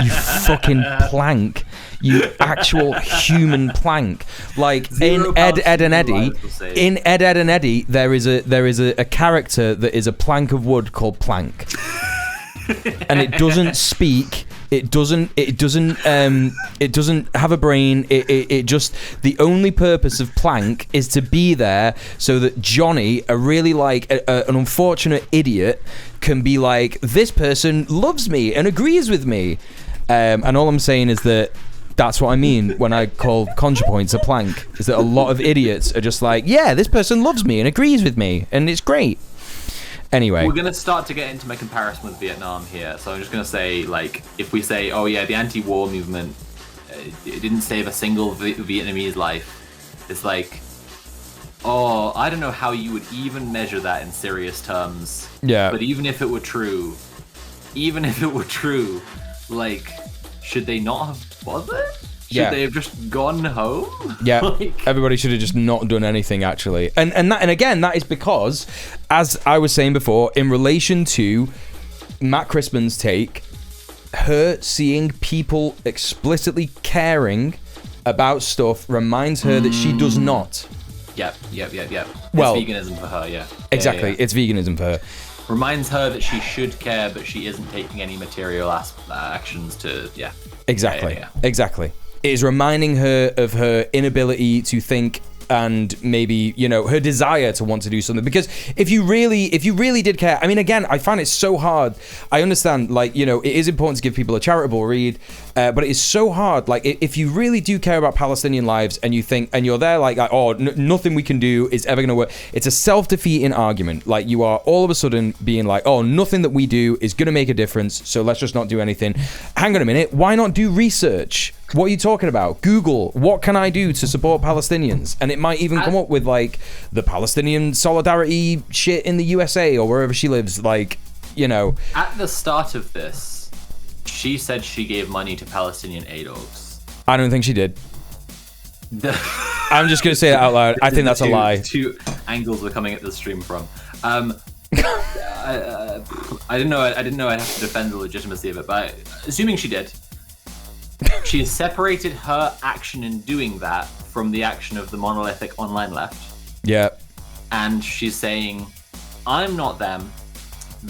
You fucking plank. You actual human plank. Like in Ed, Edd and Eddie, there is a character that is a plank of wood called Plank. And it doesn't speak. It doesn't have a brain. It just, the only purpose of Plank is to be there so that Johnny, a really like an unfortunate idiot, can be like, this person loves me and agrees with me. And all I'm saying is that that's what I mean when I call Contrapoints a plank, is that a lot of idiots are just like, yeah, this person loves me and agrees with me, and it's great. Anyway.
We're going to start to get into my comparison with Vietnam here. So I'm just going to say, like, if we say, oh yeah, the anti-war movement, it didn't save a single Vietnamese life. It's like, oh, I don't know how you would even measure that in serious terms.
Yeah.
But even if it were true, like, should they not have bothered? Should they have just gone home?
Yeah,
Like,
everybody should have just not done anything, actually. And again, that is because, as I was saying before, in relation to Matt Crispin's take, her seeing people explicitly caring about stuff reminds her that she does not.
Yep.
Well,
it's veganism for her, yeah.
Exactly,
Yeah.
it's veganism for her.
Reminds her that she should care, but she isn't taking any material actions to, yeah.
Exactly,
Yeah.
exactly. It is reminding her of her inability to think and maybe, you know, her desire to want to do something. Because if you really did care, I mean, again, I find it so hard. I understand, like, you know, it is important to give people a charitable read, but it is so hard. Like, if you really do care about Palestinian lives and you think, and you're there like oh, nothing we can do is ever going to work. It's a self-defeating argument. Like, you are all of a sudden being like, oh, nothing that we do is going to make a difference, so let's just not do anything. Hang on a minute. Why not do research? What are you talking about? Google, what can I do to support Palestinians? And it might even come up with, like, the Palestinian solidarity shit in the USA or wherever she lives. Like, you know.
At the start of this, she said she gave money to Palestinian aid orgs.
I don't think she did. I'm just going to say it out loud. I think that's a lie.
Two angles we're coming at the stream from. I didn't know I'd have to defend the legitimacy of it, but assuming she did, she has separated her action in doing that from the action of the monolithic online left.
Yeah.
And she's saying, I'm not them.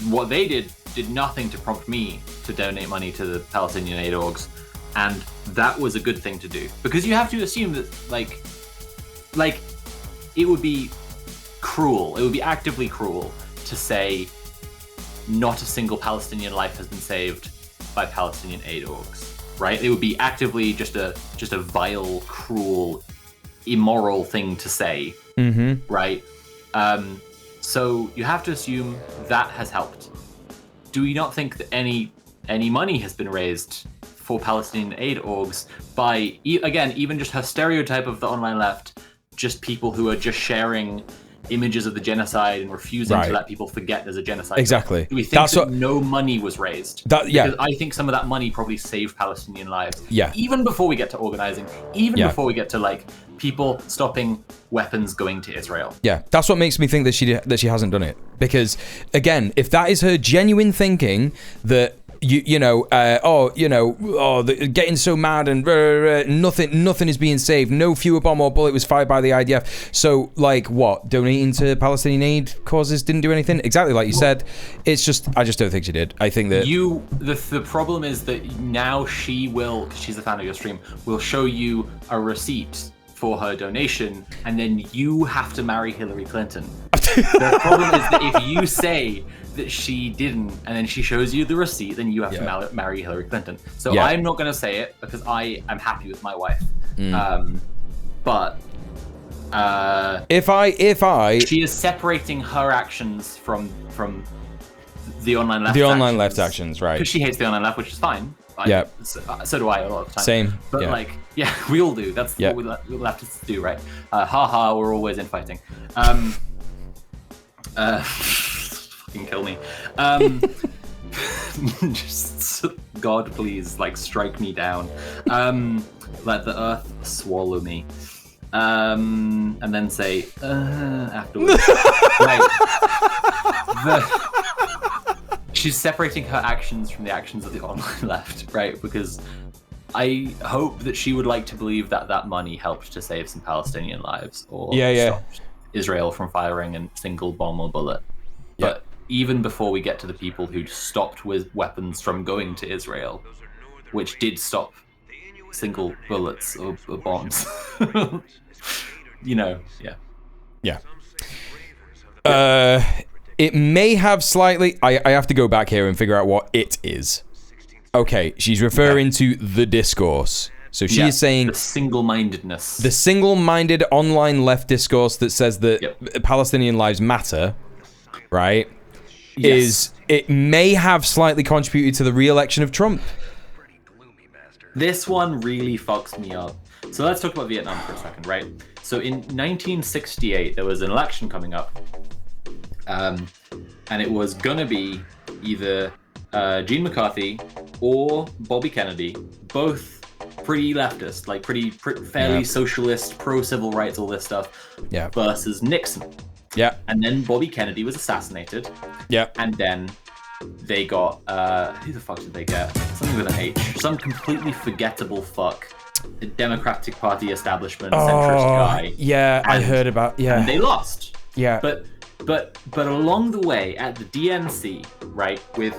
What they did nothing to prompt me to donate money to the Palestinian aid orgs. And that was a good thing to do. Because you have to assume that, like, it would be cruel. It would be actively cruel to say not a single Palestinian life has been saved by Palestinian aid orgs. Right? It would be actively just a vile, cruel, immoral thing to say.
Mm-hmm.
Right? So you have to assume that has helped. Do we not think that any money has been raised for Palestinian aid orgs by, again, even just her stereotype of the online left, just people who are just sharing images of the genocide and refusing to let people forget there's a genocide.
Exactly.
Do we think that no money was raised? Because I think some of that money probably saved Palestinian lives.
Yeah.
Even before we get to organizing, before we get to, like, people stopping weapons going to Israel.
Yeah, that's what makes me think that she hasn't done it. Because, again, if that is her genuine thinking that getting so mad and nothing is being saved, no fewer bomb or bullet was fired by the IDF. So, like, what? Donating to Palestinian aid causes didn't do anything? Exactly like you said. It's just, I just don't think she did. I think that
the problem is that now she will, because she's a fan of your stream, will show you a receipt for her donation, and then you have to marry Hillary Clinton. The problem is that if you say that she didn't, and then she shows you the receipt, then you have to marry Hillary Clinton. So I'm not going to say it because I am happy with my wife. But
if I
she is separating her actions from the online left.
The online left actions, right?
Because she hates the online left, which is fine. So do I a lot of the time.
Same.
But we all do. That's what we leftists do, right? We're always infighting. Fucking kill me. Just God, please, like, strike me down. Let the earth swallow me. And then say afterwards. She's separating her actions from the actions of the online left, right? Because I hope that she would like to believe that that money helped to save some Palestinian lives, or stopped Israel from firing a single bomb or bullet. But even before we get to the people who stopped with weapons from going to Israel, which did stop single bullets or bombs,
it may have slightly. I have to go back here and figure out what it is. Okay, she's referring to the discourse. So she is saying
the single-mindedness.
The single-minded online left discourse that says that Palestinian lives matter, right? is it may have slightly contributed to the re-election of Trump.
This one really fucks me up. So let's talk about Vietnam for a second, right? So in 1968, there was an election coming up, and it was gonna be either Gene McCarthy or Bobby Kennedy, both pretty leftist, like pretty fairly socialist, pro-civil rights, all this stuff, versus Nixon.
Yeah.
And then Bobby Kennedy was assassinated. Yeah. And then they got, who the fuck did they get? Something with an H. Some completely forgettable fuck. The Democratic Party establishment centrist guy.
Yeah, I heard about,
And they lost.
Yeah.
But along the way at the DNC, right, with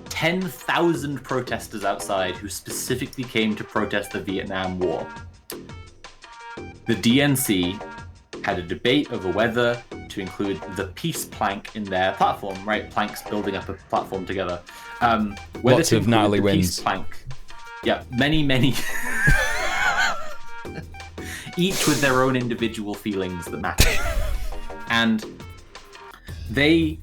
10,000 protesters outside who specifically came to protest the Vietnam War, the DNC had a debate over whether to include the peace plank in their platform, right? Planks building up a platform together. Whether
Lots
to
of
include
Natalie
the
wins.
peace plank. Yeah, many. Each with their own individual feelings that matter. And they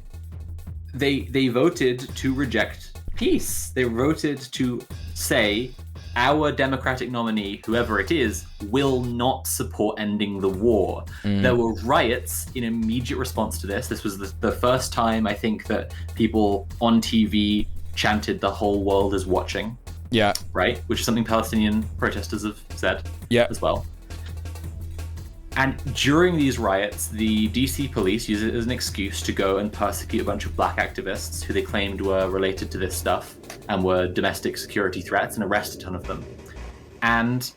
voted to reject peace. They voted to say our Democratic nominee, whoever it is, will not support ending the war. There were riots in immediate response to this. This was the first time, I think, that people on TV chanted "the whole world is watching."
Yeah.
Right? Which is something Palestinian protesters have said as well. And during these riots, the DC police used it as an excuse to go and persecute a bunch of black activists who they claimed were related to this stuff and were domestic security threats, and arrest a ton of them. And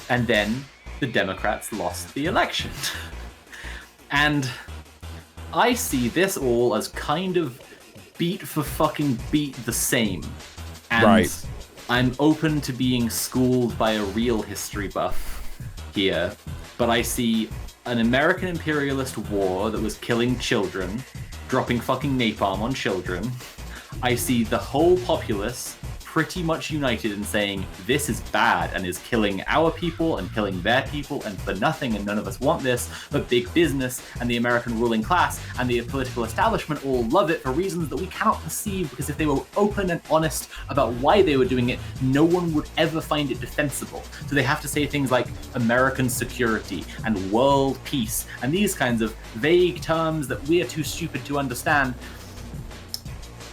then the Democrats lost the election. And I see this all as kind of beat for fucking beat the same. And I'm open to being schooled by a real history buff here, but I see an American imperialist war that was killing children, dropping fucking napalm on children. I see the whole populace pretty much united in saying this is bad and is killing our people and killing their people and for nothing, and none of us want this, but big business and the American ruling class and the political establishment all love it for reasons that we cannot perceive, because if they were open and honest about why they were doing it, no one would ever find it defensible. So they have to say things like American security and world peace and these kinds of vague terms that we are too stupid to understand.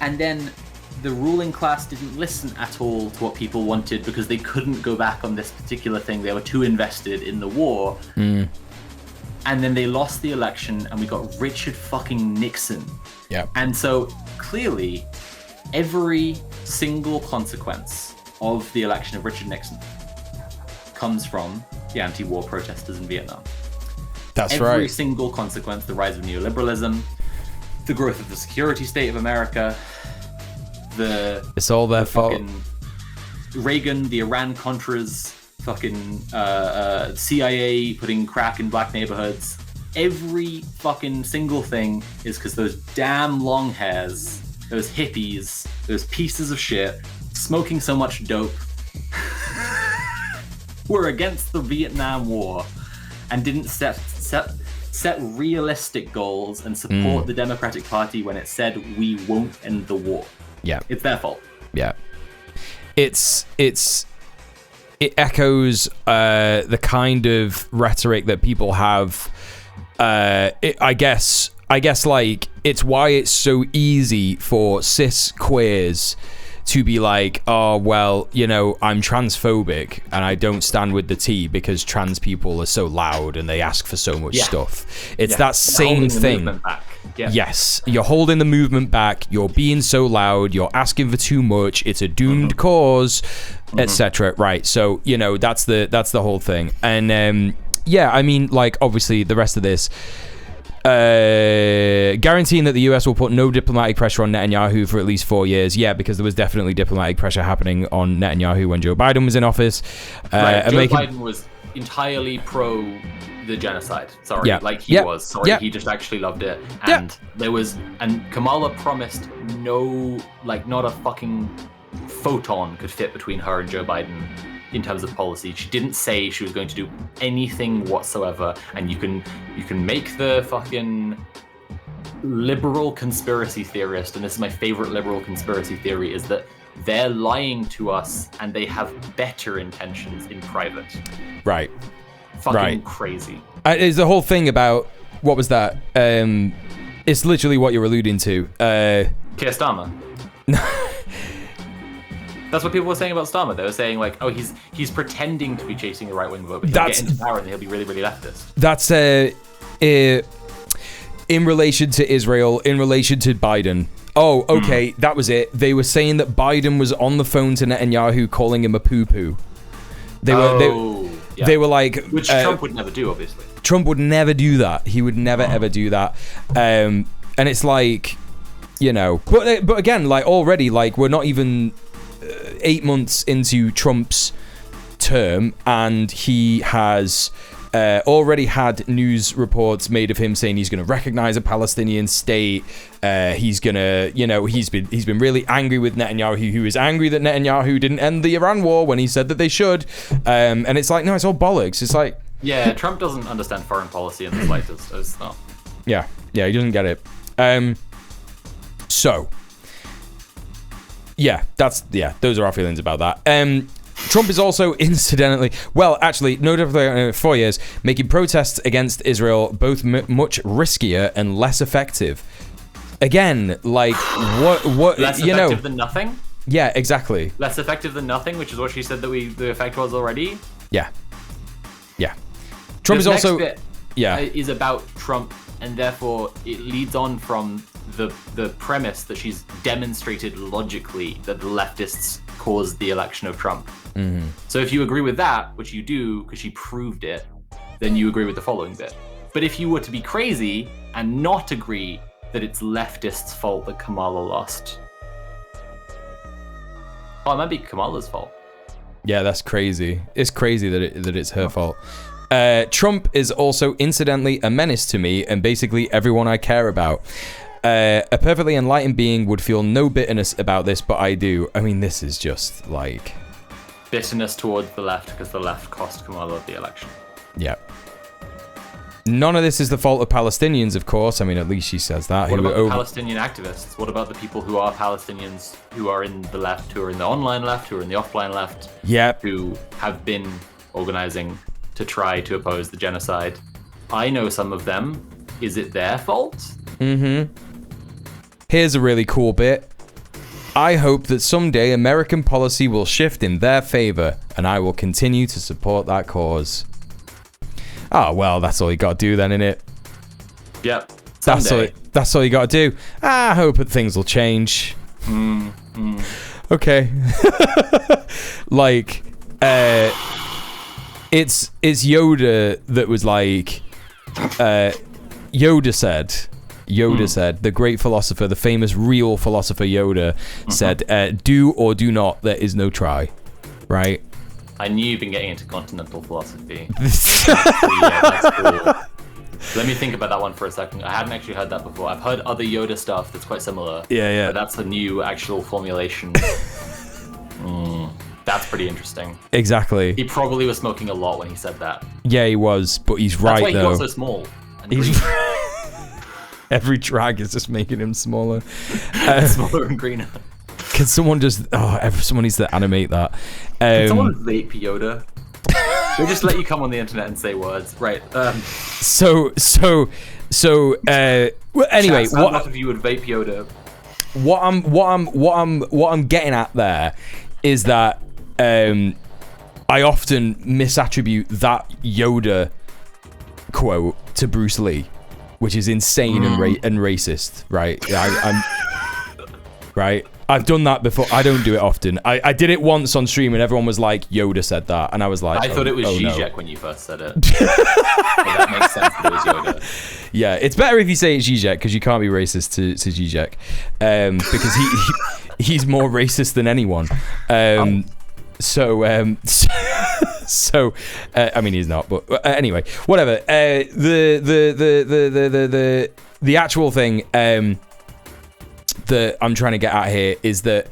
And then the ruling class didn't listen at all to what people wanted because they couldn't go back on this particular thing. They were too invested in the war. And then they lost the election and we got Richard fucking Nixon.
Yeah.
And so clearly every single consequence of the election of Richard Nixon comes from the anti-war protesters in Vietnam.
That's right.
Every single consequence, the rise of neoliberalism, the growth of the security state of America,
it's all their fault.
Reagan, the Iran-Contras, fucking CIA putting crack in black neighborhoods. Every fucking single thing is because those damn long hairs, those hippies, those pieces of shit, smoking so much dope, were against the Vietnam War and didn't set realistic goals and support the Democratic Party when it said we won't end the war.
Yeah.
It's their fault.
Yeah. It echoes the kind of rhetoric that people have. I guess like it's why it's so easy for cis queers to be like, oh, well, you know, I'm transphobic and I don't stand with the T because trans people are so loud and they ask for so much stuff. It's that same thing. Yes, you're holding the movement back, you're being so loud, you're asking for too much, it's a doomed cause, etc. Right, so, you know, that's the whole thing. And yeah, I mean, like, obviously the rest of this, guaranteeing that the US will put no diplomatic pressure on Netanyahu for at least 4 years. Yeah, because there was definitely diplomatic pressure happening on Netanyahu when Joe Biden was in office.
Joe Biden was entirely pro the genocide. Sorry, like he was. Sorry, he just actually loved it. And there was, and Kamala promised no, like, not a fucking photon could fit between her and Joe Biden in terms of policy. She didn't say she was going to do anything whatsoever. And you can make the fucking liberal conspiracy theorist, and this is my favorite liberal conspiracy theory, is that they're lying to us and they have better intentions in private.
Right.
Fucking crazy.
It's the whole thing about, what was that? It's literally what you're alluding to.
Keir Starmer. That's what people were saying about Starmer. They were saying like, oh, he's pretending to be chasing the right-wing vote, but he'll get into power and he'll be really, really leftist.
That's in relation to Israel, in relation to Biden. Oh, okay, that was it. They were saying that Biden was on the phone to Netanyahu calling him a poo-poo. They were like...
Which Trump would never do, obviously.
Trump would never do that. He would never, ever do that. And it's like, you know... But again, like, already, like, we're not even 8 months into Trump's term, and he has... already had news reports made of him saying he's going to recognize a Palestinian state. He's gonna, you know, he's been really angry with Netanyahu, who is angry that Netanyahu didn't end the Iran war when he said that they should. And it's like, no, it's all bollocks. It's like,
yeah, Trump doesn't understand foreign policy in the slightest. It's not.
Yeah, he doesn't get it. So, yeah, those are our feelings about that. Trump is also incidentally, well, actually, no differently 4 years, making protests against Israel both much riskier and less effective. Again, like, what
less
you
effective
know?
Than nothing?
Yeah, exactly.
Less effective than nothing, which is what she said that the effect was already.
Yeah. Trump
This
is also,
next bit is about Trump, and therefore it leads on from the premise that she's demonstrated logically that the leftists caused the election of Trump.
Mm-hmm.
So if you agree with that, which you do because she proved it, then you agree with the following bit. But if you were to be crazy and not agree that it's leftists' fault that Kamala lost, it might be Kamala's fault.
Yeah, that's crazy. It's crazy that it's her fault. Trump is also incidentally a menace to me and basically everyone I care about. A perfectly enlightened being would feel no bitterness about this, but I do. I mean, this is just like...
bitterness towards the left because the left cost Kamala the election.
Yeah. None of this is the fault of Palestinians, of course. I mean, at least she says that.
What about the Palestinian activists? What about the people who are Palestinians, who are in the left, who are in the online left, who are in the offline left?
Yep.
Who have been organizing to try to oppose the genocide? I know some of them. Is it their fault?
Mm-hmm. Here's a really cool bit. I hope that someday American policy will shift in their favor, and I will continue to support that cause. Oh, well, that's all you got to do then, innit?
Yep. Someday.
That's all you got to do. I hope that things will change. Okay. Like, it's Yoda that was like, Yoda said, the great philosopher, the famous real philosopher Yoda said, do or do not, there is no try. Right?
I knew you've been getting into continental philosophy. That's cool. Let me think about that one for a second. I hadn't actually heard that before. I've heard other Yoda stuff that's quite similar.
Yeah.
But that's a new actual formulation. That's pretty interesting.
Exactly.
He probably was smoking a lot when he said that.
Yeah, he was, but he's right,
that's why
though.
He got so small. And
He's every drag is just making him smaller.
smaller and greener.
Can someone just... someone needs to animate that.
Can someone vape Yoda? They just let you come on the internet and say words. Right.
Well, anyway,
Chat, what if you would vape Yoda?
What I'm getting at there is that I often misattribute that Yoda quote to Bruce Lee, which is insane and racist, right? I'm right. I've done that before. I don't do it often. I did it once on stream and everyone was like, Yoda said that. And I was like,
I thought it was Zizek
no.
when you first said it. So that makes sense that it was Yoda.
Yeah, it's better if you say it's Zizek because you can't be racist to Zizek. Because he's more racist than anyone. So I mean, he's not, but anyway, whatever. The actual thing that I'm trying to get at here is that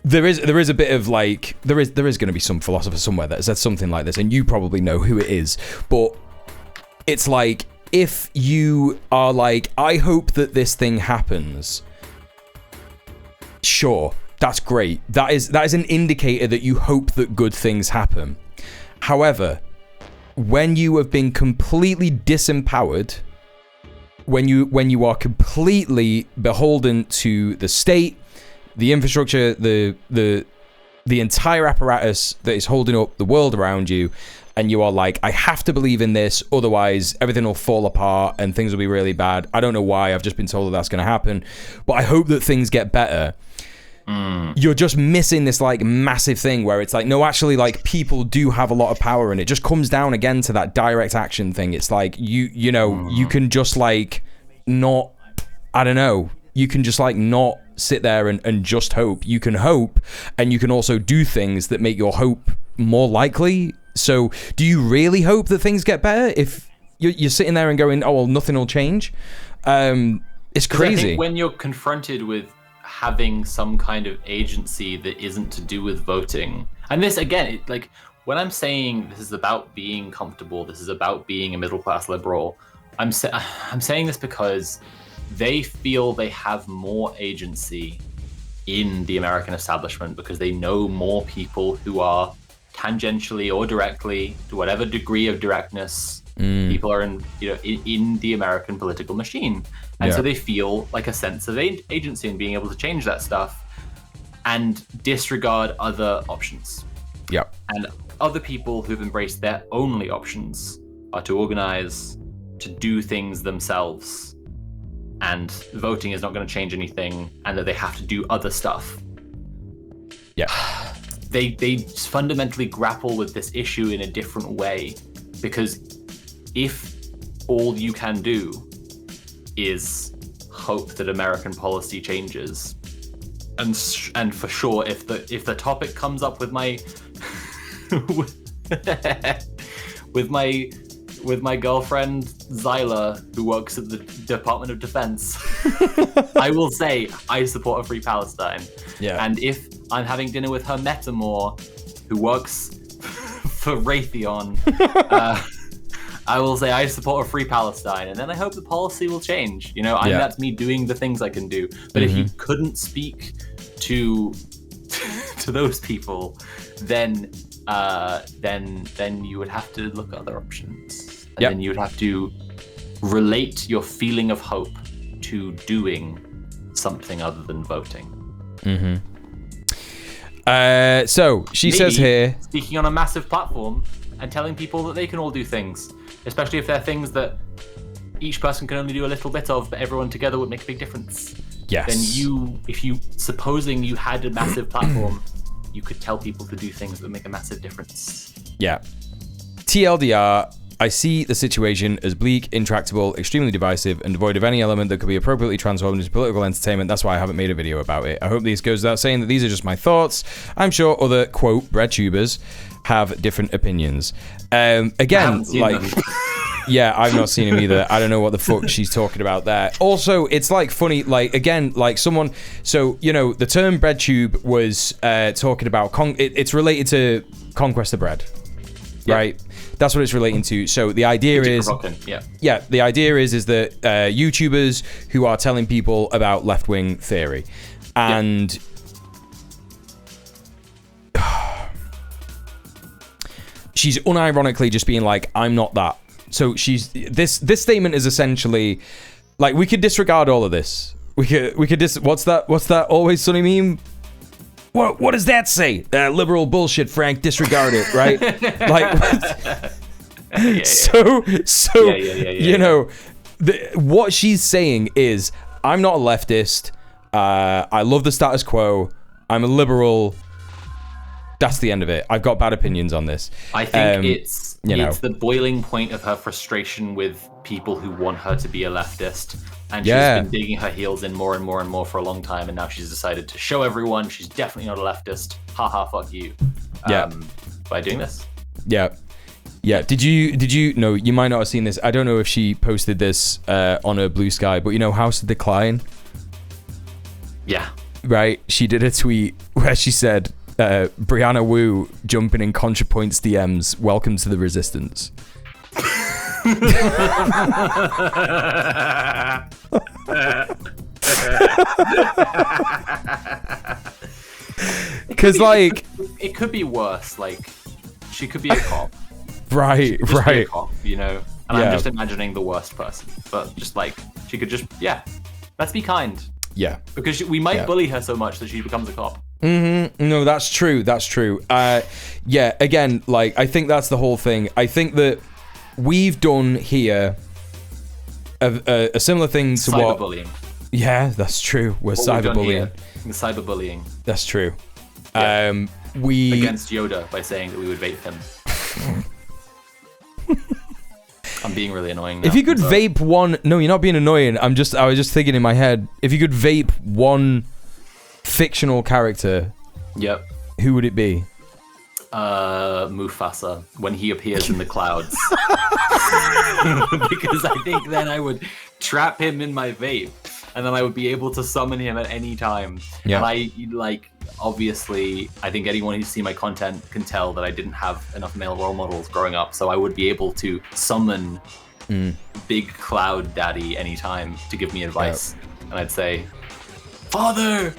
there is a bit of like there is going to be some philosopher somewhere that said something like this, and you probably know who it is, but it's like if you are like, I hope that this thing happens, sure, that's great. That is an indicator that you hope that good things happen. However, when you have been completely disempowered, when you are completely beholden to the state, the infrastructure, the entire apparatus that is holding up the world around you, and you are like, I have to believe in this, otherwise everything will fall apart and things will be really bad. I don't know why, I've just been told that that's going to happen, but I hope that things get better. You're just missing this like massive thing where it's like, no, actually, like, people do have a lot of power, and it just comes down again to that direct action thing. It's like, you know, you can just like not, I don't know, you can just like not sit there and just hope. You can hope, and you can also do things that make your hope more likely. So do you really hope that things get better if you're sitting there and going, oh well, nothing will change? It's crazy.
I think when you're confronted with having some kind of agency that isn't to do with voting, and this again, like, when I'm saying this is about being comfortable, this is about being a middle class liberal, I'm saying this because they feel they have more agency in the American establishment because they know more people who are tangentially or directly, to whatever degree of directness, people are in the American political machine. And so they feel like a sense of agency in being able to change that stuff and disregard other options.
Yep.
And other people who've embraced their only options are to organize, to do things themselves, and voting is not going to change anything, and that they have to do other stuff.
Yeah.
They fundamentally grapple with this issue in a different way, because if all you can do is hope that American policy changes, and for sure, if the topic comes up with my with my girlfriend Zyla, who works at the Department of Defense, I will say I support a free Palestine.
Yeah.
And if I'm having dinner with her Metamor, who works for Raytheon, I will say I support a free Palestine, and then I hope the policy will change. You know, that's me doing the things I can do. But if you couldn't speak to those people, then you would have to look at other options, and then you would have to relate your feeling of hope to doing something other than voting.
So she says here,
speaking on a massive platform and telling people that they can all do things, especially if they're things that each person can only do a little bit of, but everyone together would make a big difference.
Yes.
Then supposing you had a massive platform, you could tell people to do things that would make a massive difference.
Yeah. TLDR, I see the situation as bleak, intractable, extremely divisive, and devoid of any element that could be appropriately transformed into political entertainment. That's why I haven't made a video about it. I hope this goes without saying that these are just my thoughts. I'm sure other, quote, bread tubers have different opinions. Again, like... Yeah, I've not seen him either. I don't know what the fuck she's talking about there. Also, it's like funny, like, again, like someone, so, you know, the term bread tube was talking about, it's related to conquest of bread, right? That's what it's relating to. So the idea is, the idea is that YouTubers who are telling people about left-wing theory, and she's unironically just being like, I'm not that. So this statement is essentially like, we could disregard all of this. We could what's that Always Sunny meme? What does that say? Liberal bullshit, Frank. Disregard it, right? You know, what she's saying is, I'm not a leftist. I love the status quo. I'm a liberal. That's the end of it. I've got bad opinions on this.
I think it's the boiling point of her frustration with people who want her to be a leftist. And she's been digging her heels in more and more and more for a long time. And now she's decided to show everyone she's definitely not a leftist. Haha, fuck you. By doing this. Yeah. Did you no, you might not have seen this. I don't know if she posted this on her Blue Sky, but you know House of Decline? Yeah. Right? She did a tweet where she said, Brianna Wu jumping in Contrapoints DMs, welcome to the resistance.
Because like
it could be worse. Like she could be a cop.
Right,
Just be a
right.
cop, you know. And
Yeah.
I'm just imagining the worst person, but just like she could just let's be kind
Yeah.
because we might
Yeah.
bully her so much that she becomes a cop.
No, that's true. That's true. Yeah, again, like, I think that's the whole thing. I think that we've done here a similar thing to what...
Cyberbullying.
Yeah, that's true. We're
What we've done
cyberbullying.
here, cyberbullying
That's true.
Yeah.
We...
against Yoda by saying that we would vape him. I'm being really annoying now.
If you could
I'm sorry.
vape one... No, you're not being annoying. I was just thinking in my head, if you could vape one fictional character,
Yep.
who would it be?
Mufasa when he appears in the clouds. Because I think then I would trap him in my vape and then I would be able to summon him at any time.
Yeah.
And I like obviously I think anyone who's seen my content can tell that I didn't have enough male role models growing up, so I would be able to summon Big Cloud Daddy anytime to give me advice. And I'd say, Father!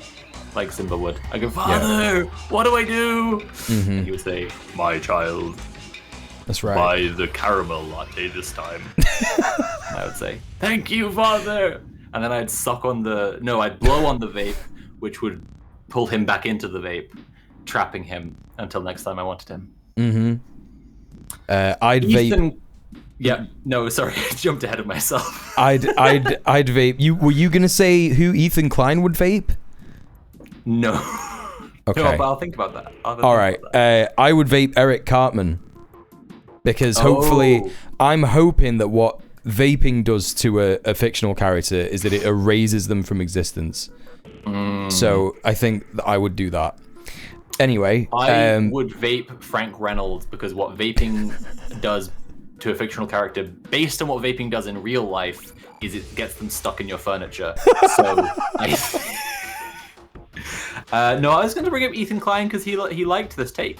Like Simba would. I go, Father, what do I do? And he would say, my child,
That's right.
buy the caramel latte this time. And I would say, thank you, Father. And then I'd I'd blow on the vape, which would pull him back into the vape, trapping him until next time I wanted him.
I'd vape...
Yeah, no, sorry, I jumped ahead of myself.
I'd vape. Were you gonna say who Ethan Klein would vape?
No.
Okay.
No, but I'll think about that.
All right. I would vape Eric Cartman because hopefully, I'm hoping that what vaping does to a fictional character is that it erases them from existence. So I think that I would do that. Anyway,
I would vape Frank Reynolds because what vaping does to a fictional character, based on what vaping does in real life, is it gets them stuck in your furniture. So no, I was going to bring up Ethan Klein because he liked this take.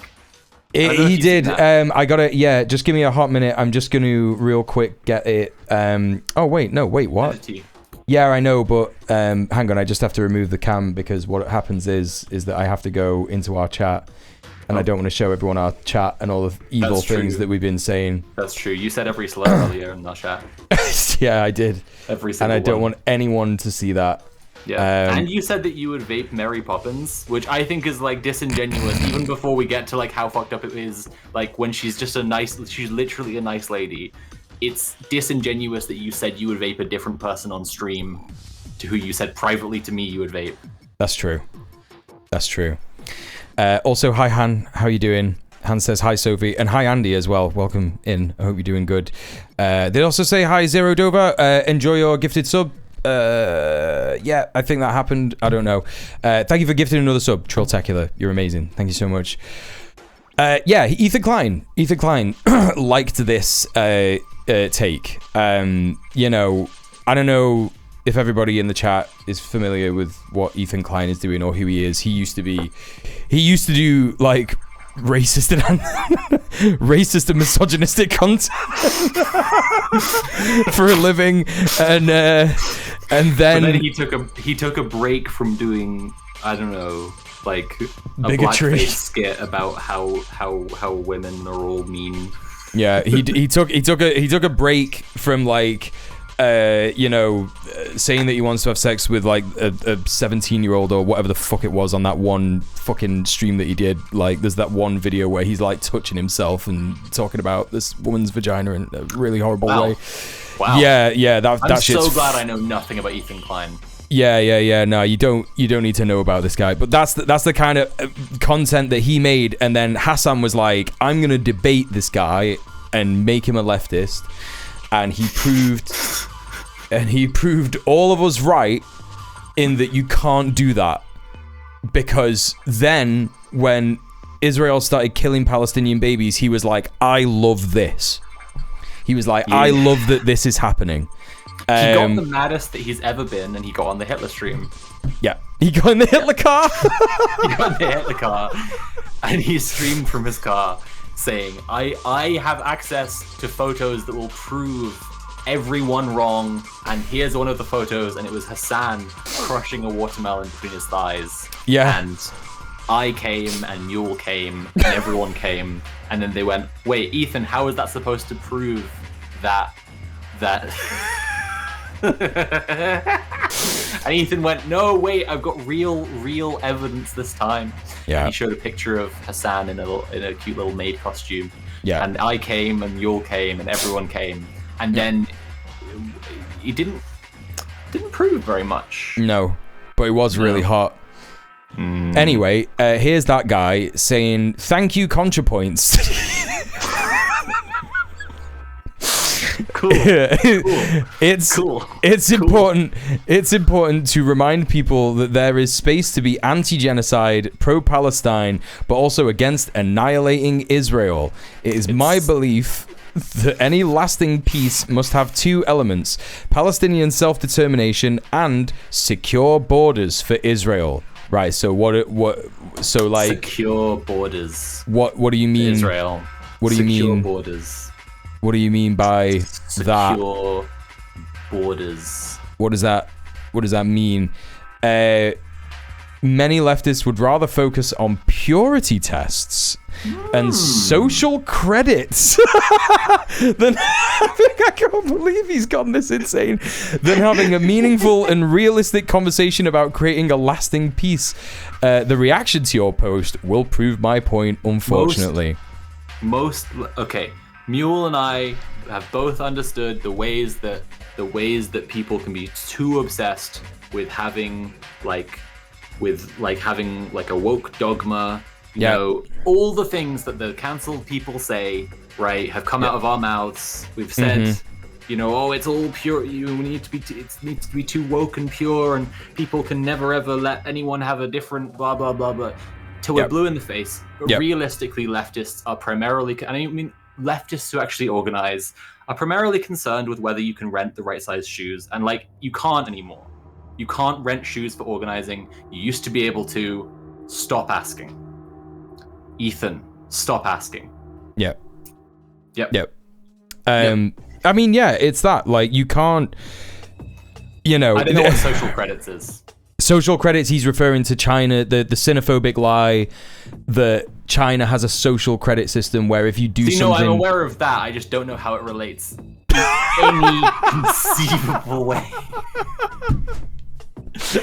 he did. I got it. Yeah, just give me a hot minute. I'm just going to real quick get it. Oh wait, no, wait, what? Yeah, I know, but hang on. I just have to remove the cam because what happens is that I have to go into our chat, and I don't want to show everyone our chat and all the evil things that we've been saying.
That's true. You said every slur earlier in our chat.
Yeah, I did.
Every single
and I don't
one.
want anyone to see that.
Yeah, and you said that you would vape Mary Poppins, which I think is like disingenuous. Even before we get to like how fucked up it is, like when she's just she's literally a nice lady. It's disingenuous that you said you would vape a different person on stream to who you said privately to me you would vape. That's
true. That's true. Also, hi Han, how you doing? Han says hi Sophie, and hi Andy as well. Welcome in. I hope you're doing good. They also say hi Zero Dover. Enjoy your gifted sub. Yeah, I think that happened. I don't know. Thank you for gifting another sub, Trolltacular. You're amazing. Thank you so much. Yeah, Ethan Klein liked this take. You know, I don't know if everybody in the chat is familiar with what Ethan Klein is doing or who he is. He used to do like racist and misogynistic content for a living, and then
he took a break from doing, I don't know, like a
bigotry
blackface skit about how women are all mean.
Yeah, he took a break from like you know, saying that he wants to have sex with like a 17-year-old or whatever the fuck it was on that one fucking stream that he did. Like, there's that one video where he's like touching himself and talking about this woman's vagina in a really horrible way.
Wow.
Yeah. That shit's
so glad I know nothing about Ethan Klein.
Yeah. No, you don't need to know about this guy. But that's the kind of content that he made. And then Hassan was like, I'm gonna debate this guy and make him a leftist. And he proved all of us right in that you can't do that, because then when Israel started killing Palestinian babies, he was like, I love this. He was like, I love that this is happening.
He got the maddest that he's ever been, and he got on the Hitler stream.
Yeah, he got in the Hitler car.
He got in the Hitler car, and he streamed from his car, saying, I have access to photos that will prove everyone wrong, and here's one of the photos, and it was Hassan crushing a watermelon between his thighs.
Yeah.
And I came, and Muel came, and everyone came, and then they went, wait, Ethan, how is that supposed to prove that... And Ethan went, no, wait, I've got real evidence this time.
Yeah.
And he showed a picture of Hassan in a cute little maid costume.
Yeah.
And I came, and Muel came, and everyone came. And then he didn't prove very much.
No, but it was really hot. Anyway, here's that guy saying, thank you, Contrapoints.
Cool.
It's important to remind people that there is space to be anti-genocide, pro-Palestine, but also against annihilating Israel. It is my belief that any lasting peace must have two elements: Palestinian self-determination and secure borders for Israel. Right, so so like
secure borders.
What do you mean?
Israel.
What do you mean?
Secure borders.
What do you mean by that?
Secure borders.
What does that mean? Many leftists would rather focus on purity tests and social credits than I can't believe he's gotten this insane, than having a meaningful and realistic conversation about creating a lasting peace. The reaction to your post will prove my point, unfortunately.
Okay, Muel and I have both understood the ways that people can be too obsessed with having having a woke dogma. You know, all the things that the cancelled people say, right, have come out of our mouths. We've said, you know, oh, it's all pure. It needs to be too woke and pure, and people can never ever let anyone have a different blah blah blah blah. Till we're blue in the face. But realistically, leftists are primarily, and I mean leftists who actually organize, are primarily concerned with whether you can rent the right size shoes, and you can't anymore. You can't rent shoes for organizing. You used to be able to. Stop asking. Ethan, stop asking.
Yep.
I
mean, yeah, it's that. You can't, you know...
I don't know what social credits is.
Social credits, he's referring to China, the xenophobic lie that China has a social credit system where if you do something...
No, I'm aware of that. I just don't know how it relates in any conceivable way.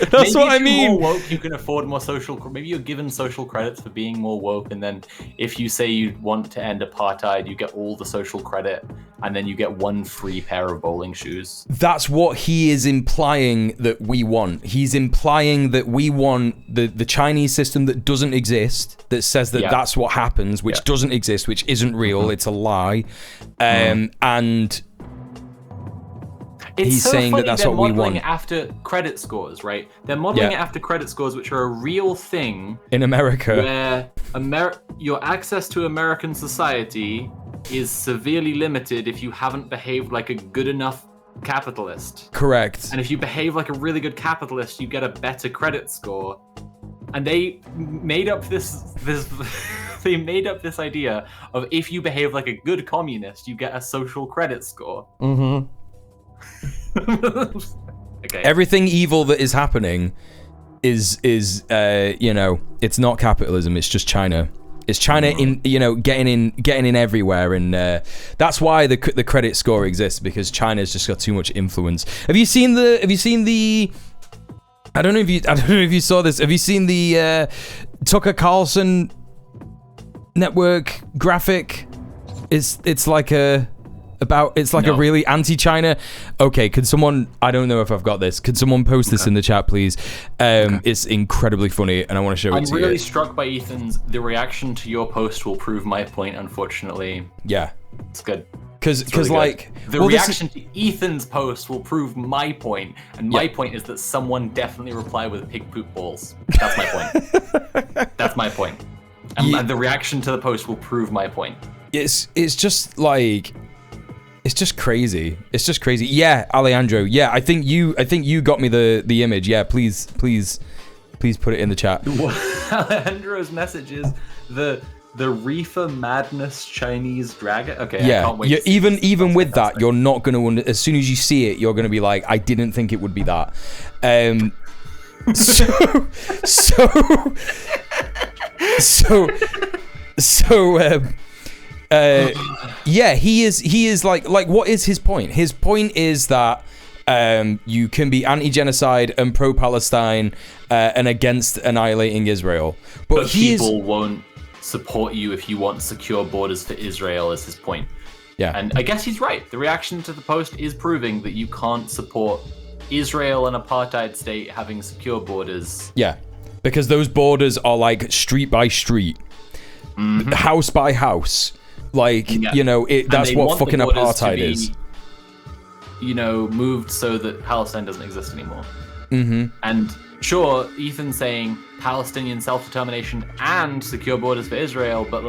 That's what I mean.
More woke, you can afford more social. Maybe you're given social credits for being more woke, and then if you say you want to end apartheid, you get all the social credit, and then you get one free pair of bowling shoes.
That's what he is implying that we want. He's implying that we want the Chinese system that doesn't exist, that says that that's what happens, which doesn't exist, which isn't real. It's a lie, and.
It's
he's
so
saying
funny
that that's
they're
what we
modeling
want.
It after credit scores, right? They're modeling it after credit scores, which are a real thing
in America,
where your access to American society is severely limited if you haven't behaved like a good enough capitalist.
Correct.
And if you behave like a really good capitalist, you get a better credit score. And they made up this they made up this idea of if you behave like a good communist, you get a social credit score.
Mm-hmm.
Okay.
Everything evil that is happening is you know, it's not capitalism, it's just China. It's China in, you know, getting in everywhere, and that's why the credit score exists, because China's just got too much influence. Have you seen the I don't know if you saw this. Have you seen the Tucker Carlson network graphic? It's like a really anti-China. Okay, could someone? I don't know if I've got this. Could someone post this in the chat, please? It's incredibly funny, and I want to show it to you.
I'm really struck by Ethan's. The reaction to your post will prove my point. Unfortunately,
yeah,
it's good.
Because
really
like
the reaction to Ethan's post will prove my point, and my point is that someone definitely replied with pig poop balls. That's my point. That's my point. And the reaction to the post will prove my point.
It's just like. It's just crazy. It's just crazy. Yeah, Alejandro. Yeah, I think you got me the image. Yeah, please put it in the chat.
Alejandro's message is the the Reefer Madness Chinese dragon. Okay, I
Yeah,
can't wait.
even with that, you're not going to. As soon as you see it, you're going to be like, I didn't think it would be that. Yeah, he is like what is his point? His point is that you can be anti-genocide and pro-Palestine and against annihilating Israel, but
people won't support you if you want secure borders for Israel. Is his point?
Yeah,
and I guess he's right. The reaction to the post is proving that you can't support Israel, an apartheid state, having secure borders.
Yeah, because those borders are like street by street, house by house. Like, that's what fucking apartheid is.
Moved so that Palestine doesn't exist anymore. And sure, Ethan's saying Palestinian self-determination and secure borders for Israel, but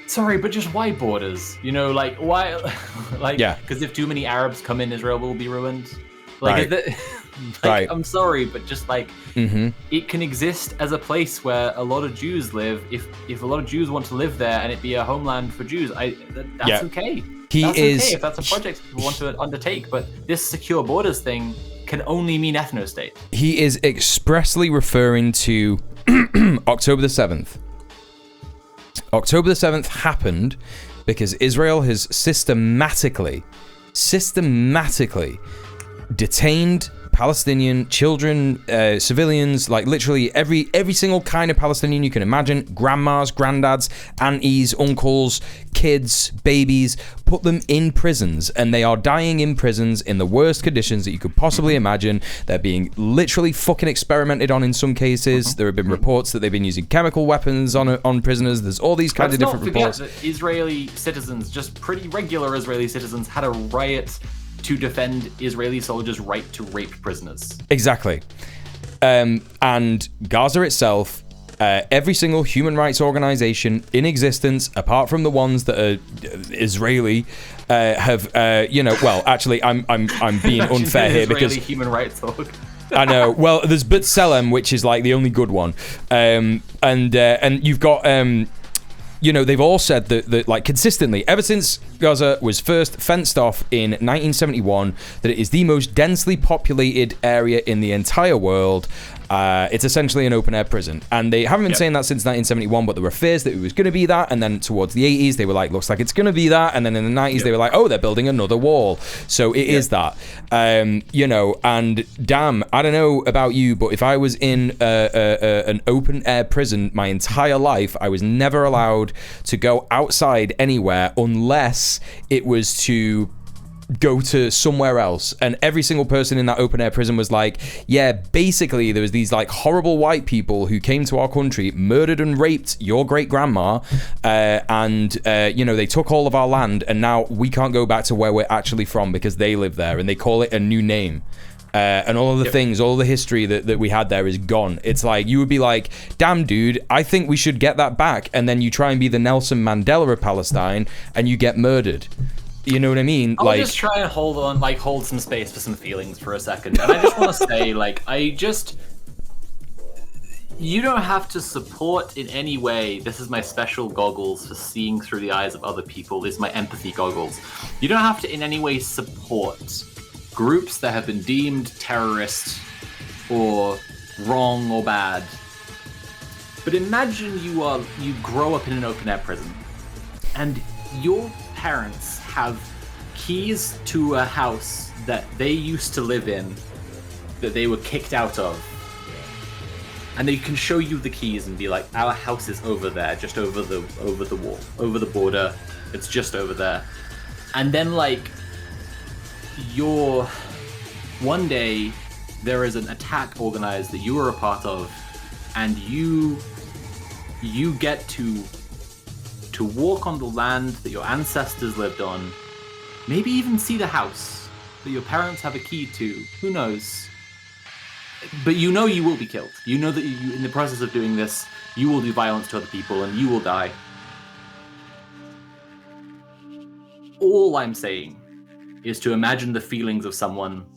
sorry, but just why borders? Why? Because if too many Arabs come in, Israel will be ruined.
Right. Right.
I'm sorry, but just it can exist as a place where a lot of Jews live. If a lot of Jews want to live there and it be a homeland for Jews, that's okay. That's okay if that's a project people want to undertake. But this secure borders thing can only mean ethno-state.
He is expressly referring to October the 7th. October the 7th happened because Israel has systematically detained Palestinian children, civilians, like literally every single kind of Palestinian you can imagine, grandmas, granddads, aunties, uncles, kids, babies, put them in prisons, and they are dying in prisons in the worst conditions that you could possibly imagine. They're being literally fucking experimented on in some cases. There have been reports that they've been using chemical weapons on prisoners. There's all these kinds of different reports.
Let's not forget that Israeli citizens, just pretty regular Israeli citizens, had a riot to defend Israeli soldiers' right to rape prisoners.
Exactly. And Gaza itself, every single human rights organization in existence, apart from the ones that are Israeli, have, well, actually, I'm being unfair here because
Israeli human rights org.
I know. Well, there's B'Tselem, which is like the only good one, and you've got. They've all said that like consistently, ever since Gaza was first fenced off in 1971, that it is the most densely populated area in the entire world. It's essentially an open-air prison. And they haven't been saying that since 1971, but there were fears that it was going to be that. And then towards the 80s, they were like, looks like it's going to be that. And then in the 90s, they were like, oh, they're building another wall. So it is that. And damn, I don't know about you, but if I was in an open-air prison my entire life, I was never allowed to go outside anywhere unless it was to go to somewhere else. And every single person in that open air prison was like, yeah, basically there was these like horrible white people who came to our country, murdered and raped your great grandma, and they took all of our land, and now we can't go back to where we're actually from because they live there, and they call it a new name. And all of the things, all of the history that we had there is gone. It's like, you would be like, damn, dude, I think we should get that back. And then you try and be the Nelson Mandela of Palestine and you get murdered. You know what I mean?
I'll just try and hold some space for some feelings for a second. And I just want to say, you don't have to support in any way. This is my special goggles for seeing through the eyes of other people. This is my empathy goggles. You don't have to in any way support groups that have been deemed terrorist or wrong or bad. But imagine you grow up in an open-air prison and your parents have keys to a house that they used to live in that they were kicked out of, and they can show you the keys and be like, our house is over there, just over the wall, over the border, it's just over there. And then one day there is an attack organized that you are a part of, and you get to walk on the land that your ancestors lived on, maybe even see the house that your parents have a key to, who knows? But you will be killed. You know that in the process of doing this, you will do violence to other people and you will die. All I'm saying is to imagine the feelings of someone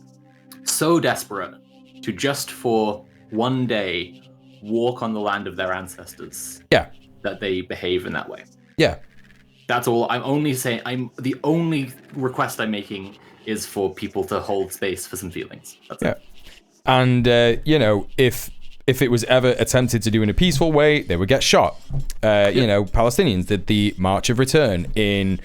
so desperate to just for one day walk on the land of their ancestors.
Yeah.
that they behave in that way.
Yeah.
That's all. I'm only saying. The only request I'm making is for people to hold space for some feelings. That's it.
And if it was ever attempted to do in a peaceful way, they would get shot. Palestinians did the March of Return in,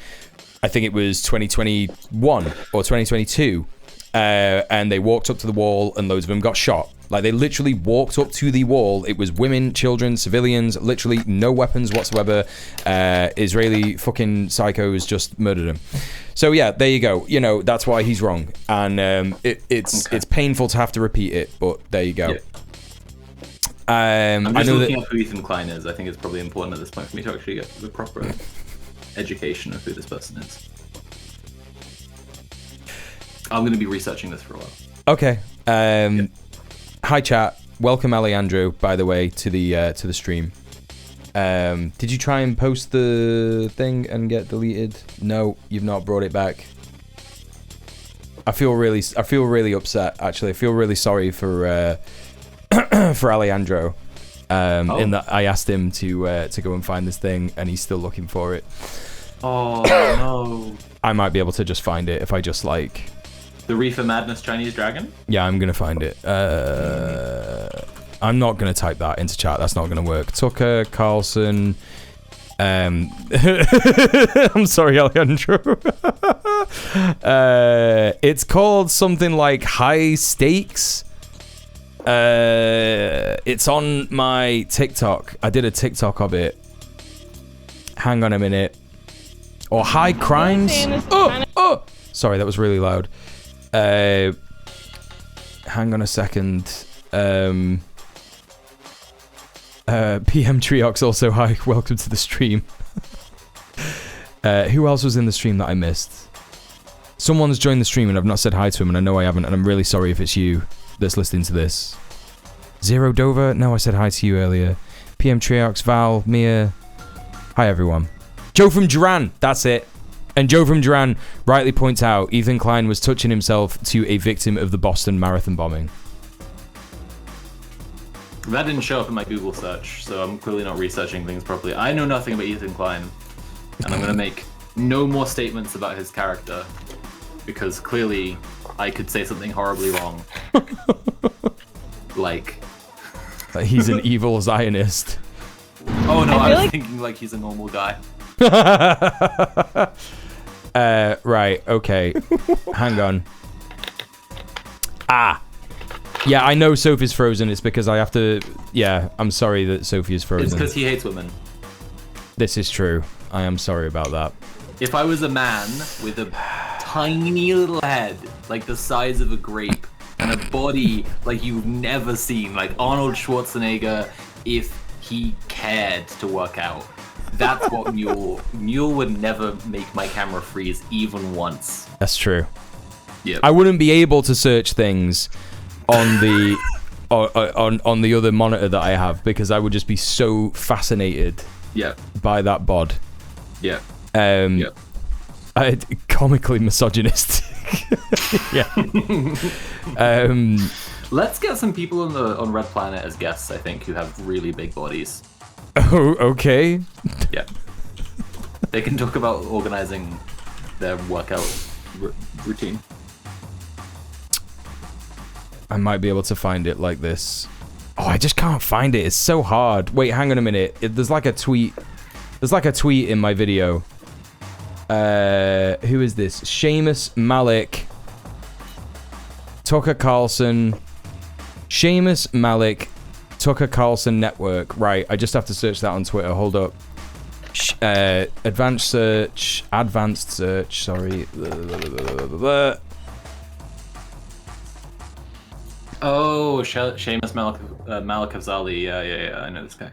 I think it was 2021 or 2022, and they walked up to the wall and loads of them got shot. Like, they literally walked up to the wall. It was women, children, civilians, literally no weapons whatsoever. Israeli fucking psychos just murdered them. So yeah, there you go. That's why he's wrong, and it's painful to have to repeat it, but there you go.
Yeah. I'm just looking up who Ethan Klein is. I think it's probably important at this point for me to actually get the proper education of who this person is. I'm going to be researching this for a while.
Okay. Hi chat. Welcome Alejandro, by the way, to the stream. Did you try and post the thing and get deleted? No, you've not brought it back. I feel really upset. Actually, I feel really sorry for for Alejandro. In that I asked him to go and find this thing, and he's still looking for it.
Oh no!
I might be able to just find it if I just like.
The Reefer Madness Chinese Dragon?
Yeah, I'm gonna find it. I'm not gonna type that into chat. That's not gonna work. Tucker Carlson. I'm sorry, Alejandro. It's called something like High Stakes. It's on my TikTok. I did a TikTok of it. Hang on a minute. Or High Crimes. Oh! Sorry, that was really loud. Hang on a second. PM Triox also, hi, welcome to the stream. Who else was in the stream that I missed? Someone's joined the stream and I've not said hi to him, and I know I haven't, and I'm really sorry if it's you that's listening to this. Zero Dover? No, I said hi to you earlier. PM Triox, Val, Mia. Hi everyone. Joe from Duran, that's it. And Joe from Duran rightly points out Ethan Klein was touching himself to a victim of the Boston Marathon bombing.
That didn't show up in my Google search, so I'm clearly not researching things properly. I know nothing about Ethan Klein, and I'm going to make no more statements about his character, because clearly I could say something horribly wrong. Like
he's an evil Zionist.
Oh no, I was thinking like he's a normal guy.
Right, okay. Hang on. Yeah, I know Sophie's frozen. It's because I have to... Yeah, I'm sorry that Sophie is frozen.
It's because he hates women.
This is true. I am sorry about that.
If I was a man with a tiny little head, like the size of a grape, and a body like you've never seen, like Arnold Schwarzenegger, if he cared to work out, that's what Muel would never make my camera freeze even once.
That's true.
Yeah.
I wouldn't be able to search things on the on the other monitor that I have because I would just be so fascinated by that bod.
Yeah.
Comically misogynistic. Yeah.
Let's get some people on Red Planet as guests, I think, who have really big bodies.
Oh, okay.
Yeah. They can talk about organizing their workout routine.
I might be able to find it like this. Oh, I just can't find it. It's so hard. Wait, hang on a minute. There's like a tweet. There's like a tweet in my video. Who is this? Seamus Malik. Tucker Carlson. Seamus Malik. Tucker Carlson Network. Right, I just have to search that on Twitter. Hold up. Advanced search. Sorry.
Oh, Seamus Malik Afzali. Yeah, I know this guy.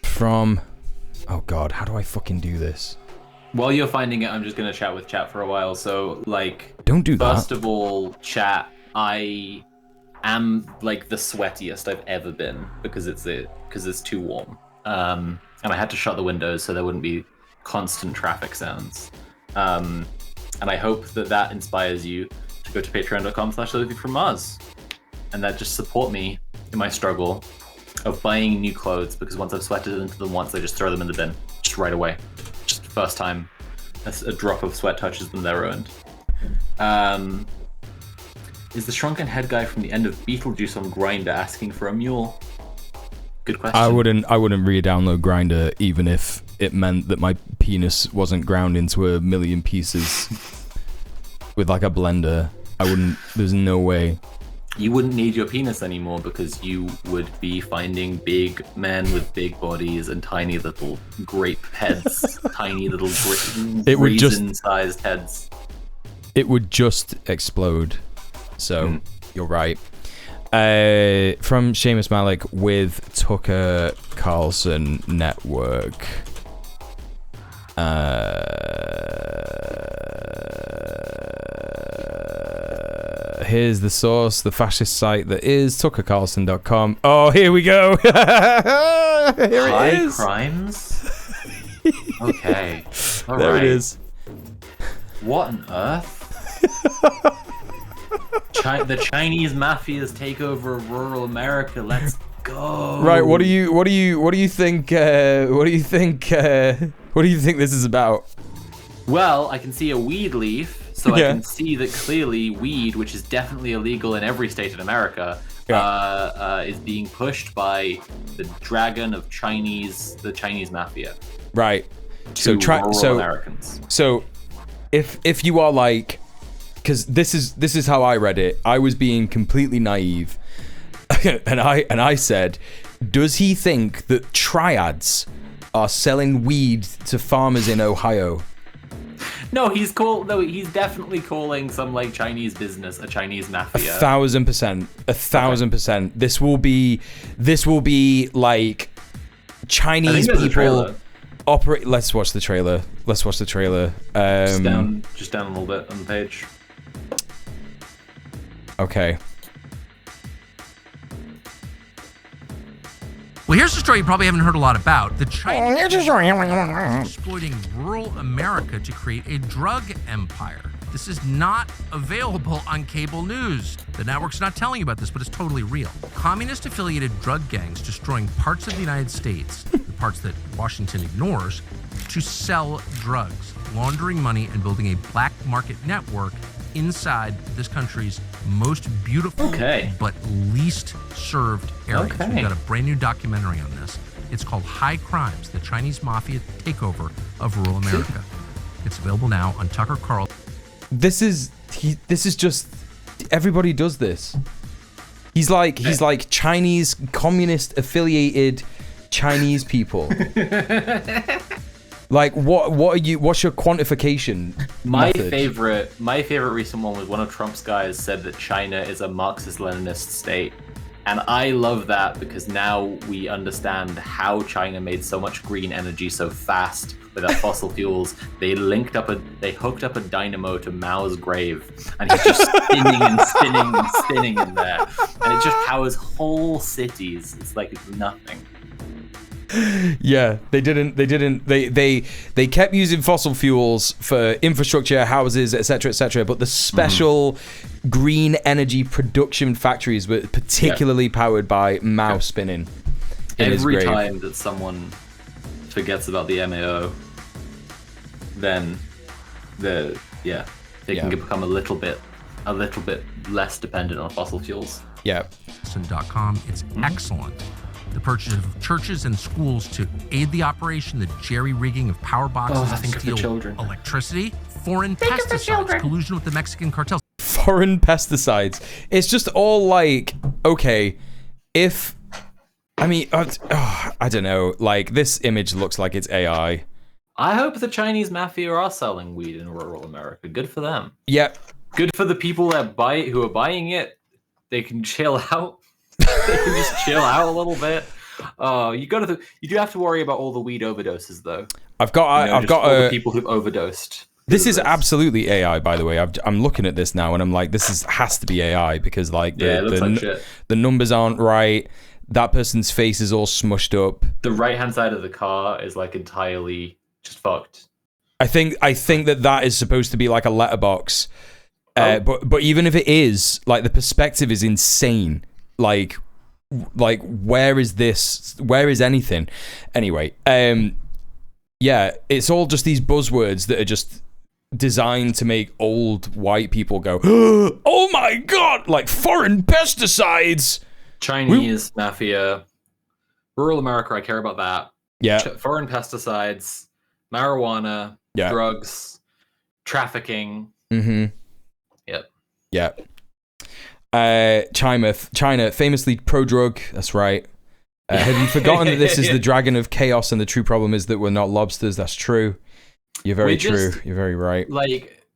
From... Oh god, how do I fucking do this?
While you're finding it, I'm just gonna chat with chat for a while. So, like...
Don't do that.
First of all, chat, I am, like, the sweatiest I've ever been because it's too warm. And I had to shut the windows so there wouldn't be constant traffic sounds. And I hope that inspires you to go to patreon.com/Sophie from Mars and that just support me in my struggle of buying new clothes, because once I've sweated into them once, I just throw them in the bin, just right away. Just first time a drop of sweat touches them, they're ruined. Is the shrunken head guy from the end of Beetlejuice on Grindr asking for a mule? Good question.
I wouldn't re-download Grindr even if it meant that my penis wasn't ground into a million pieces with like a blender. I wouldn't. There's no way.
You wouldn't need your penis anymore because you would be finding big men with big bodies and tiny little grape heads, tiny little raisin-sized heads.
It would just explode. So you're right. From Seamus Malik with Tucker Carlson Network. Here's the source, the fascist site that is tuckercarlson.com. Oh, here we go. Here
High
it is.
crimes? Okay. All
There
right.
it is.
What on earth? The Chinese mafia's takeover of rural America. Let's go.
Right, what do you think what do you think this is about?
Well, I can see a weed leaf, so
Yeah.
I can see that clearly weed, which is definitely illegal in every state in America, is being pushed by the dragon of the Chinese mafia.
Right.
To rural Americans.
So if you are like, because this is how I read it. I was being completely naive, and I said, does he think that triads are selling weed to farmers in Ohio?
No, he's definitely calling some like Chinese business a Chinese mafia.
1,000%. 1,000%. This will be like Chinese people operate. Let's watch the trailer.
Just down a little bit on the page.
Okay.
Well, here's a story you probably haven't heard a lot about. The Chinese are exploiting rural America to create a drug empire. This is not available on cable news. The network's not telling you about this, but it's totally real. Communist-affiliated drug gangs destroying parts of the United States, the parts that Washington ignores, to sell drugs, laundering money, and building a black market network inside this country's most beautiful but least served areas. We've got a brand new documentary on this. It's called High Crimes, the Chinese Mafia Takeover of Rural America. It's available now on Tucker Carlson.
This is just, everybody does this. He's like Chinese communist affiliated Chinese people. Like what's your quantification method?
My favorite recent one was one of Trump's guys said that China is a Marxist-Leninist state. And I love that because now we understand how China made so much green energy so fast without fossil fuels. They hooked up a dynamo to Mao's grave, and he's just spinning and spinning and spinning in there. And it just powers whole cities. It's like it's nothing.
Yeah, they kept using fossil fuels for infrastructure, houses, etc., but the special green energy production factories were particularly powered by Mao spinning.
Every time that someone forgets about the MAO, then they can become a little bit less dependent on fossil fuels.
Yeah.
.com. It's excellent. The purchase of churches and schools to aid the operation, the jerry-rigging of power boxes to steal electricity, foreign pesticides, collusion with the Mexican cartels.
Foreign pesticides. It's just all like, okay, I don't know, like this image looks like it's AI.
I hope the Chinese mafia are selling weed in rural America. Good for them.
Yep.
Good for the people who are buying it. They can chill out. They can just chill out a little bit. You do have to worry about all the weed overdoses, though.
I've got
all the people who've overdosed.
This is absolutely AI, by the way. I'm looking at this now, and I'm like, has to be AI because like the numbers aren't right. That person's face is all smushed up.
The right-hand side of the car is like entirely just fucked.
I think that is supposed to be like a letterbox But even if it is, like, the perspective is insane. Like where is this? Where is anything? Anyway, yeah, it's all just these buzzwords that are just designed to make old white people go, oh my god, like foreign pesticides.
Chinese mafia, rural America, I care about that.
Yeah.
Foreign pesticides, marijuana, drugs, trafficking.
Mm-hmm.
Yep.
Yeah. China, famously pro-drug. That's right. Have you forgotten that this is the dragon of chaos, and the true problem is that we're not lobsters? That's true. You're very true. You're very right.
Like,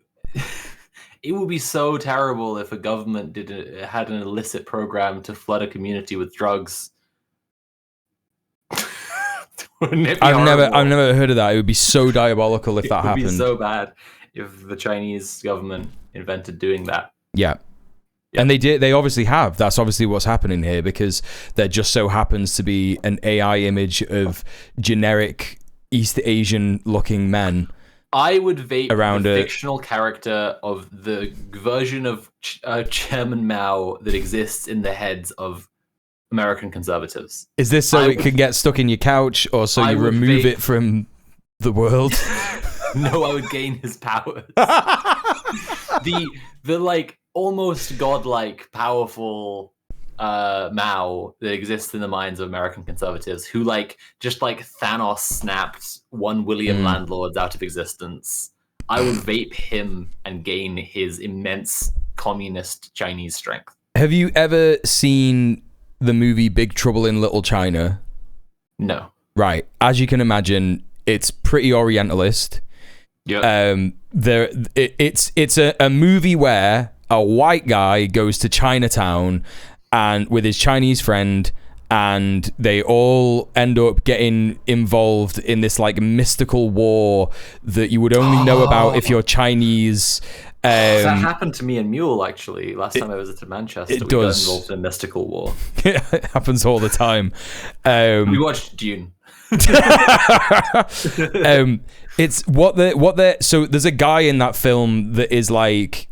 it would be so terrible if a government had an illicit program to flood a community with drugs.
I've never heard of that. It would be so diabolical if that happened. It would
be so bad if the Chinese government invented doing that.
Yeah. And they did. They obviously have. That's obviously what's happening here, because there just so happens to be an AI image of generic East Asian looking men.
I would vape around the fictional character of the version of Chairman Mao that exists in the heads of American conservatives.
Is this so it can get stuck in your couch, or so you remove it from the world?
No, I would gain his powers. the like almost godlike, powerful Mao that exists in the minds of American conservatives, who just like Thanos snapped one William landlords out of existence. I would vape him and gain his immense communist Chinese strength.
Have you ever seen the movie Big Trouble in Little China?
No.
Right. As you can imagine, it's pretty Orientalist.
Yeah.
It's a movie where a white guy goes to Chinatown and with his Chinese friend, and they all end up getting involved in this like mystical war that you would only know about if you're Chinese.
That happened to me and Muel actually last time I visited Manchester. We got involved in a mystical war.
It happens all the time.
We watched Dune.
It's so there's a guy in that film that is like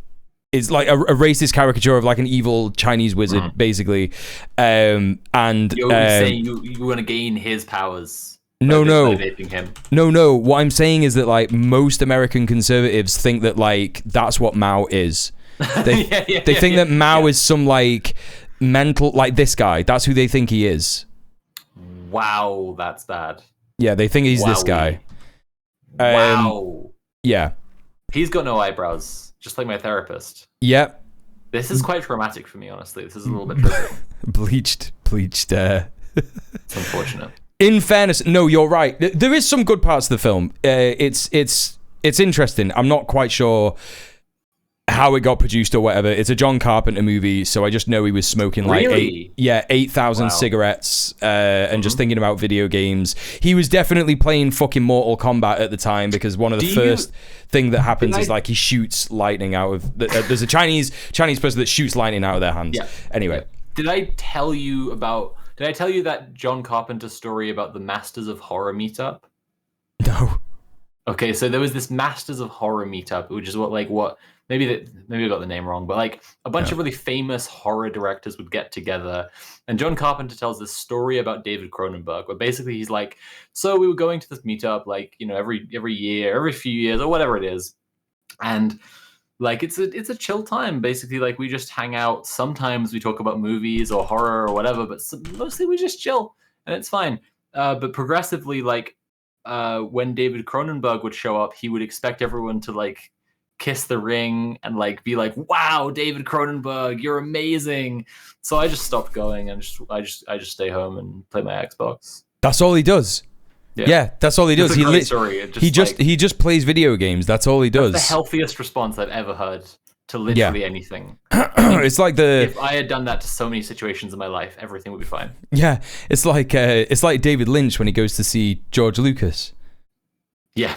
a racist caricature of like an evil Chinese wizard, basically. And
you're saying you want to gain his powers.
No.
Him.
No. What I'm saying is that like most American conservatives think that like that's what Mao is. They think that Mao is some like mental, like this guy. That's who they think he is.
Wow, that's bad.
Yeah, they think he's this guy.
Wow.
Yeah.
He's got no eyebrows, just like my therapist.
Yep.
This is quite traumatic for me, honestly. This is a little bit triggering.
bleached.
It's unfortunate.
In fairness, no, you're right. There is some good parts of the film. It's interesting. I'm not quite sure how it got produced or whatever. It's a John Carpenter movie, so I just know he was smoking like 8,000 cigarettes and just thinking about video games. He was definitely playing fucking Mortal Kombat at the time, because one of the first thing that happens is like he shoots lightning out of there's a Chinese person that shoots lightning out of their hands.
Yeah.
Anyway,
did I tell you that John Carpenter story about the Masters of Horror meetup?
No.
Okay, so there was this Masters of Horror meetup, which is what maybe I got the name wrong, but like a bunch of really famous horror directors would get together, and John Carpenter tells this story about David Cronenberg, where basically he's like, so we were going to this meetup like, every year, every few years, or whatever it is, and like it's a chill time. Basically, like we just hang out. Sometimes we talk about movies or horror or whatever, but mostly we just chill, and it's fine. But progressively, like when David Cronenberg would show up, he would expect everyone to like kiss the ring and like be like, wow, David Cronenberg, you're amazing. So I just stopped going and I just stay home and play my Xbox.
That's all he does. Yeah, that's all he does. He just plays video games. That's all he does.
That's the healthiest response I've ever heard to literally anything.
It's like
if I had done that to so many situations in my life, everything would be fine.
Yeah, it's like David Lynch when he goes to see George Lucas.
Yeah.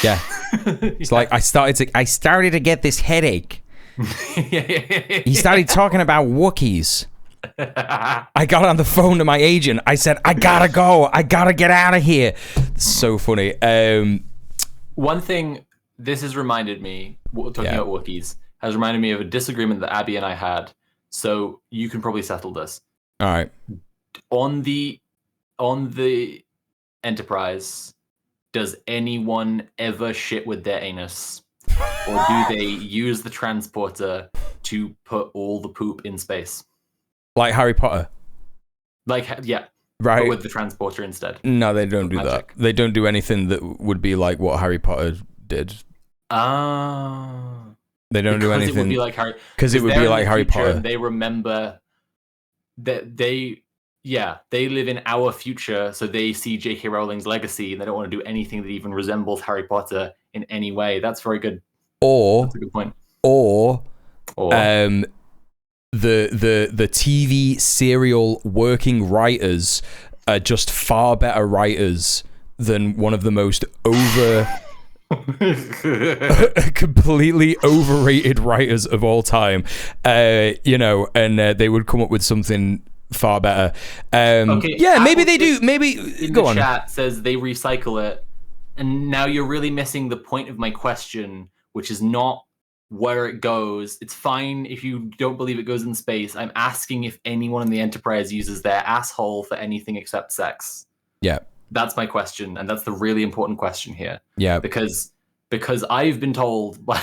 It's like I started to get this headache. He started talking about Wookiees. I got on the phone to my agent. I said, I gotta go. I gotta get out of here. It's so funny.
One thing this has reminded me, talking about Wookiees. has reminded me of a disagreement that Abby and I had. So you can probably settle this.
All right.
On the Enterprise, does anyone ever shit with their anus? Or do they use the transporter to put all the poop in space?
Like Harry Potter.
Like, yeah.
Right.
But with the transporter instead.
No, they don't do
magic.
that. They don't do anything that would be like what Harry Potter did. They don't do anything.
It would be like Harry.
Because it would be like Harry Potter.
They remember that they live in our future, so they see J.K. Rowling's legacy, and they don't want to do anything that even resembles Harry Potter in any way. That's very good. That's a good point.
Or the TV serial working writers are just far better writers than one of the most completely overrated writers of all time, and they would come up with something far better. Maybe they do. Maybe go on.
Chat says they recycle it, and now you're really missing the point of my question, which is not where it goes. It's fine if you don't believe it goes in space. I'm asking if anyone in the Enterprise uses their asshole for anything except sex.
Yeah.
That's my question, and that's the really important question here.
Yeah.
Because I've been told by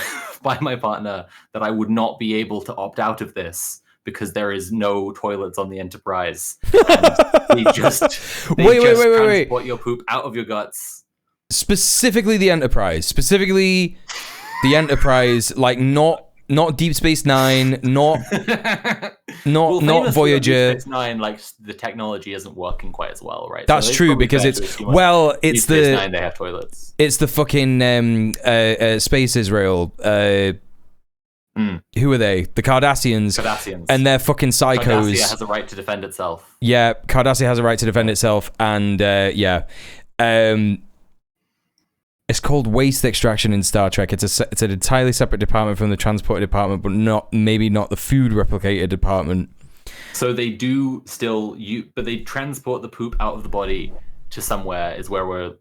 my partner that I would not be able to opt out of this because there is no toilets on the Enterprise. And they just transport your poop out of your guts.
Specifically the Enterprise, like not Deep Space Nine, not Voyager.
Deep Space Nine, like the technology isn't working quite as well, right?
That's true because it's
Deep
Space
Nine, they have toilets.
It's the fucking Space Israel. Who are they? The Cardassians. And they're fucking psychos.
Cardassia has a right to defend itself.
Yeah, Cardassia has a right to defend itself, and it's called waste extraction in Star Trek. It's an entirely separate department from the transporter department, but maybe not the food replicator department.
So they do still but they transport the poop out of the body to somewhere. Is where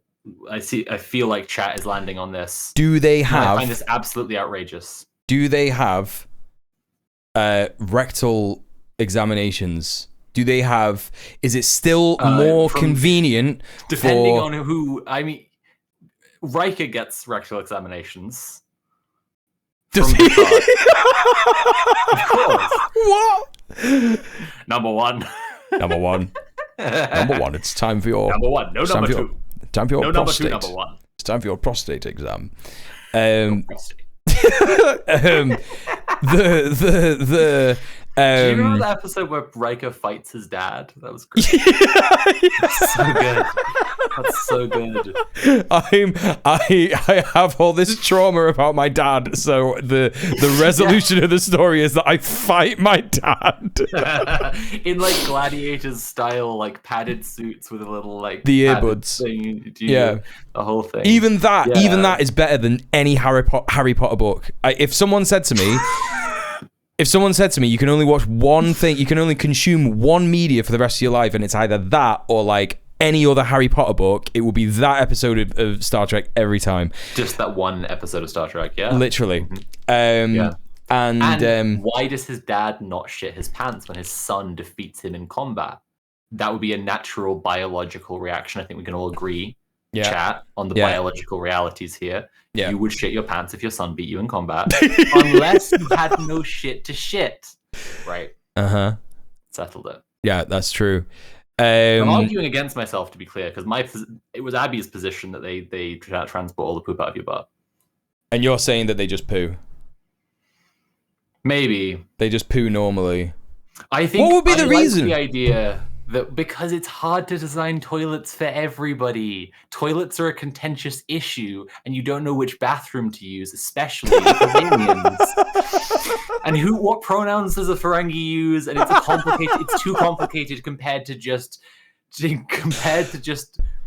I feel like chat is landing on this.
Do they have?
I find this absolutely outrageous.
Do they have rectal examinations? Do they have? Is it still more convenient?
Depending on who. I mean, Riker gets rectal examinations.
Does he?
Of course.
What?
Number one.
It's time for your
number one. No number two.
Time for your prostate.
Number two, number one.
It's time for your prostate exam.
Do you remember the episode where Riker fights his dad? That was great. That's so good.
I have all this trauma about my dad, so the resolution of the story is that I fight my dad.
In like gladiators style, like padded suits with a little like
the earbuds
thing.
The
whole thing.
Even that is better than any Harry Potter book. If someone said to me, you can only watch one thing, you can only consume one media for the rest of your life, and it's either that or like any other Harry Potter book, it will be that episode of Star Trek every time.
Just that one episode of Star Trek, yeah.
Literally.
And
why
does his dad not shit his pants when his son defeats him in combat? That would be a natural biological reaction. I think we can all agree. Chat on the biological realities here. You would shit your pants if your son beat you in combat, unless you had no shit to shit. Right? Settled it.
Yeah, that's true.
I'm arguing against myself, to be clear, because it was Abby's position that they transport all the poop out of your butt.
And you're saying that they just poo?
Maybe.
They just poo normally.
I think
what would be the reason?
The idea that because it's hard to design toilets for everybody. Toilets are a contentious issue, and you don't know which bathroom to use, especially for aliens. And what pronouns does a Ferengi use? And it's too complicated compared to just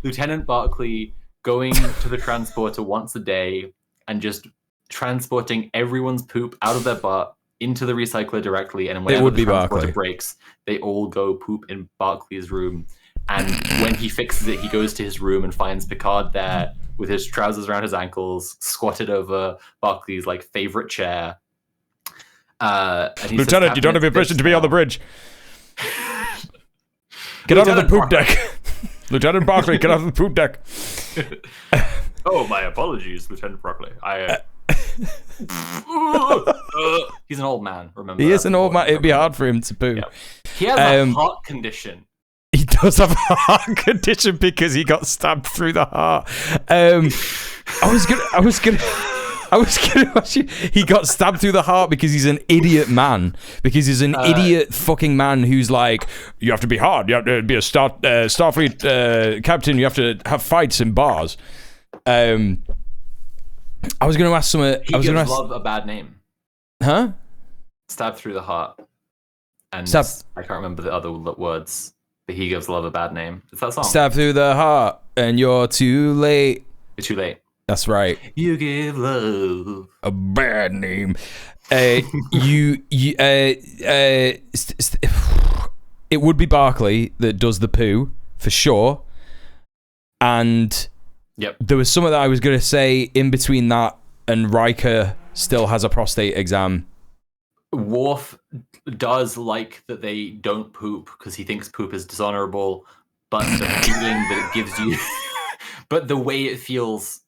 Lieutenant Barclay going to the transporter once a day and just transporting everyone's poop out of their butt into the recycler directly, and whenever the transporter breaks, they all go poop in Barclay's room. And when he fixes it, he goes to his room and finds Picard there with his trousers around his ankles, squatted over Barclay's like favorite chair, And he says,
Lieutenant, you don't have your permission to be on the bridge. Get out of the poop deck. Lieutenant Barclay, get out of the poop deck.
Oh, my apologies, Lieutenant Barclay. He's an old man, remember?
He is an old man. It'd be hard for him to poo.
Yeah. He has a heart condition.
He does have a heart condition because he got stabbed through the heart. I was gonna actually, he got stabbed through the heart because he's an idiot man. Because he's an idiot fucking man who's like, you have to be hard. You have to be a Starfleet captain. You have to have fights in bars. I was going to ask some.
He gives love a bad name.
Huh?
Stabbed through the heart. And
Stab.
I can't remember the other words. But he gives love a bad name. It's that song.
Stab through the heart, and you're too late.
You're too late.
That's right.
You give love
a bad name. It would be Barclay that does the poo for sure. And
yep,
there was something that I was going to say in between that and Riker still has a prostate exam.
Worf does like that they don't poop because he thinks poop is dishonorable, but the feeling that it gives you, but the way it feels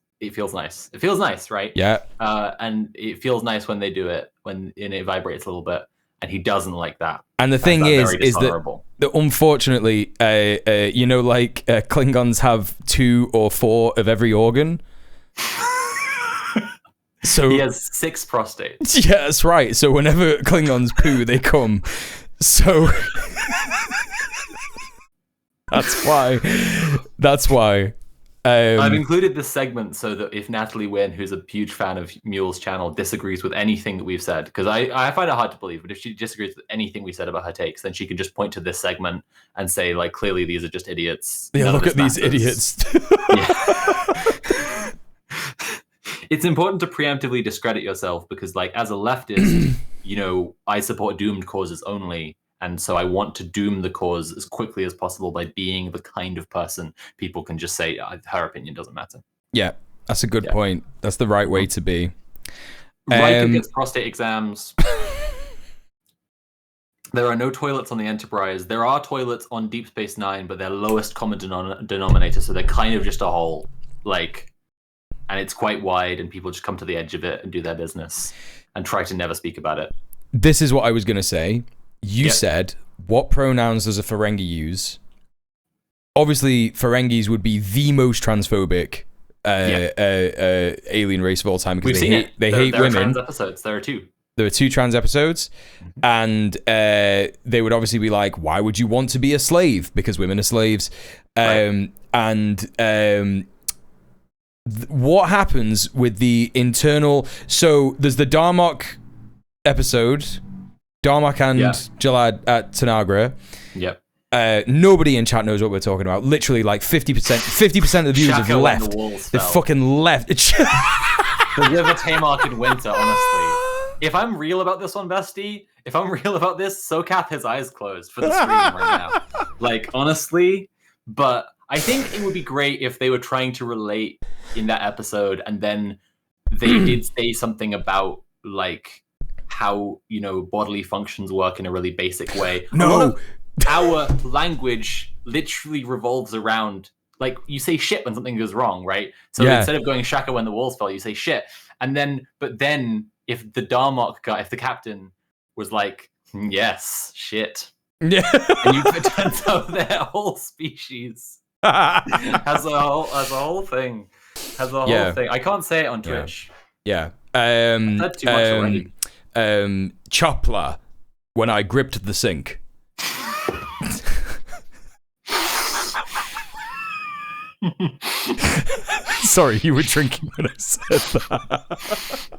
nice. It feels nice, right?
Yeah.
And it feels nice when they do it, and it vibrates a little bit, and he doesn't like that.
And the thing is that unfortunately, like Klingons have 2 or 4 of every organ. So
he has 6 prostates.
Yeah, that's right. So whenever Klingons poo, they come. So that's why.
I've included this segment so that if Natalie Wynn, who's a huge fan of Muel's channel, disagrees with anything that we've said, because I find it hard to believe, but if she disagrees with anything we said about her takes, then she can just point to this segment and say, like, clearly these are just idiots.
Yeah, look at these idiots.
Yeah. It's important to preemptively discredit yourself because, like, as a leftist, I support doomed causes only. And so I want to doom the cause as quickly as possible by being the kind of person people can just say, her opinion doesn't matter.
Yeah, that's a good point. That's the right way to be.
Riker gets prostate exams. There are no toilets on the Enterprise. There are toilets on Deep Space Nine, but they're lowest common denominator, so they're kind of just a hole. And it's quite wide, and people just come to the edge of it and do their business and try to never speak about it.
This is what I was going to say. You said, what pronouns does a Ferengi use? Obviously, Ferengis would be the most transphobic alien race of all time because they hate women.
Trans episodes. There are 2.
There are 2 trans episodes, and they would obviously be like, why would you want to be a slave? Because women are slaves. What happens with the internal... So there's the Darmok episode... Darmok and Jalad at Tanagra. Yep. Nobody in chat knows what we're talking about. Literally, like 50% of the viewers have left. They fucking left.
The River Tamar in winter, honestly. If I'm real about this one, bestie, if I'm real about this, Sokath has eyes closed for the stream right now. Like, honestly, but I think it would be great if they were trying to relate in that episode and then they did say something about, like, how bodily functions work in a really basic way.
No,
our language literally revolves around, like, you say shit when something goes wrong, right? So instead of going shaka when the walls fell, you say shit. And then, but then if the Darmok guy, if the captain was like, yes, shit. Yeah. And it turns out their whole species has a whole thing. I can't say it on Twitch.
Yeah.
I've said too much already.
Chopla, when I gripped the sink. Sorry, you were drinking when I said that.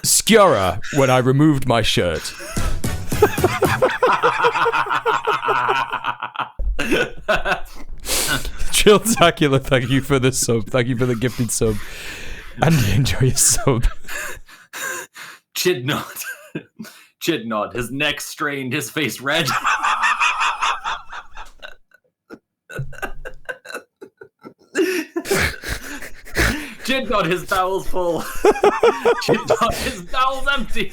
Skjora, when I removed my shirt. Chilltacular, thank you for the sub. Thank you for the gifted sub. And enjoy your sub.
Chidnod. Chidnod. His neck strained, his face red. Shit got his bowels full. Shit got his bowels empty.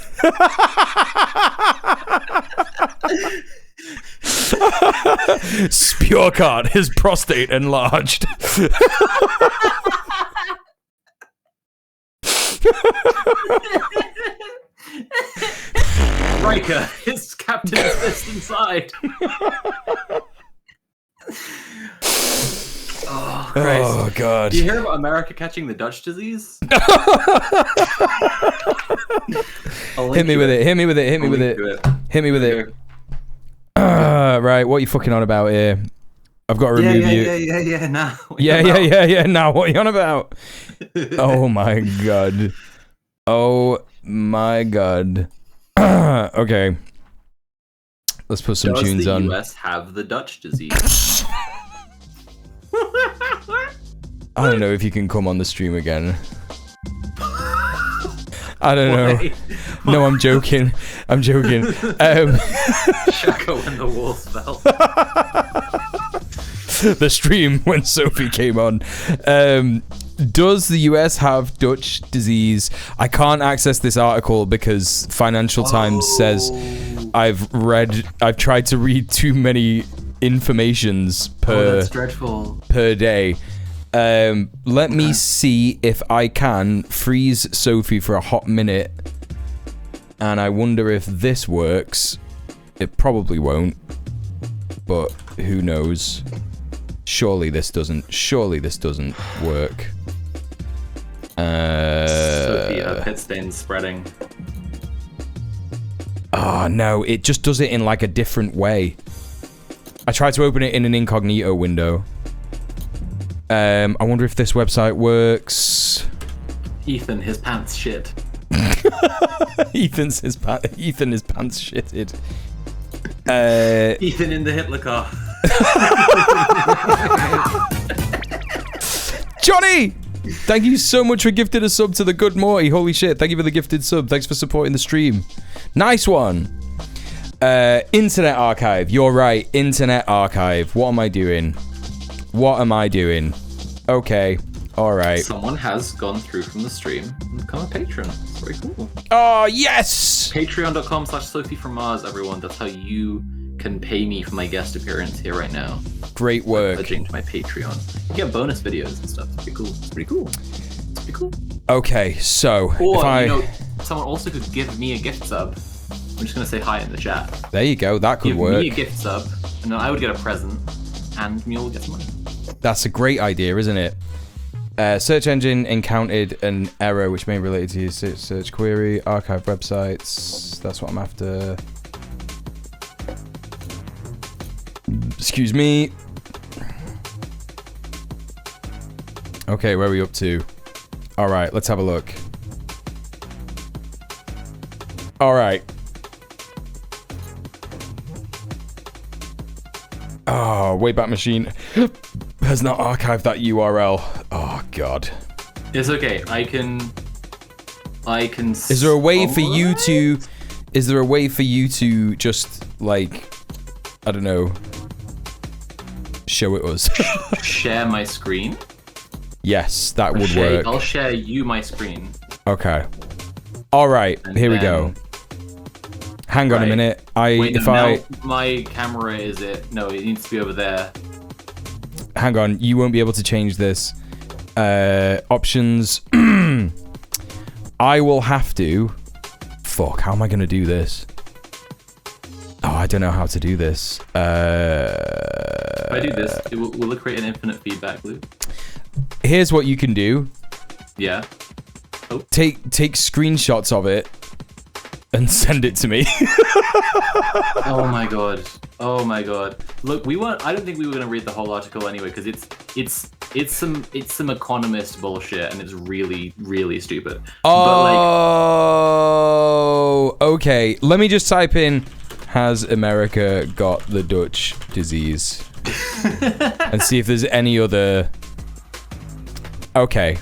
Spurcart, his prostate enlarged.
Riker, his captain is fist inside. Oh, Christ.
Oh, God.
Do you hear about America catching the Dutch disease?
Hit me with it. Hit me with it. Hit me with it. Hit me with it. Right, what are you fucking on about here? I've got to remove you.
Yeah. Now.
Yeah. Now, what are you on about? Oh my god. Oh my god. Okay. Let's put some tunes on.
Does the US have the Dutch disease?
I don't know if you can come on the stream again. I don't know. No, I'm joking. I'm joking.
Shaka when the walls fell.
The stream when Sophie came on. Does the US have Dutch disease? I can't access this article because Financial Times says I've tried to read too many informations
that's dreadful.
per day. Let me see if I can freeze Sophie for a hot minute. And I wonder if this works. It probably won't. But who knows? Surely this doesn't work.
Sophie, her pit stain's spreading.
Oh no, it just does it in like a different way. I tried to open it in an incognito window. I wonder if this website works.
Ethan, his pants shit.
Ethan is pants shitted.
Ethan in the Hitler car.
Johnny! Thank you so much for gifting a sub to the good Morty. Holy shit, thank you for the gifted sub. Thanks for supporting the stream. Nice one. Internet Archive. You're right. Internet Archive. What am I doing? Okay. All right.
Someone has gone through from the stream and become a patron. It's very cool.
Oh, yes!
Patreon.com/Sophie from Mars, everyone. That's how you can pay me for my guest appearance here right now.
Great work.
Pledging to my Patreon. You get bonus videos and stuff. It's pretty cool.
Okay, so
or,
if
someone also could give me a gift sub. I'm just going to say hi in the chat.
There you go. That could work.
Give me a gift sub, and then I would get a present, and Muel would get some money.
That's a great idea, isn't it? Search engine encountered an error which may be related to your search query. Archive websites. That's what I'm after. Excuse me. Okay, where are we up to? Alright, let's have a look. Alright. Oh, Wayback Machine has not archived that URL. Oh, God.
It's okay. I can.
Is there a way for you to? Is there a way for you to just like, I don't know, show it us?
Share my screen?
Yes, that would work.
I'll share you my screen.
Okay. All right.
And
here we go. Hang on a minute.
My camera is it? No, it needs to be over there.
Hang on. You won't be able to change this. Options. I will have to. Fuck. How am I gonna do this? Oh, I don't know how to do this.
If I do this, will it create an infinite feedback loop?
Here's what you can do.
Yeah. Oh.
Take screenshots of it and send it to me.
Oh my god. Look, I don't think we were gonna read the whole article anyway, because it's some economist bullshit, and it's really, really stupid.
Oh, okay. Let me just type in, has America got the Dutch disease? And see if there's any other. Okay.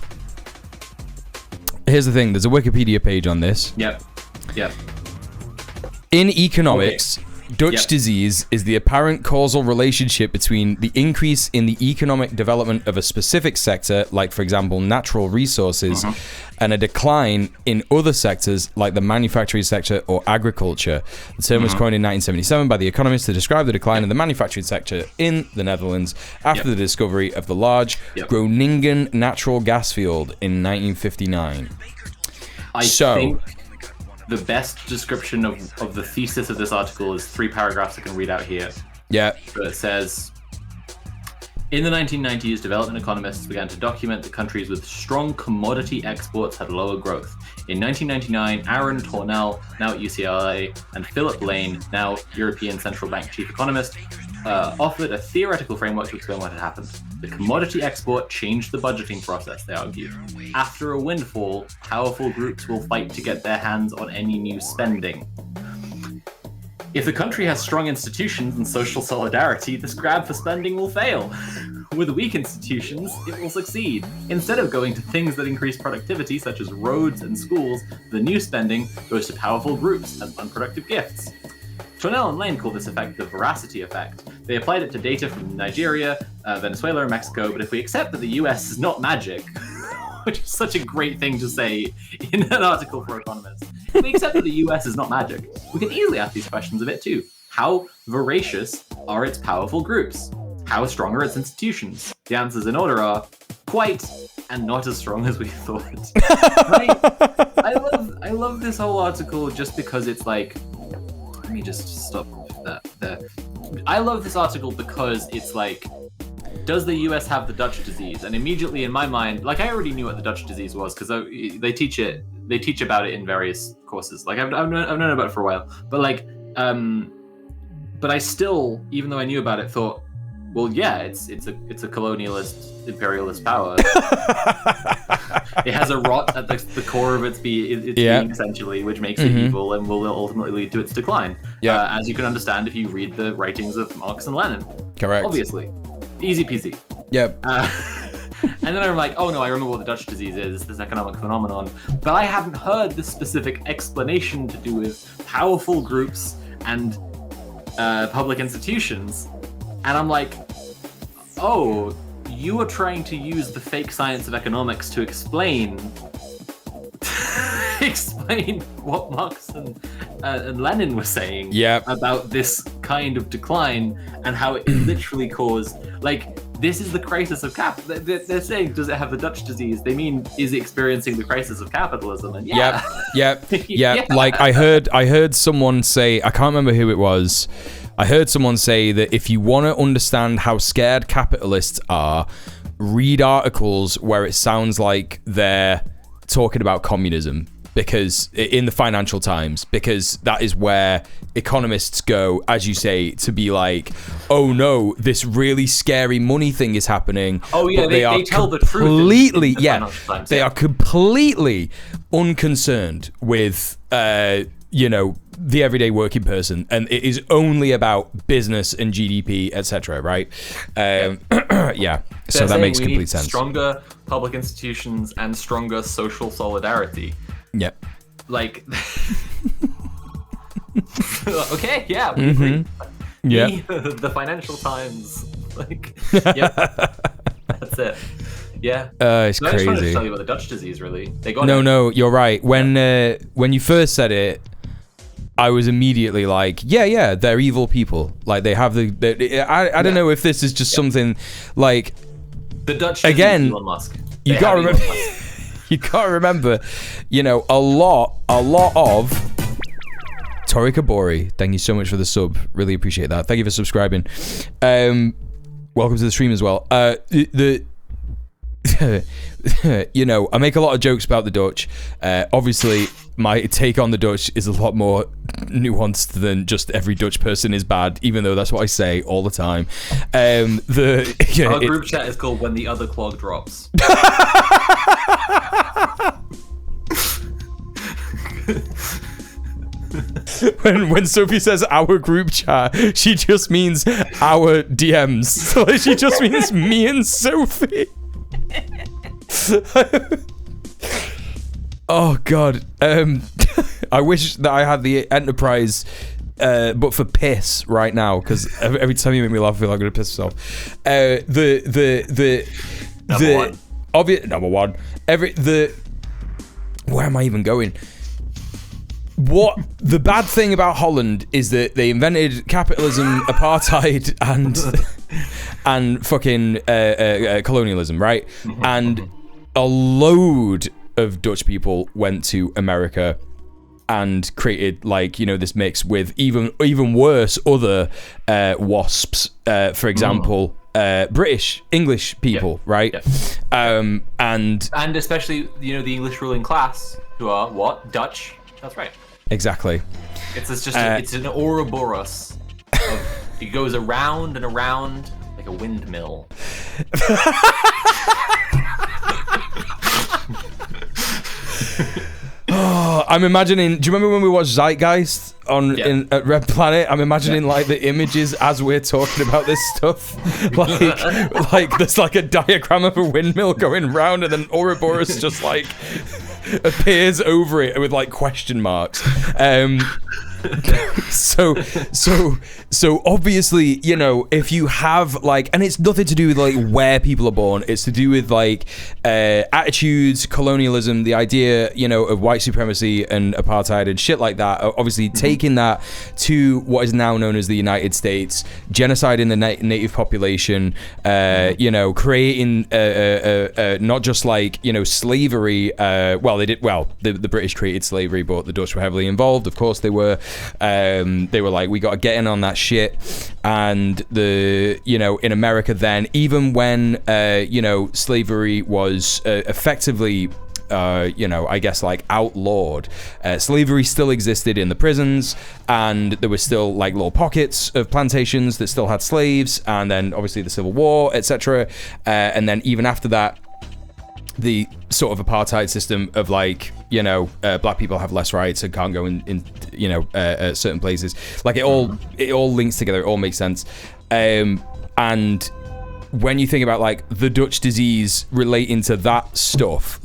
Here's the thing. There's a Wikipedia page on this.
Yep.
In economics, Dutch disease is the apparent causal relationship between the increase in the economic development of a specific sector, like, for example, natural resources, and a decline in other sectors, like the manufacturing sector or agriculture. The term was coined in 1977 by The Economist to describe the decline in the manufacturing sector in the Netherlands after the discovery of the large Groningen natural gas field in 1959.
I think the best description of the thesis of this article is 3 paragraphs I can read out here.
Yeah.
So it says, in the 1990s, development economists began to document that countries with strong commodity exports had lower growth. In 1999, Aaron Tornell, now at UCLA, and Philip Lane, now European Central Bank chief economist, offered a theoretical framework to explain what had happened. The commodity export changed the budgeting process, they argued. After a windfall, powerful groups will fight to get their hands on any new spending. If the country has strong institutions and social solidarity, this grab for spending will fail. With weak institutions, it will succeed. Instead of going to things that increase productivity, such as roads and schools, the new spending goes to powerful groups as unproductive gifts. Tornell and Lane call this effect the veracity effect. They applied it to data from Nigeria, Venezuela, and Mexico, but if we accept that the US is not magic, which is such a great thing to say in an article for economists, if we accept that the US is not magic, we can easily ask these questions of it too. How voracious are its powerful groups? How strong are its institutions? The answers in order are quite and not as strong as we thought. I love this whole article just because it's like, let me just stop that there. I love this article because it's like, does the US have the Dutch disease? And immediately in my mind, like, I already knew what the Dutch disease was because they teach about it in various courses. Like I've known about it for a while, but like, but I still, even though I knew about it, thought, well, yeah, it's a colonialist, imperialist power. It has a rot at the core of its being, essentially, which makes it evil and will ultimately lead to its decline. Yeah, as you can understand if you read the writings of Marx and Lenin.
Correct.
Obviously, easy peasy.
Yep.
And then I'm like, oh no, I remember what the Dutch disease is, this economic phenomenon. But I haven't heard the specific explanation to do with powerful groups and public institutions. And I'm like, oh, you are trying to use the fake science of economics to explain what Marx and Lenin were saying about this kind of decline and how it literally caused, like, this is the crisis of capital. They're saying, does it have the Dutch disease? They mean, is it experiencing the crisis of capitalism? And
Yep. Like I heard someone say, I can't remember who it was. I heard someone say that if you want to understand how scared capitalists are, read articles where it sounds like they're talking about communism, because in the Financial Times, because that is where economists go, as you say, to be like, oh no, this really scary money thing is happening.
Oh yeah, they tell the truth.
Completely, they are completely unconcerned with, the everyday working person, and it is only about business and GDP, etc. Right? So that makes complete sense.
Stronger public institutions and stronger social solidarity.
Yep.
Like, okay, yeah, we agree.
Yeah.
The Financial Times, like, that's it. Yeah.
It's
no,
crazy.
I just wanted to tell you about the Dutch disease. Really, they got
No,
it.
no, you're right. When you first said it, I was immediately like, yeah, they're evil people. Like they have I don't know if this is just something like
the Dutch
again.
Elon Musk.
You gotta remember. You gotta remember, a lot of Tori Kabori. Thank you so much for the sub. Really appreciate that. Thank you for subscribing. Welcome to the stream as well. I make a lot of jokes about the Dutch. Obviously, my take on the Dutch is a lot more nuanced than just every Dutch person is bad, even though that's what I say all the time.
Our group chat is called When the Other Clog Drops.
When Sophie says our group chat, she just means our DMs. So she just means me and Sophie. Oh god. I wish that I had the Enterprise but for piss right now, because every time you make me laugh, I feel like I'm gonna piss myself. Number one. Where am I even going? What the bad thing about Holland is that they invented capitalism, apartheid, and fucking colonialism, right? And a load of Dutch people went to America and created this mix with even worse other wasps. For example, British, English people, right?
Yep.
And
especially the English ruling class who are what? Dutch. That's right.
Exactly.
It's just it's an Ouroboros. It goes around and around like a windmill.
I'm imagining. Do you remember when we watched Zeitgeist at Red Planet? I'm imagining the images as we're talking about this stuff. like there's a diagram of a windmill going round, and then Ouroboros just appears over it with question marks. So obviously, if you have and it's nothing to do with where people are born, it's to do with attitudes, colonialism, the idea of white supremacy and apartheid and shit like that. Obviously taking that to what is now known as the United States, genociding the native population, creating not just slavery. The British created slavery, but the Dutch were heavily involved. Of course they were. They were we got to get in on that shit. And in America then, even when slavery was effectively outlawed, slavery still existed in the prisons, and there were still little pockets of plantations that still had slaves, and then obviously the Civil War, etc. And then even after that, the sort of apartheid system of black people have less rights and can't go in certain places. It all links together. It all makes sense. And when you think about the Dutch disease relating to that stuff,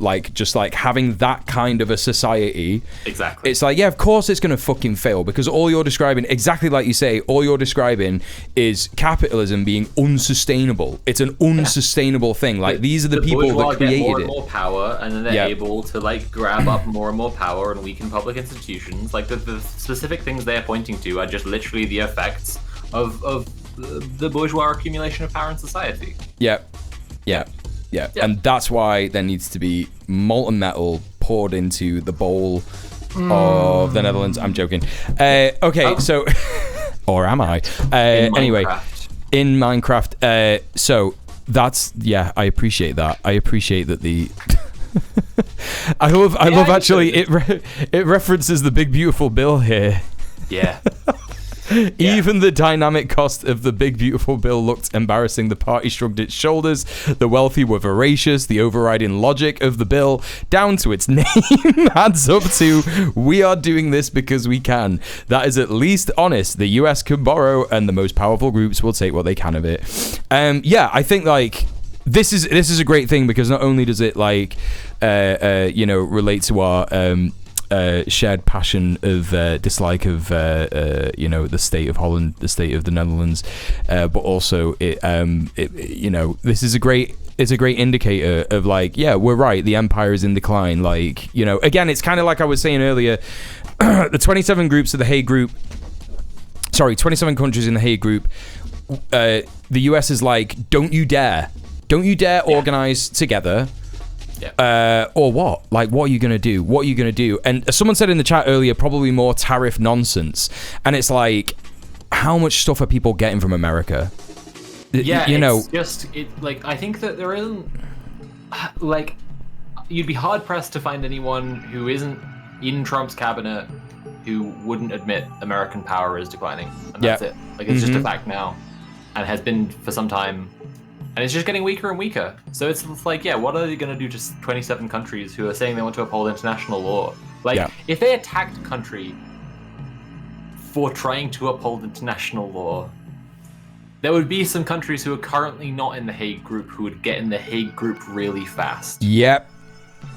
having that kind of a society,
exactly,
it's of course it's gonna fucking fail, because all you're describing, exactly like you say, all you're describing is capitalism being unsustainable. It's an unsustainable thing. These are the people that created
get more and
it.
more power, and then they're able to grab up more and more power and weaken public institutions. The specific things they're pointing to are just literally the effects of the bourgeois accumulation of power in society.
Yeah. And that's why there needs to be molten metal poured into the bowl of the Netherlands. I'm joking. Okay, so... or am I? Anyway, in Minecraft. So that's... Yeah, I appreciate that. I appreciate that the... I love actually, it references the Big Beautiful Bill here.
Yeah.
Even the dynamic cost of the Big Beautiful Bill looked embarrassing. The party shrugged its shoulders. The wealthy were voracious. The overriding logic of the bill, down to its name, adds up to, we are doing this because we can. That is at least honest. The US can borrow, and the most powerful groups will take what they can of it. I think this is a great thing, because not only does it relate to our shared passion of dislike of the state of Holland, the state of the Netherlands, but also this is a great indicator of we're right, the empire is in decline. Again, it's kind of like I was saying earlier, the 27 groups of the Hague Group, 27 countries in the Hague Group, the US is don't you dare organize together. Or what? What are you going to do? What are you going to do? And as someone said in the chat earlier, probably more tariff nonsense. And it's how much stuff are people getting from America?
Yeah, it's just, I think that there isn't, you'd be hard pressed to find anyone who isn't in Trump's cabinet who wouldn't admit American power is declining. And that's it. It's just a fact now, and has been for some time. And it's just getting weaker and weaker. So it's what are they going to do to 27 countries who are saying they want to uphold international law? If they attacked a country for trying to uphold international law, there would be some countries who are currently not in the Hague Group who would get in the Hague Group really fast.
Yep.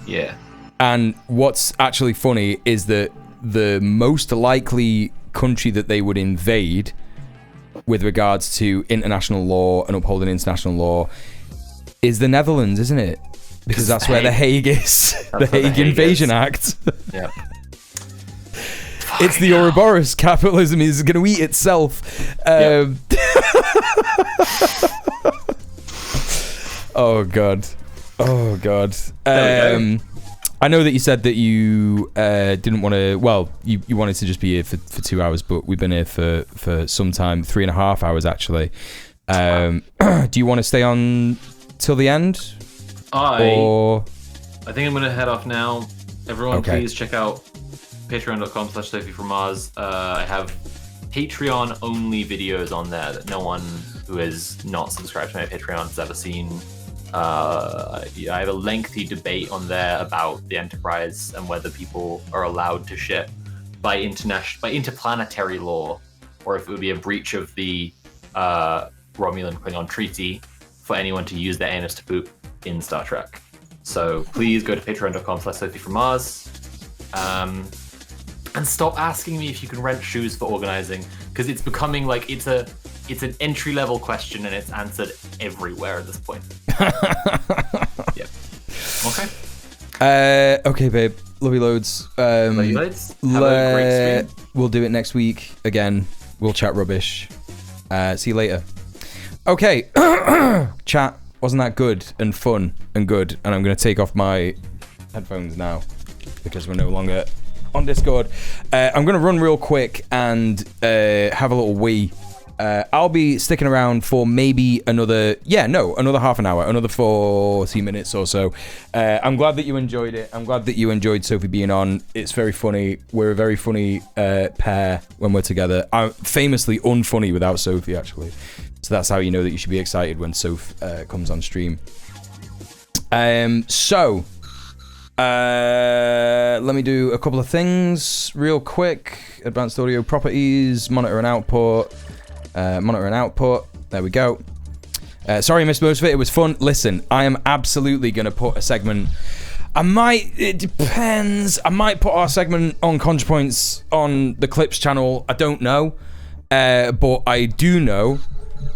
Yeah.
And what's actually funny is that the most likely country that they would invade with regards to international law and upholding international law is the Netherlands, isn't it? Because that's where The Hague is. The Hague Invasion Act.
Yeah.
It's the Ouroboros. Capitalism is going to eat itself. Oh god. I know that you said that you didn't want to. Well, you wanted to just be here for 2 hours, but we've been here for some time, 3.5 hours actually. Do you want to stay on till the end?
I think I'm gonna head off now. Everyone, please check out patreon.com/Sophie from Mars. I have Patreon only videos on there that no one who is not subscribed to my Patreon has ever seen. I have a lengthy debate on there about the Enterprise and whether people are allowed to ship by interplanetary law, or if it would be a breach of the Romulan-Klingon treaty for anyone to use their anus to poop in Star Trek. So please go to patreon.com/Sophie from Mars. And stop asking me if you can rent shoes for organizing, because it's becoming like it's an entry-level question and it's answered everywhere at this point. Yeah. Okay.
Okay, babe. Love you loads.
Love you loads. Have a great stream.
We'll do it next week again. We'll chat rubbish. See you later. Okay. Chat. Wasn't that good and fun and good? And I'm going to take off my headphones now because we're no longer on Discord. I'm going to run real quick and have a little wee. I'll be sticking around for maybe another half an hour, another 40 minutes or so. I'm glad that you enjoyed it. I'm glad that you enjoyed Sophie being on. It's very funny. We're a very funny pair when we're together. I'm famously unfunny without Sophie, actually. So that's how you know that you should be excited when Soph comes on stream. Let me do a couple of things real quick. Advanced audio properties, monitor and output. There we go. Sorry I missed most of it. It was fun. Listen, I am absolutely going to put a segment. It depends. I might put our segment on Contrapoints on the Clips channel. I don't know. But I do know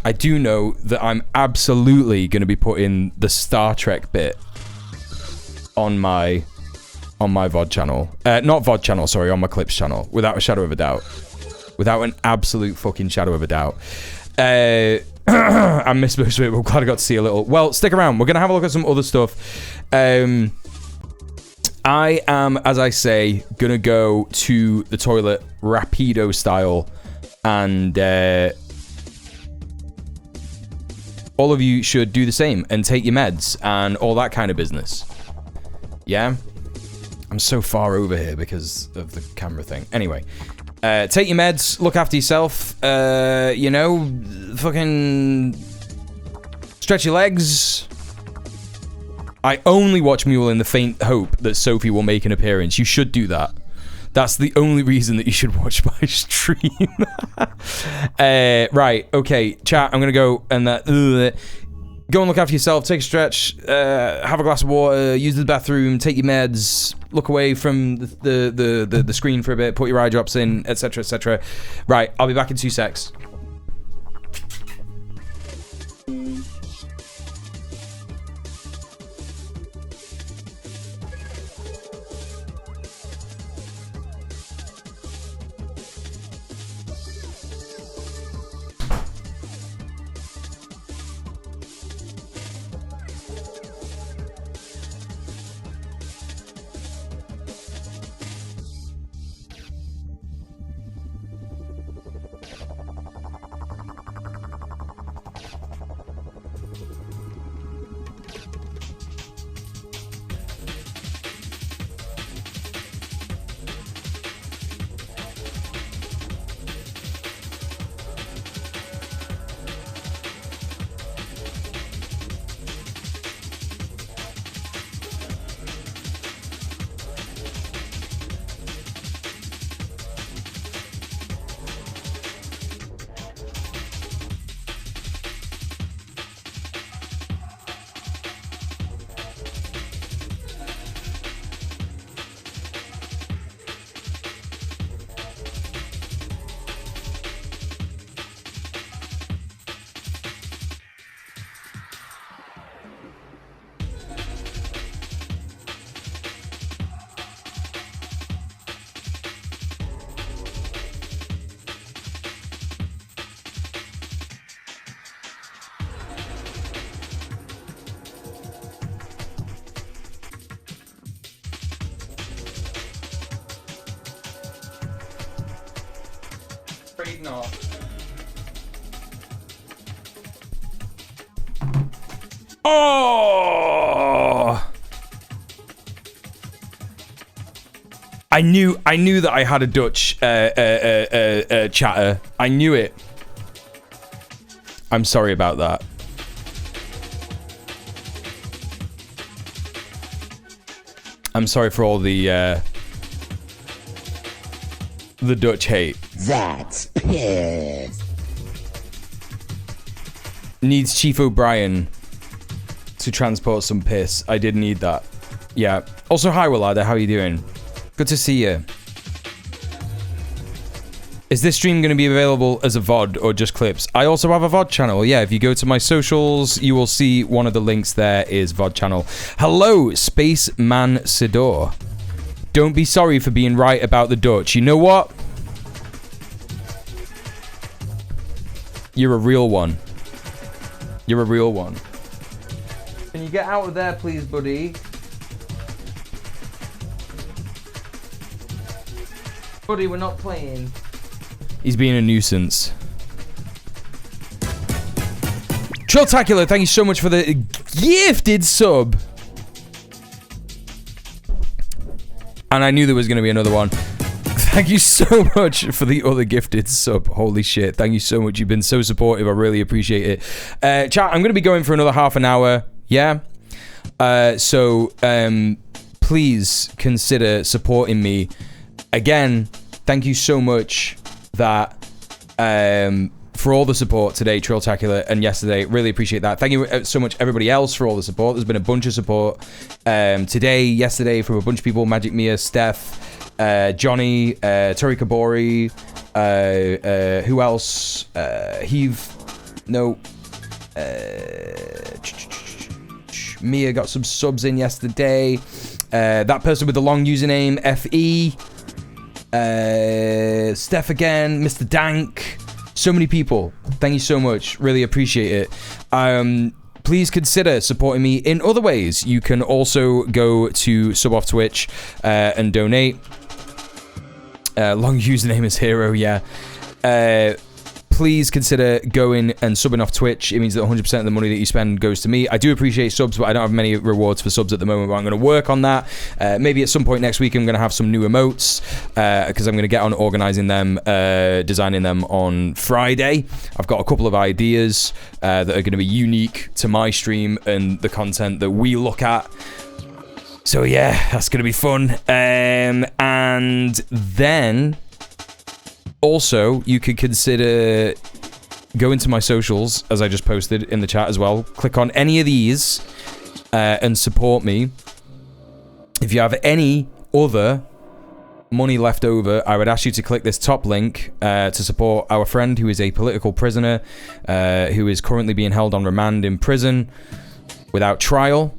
that I'm absolutely going to be putting the Star Trek bit on my VOD channel. Not VOD channel, sorry, on my Clips channel. Without a shadow of a doubt. Without an absolute fucking shadow of a doubt. I missed most of it, but I'm glad I got to see a little. Well, stick around. We're going to have a look at some other stuff. I am, as I say, going to go to the toilet rapido style. And all of you should do the same and take your meds and all that kind of business. Yeah? I'm so far over here because of the camera thing. Anyway. Take your meds, look after yourself, fucking stretch your legs. I only watch Muel in the faint hope that Sophie will make an appearance. You should do that. That's the only reason that you should watch my stream. Right, okay, chat, I'm gonna go and go and look after yourself, take a stretch, have a glass of water, use the bathroom, take your meds, look away from the screen for a bit, put your eye drops in, etc, etc. Right, I'll be back in 2 secs. Afraid not. Oh! I knew that I had a Dutch chatter. I knew it. I'm sorry about that. I'm sorry for all the Dutch hate.
That's pissed.
Needs Chief O'Brien to transport some piss. I did need that. Yeah. Also, hi, Willada. How are you doing? Good to see you. Is this stream going to be available as a VOD or just clips? I also have a VOD channel. Yeah, if you go to my socials, you will see one of the links there is VOD channel. Hello, Spaceman Sidor. Don't be sorry for being right about the Dutch. You know what? You're a real one. You're a real one. Can you get out of there, please, buddy? Buddy, we're not playing. He's being a nuisance. Trilltacular, thank you so much for the gifted sub. And I knew there was going to be another one. Thank you so much for the other gifted sub. Holy shit. Thank you so much. You've been so supportive. I really appreciate it. Chat, I'm going to be going for another half an hour. Yeah? So, please consider supporting me. Again, thank you so much that for all the support today, Trilltacular, and yesterday. Really appreciate that. Thank you so much, everybody else, for all the support. There's been a bunch of support today, yesterday, from a bunch of people. Magic Mia, Steph, Johnny, Tori Kabori, who else? Heave, no. Mia got some subs in yesterday. That person with the long username, FE. Steph again, Mr. Dank. So many people. Thank you so much. Really appreciate it. Please consider supporting me in other ways. You can also go to sub off Twitch and donate. Long username is Hero, yeah. Please consider going and subbing off Twitch. It means that 100% of the money that you spend goes to me. I do appreciate subs, but I don't have many rewards for subs at the moment, but I'm going to work on that. Maybe at some point next week I'm going to have some new emotes, because I'm going to get on organising them, designing them on Friday. I've got a couple of ideas that are going to be unique to my stream and the content that we look at. So yeah, that's going to be fun. And then also, you could consider going to my socials, as I just posted in the chat as well. Click on any of these and support me. If you have any other money left over, I would ask you to click this top link to support our friend who is a political prisoner, who is currently being held on remand in prison without trial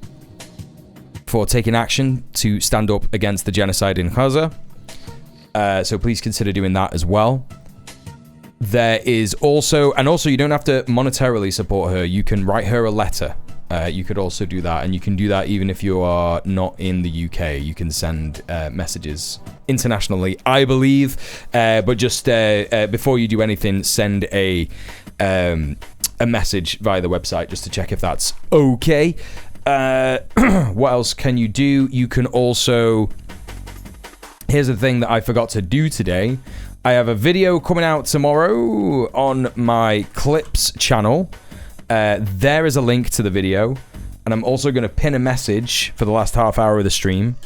for taking action to stand up against the genocide in Gaza. So please consider doing that as well. There is also, and also you don't have to monetarily support her. You can write her a letter. You could also do that, and you can do that even if you are not in the UK. You can send messages internationally, I believe. But just before you do anything, send a message via the website just to check if that's okay. What else can you do? You can also... Here's the thing that I forgot to do today. I have a video coming out tomorrow on my Clips channel. There is a link to the video. And I'm also going to pin a message for the last half hour of the stream.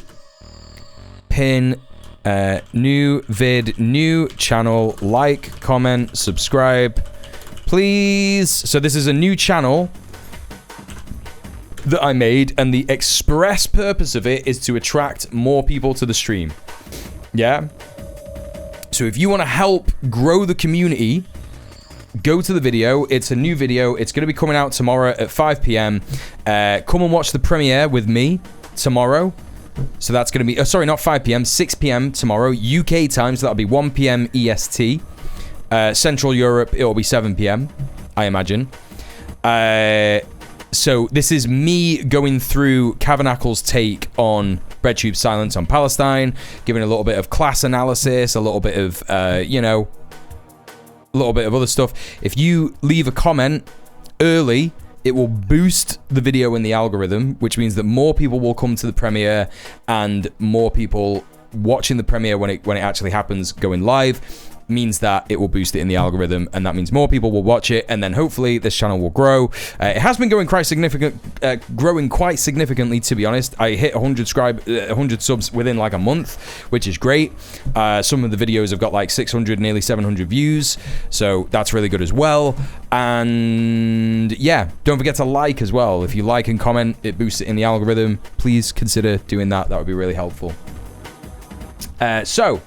Pin new vid, new channel, like, comment, subscribe. Please. So this is a new channel that I made. And the express purpose of it is to attract more people to the stream. Yeah. So if you want to help grow the community, go to the video. It's a new video. It's going to be coming out tomorrow at 5 p.m. Come and watch the premiere with me tomorrow. So that's going to be, sorry, not 5 p.m., 6 p.m. tomorrow, UK time. So that'll be 1 p.m. EST. Central Europe, it'll be 7 p.m., I imagine. So this is me going through Cavernacle's take on RedTube's silence on Palestine, giving a little bit of class analysis, a little bit of, you know, a little bit of other stuff. If you leave a comment early, it will boost the video in the algorithm, which means that more people will come to the premiere and more people watching the premiere when it actually happens going live means that it will boost it in the algorithm, and that means more people will watch it, and then hopefully this channel will grow. It has been growing quite significantly, to be honest. I hit 100 subs within like a month, which is great. Some of the videos have got like 600, nearly 700 views, so that's really good as well. And yeah, don't forget to like as well. If you like and comment, it boosts it in the algorithm. Please consider doing that. That would be really helpful. So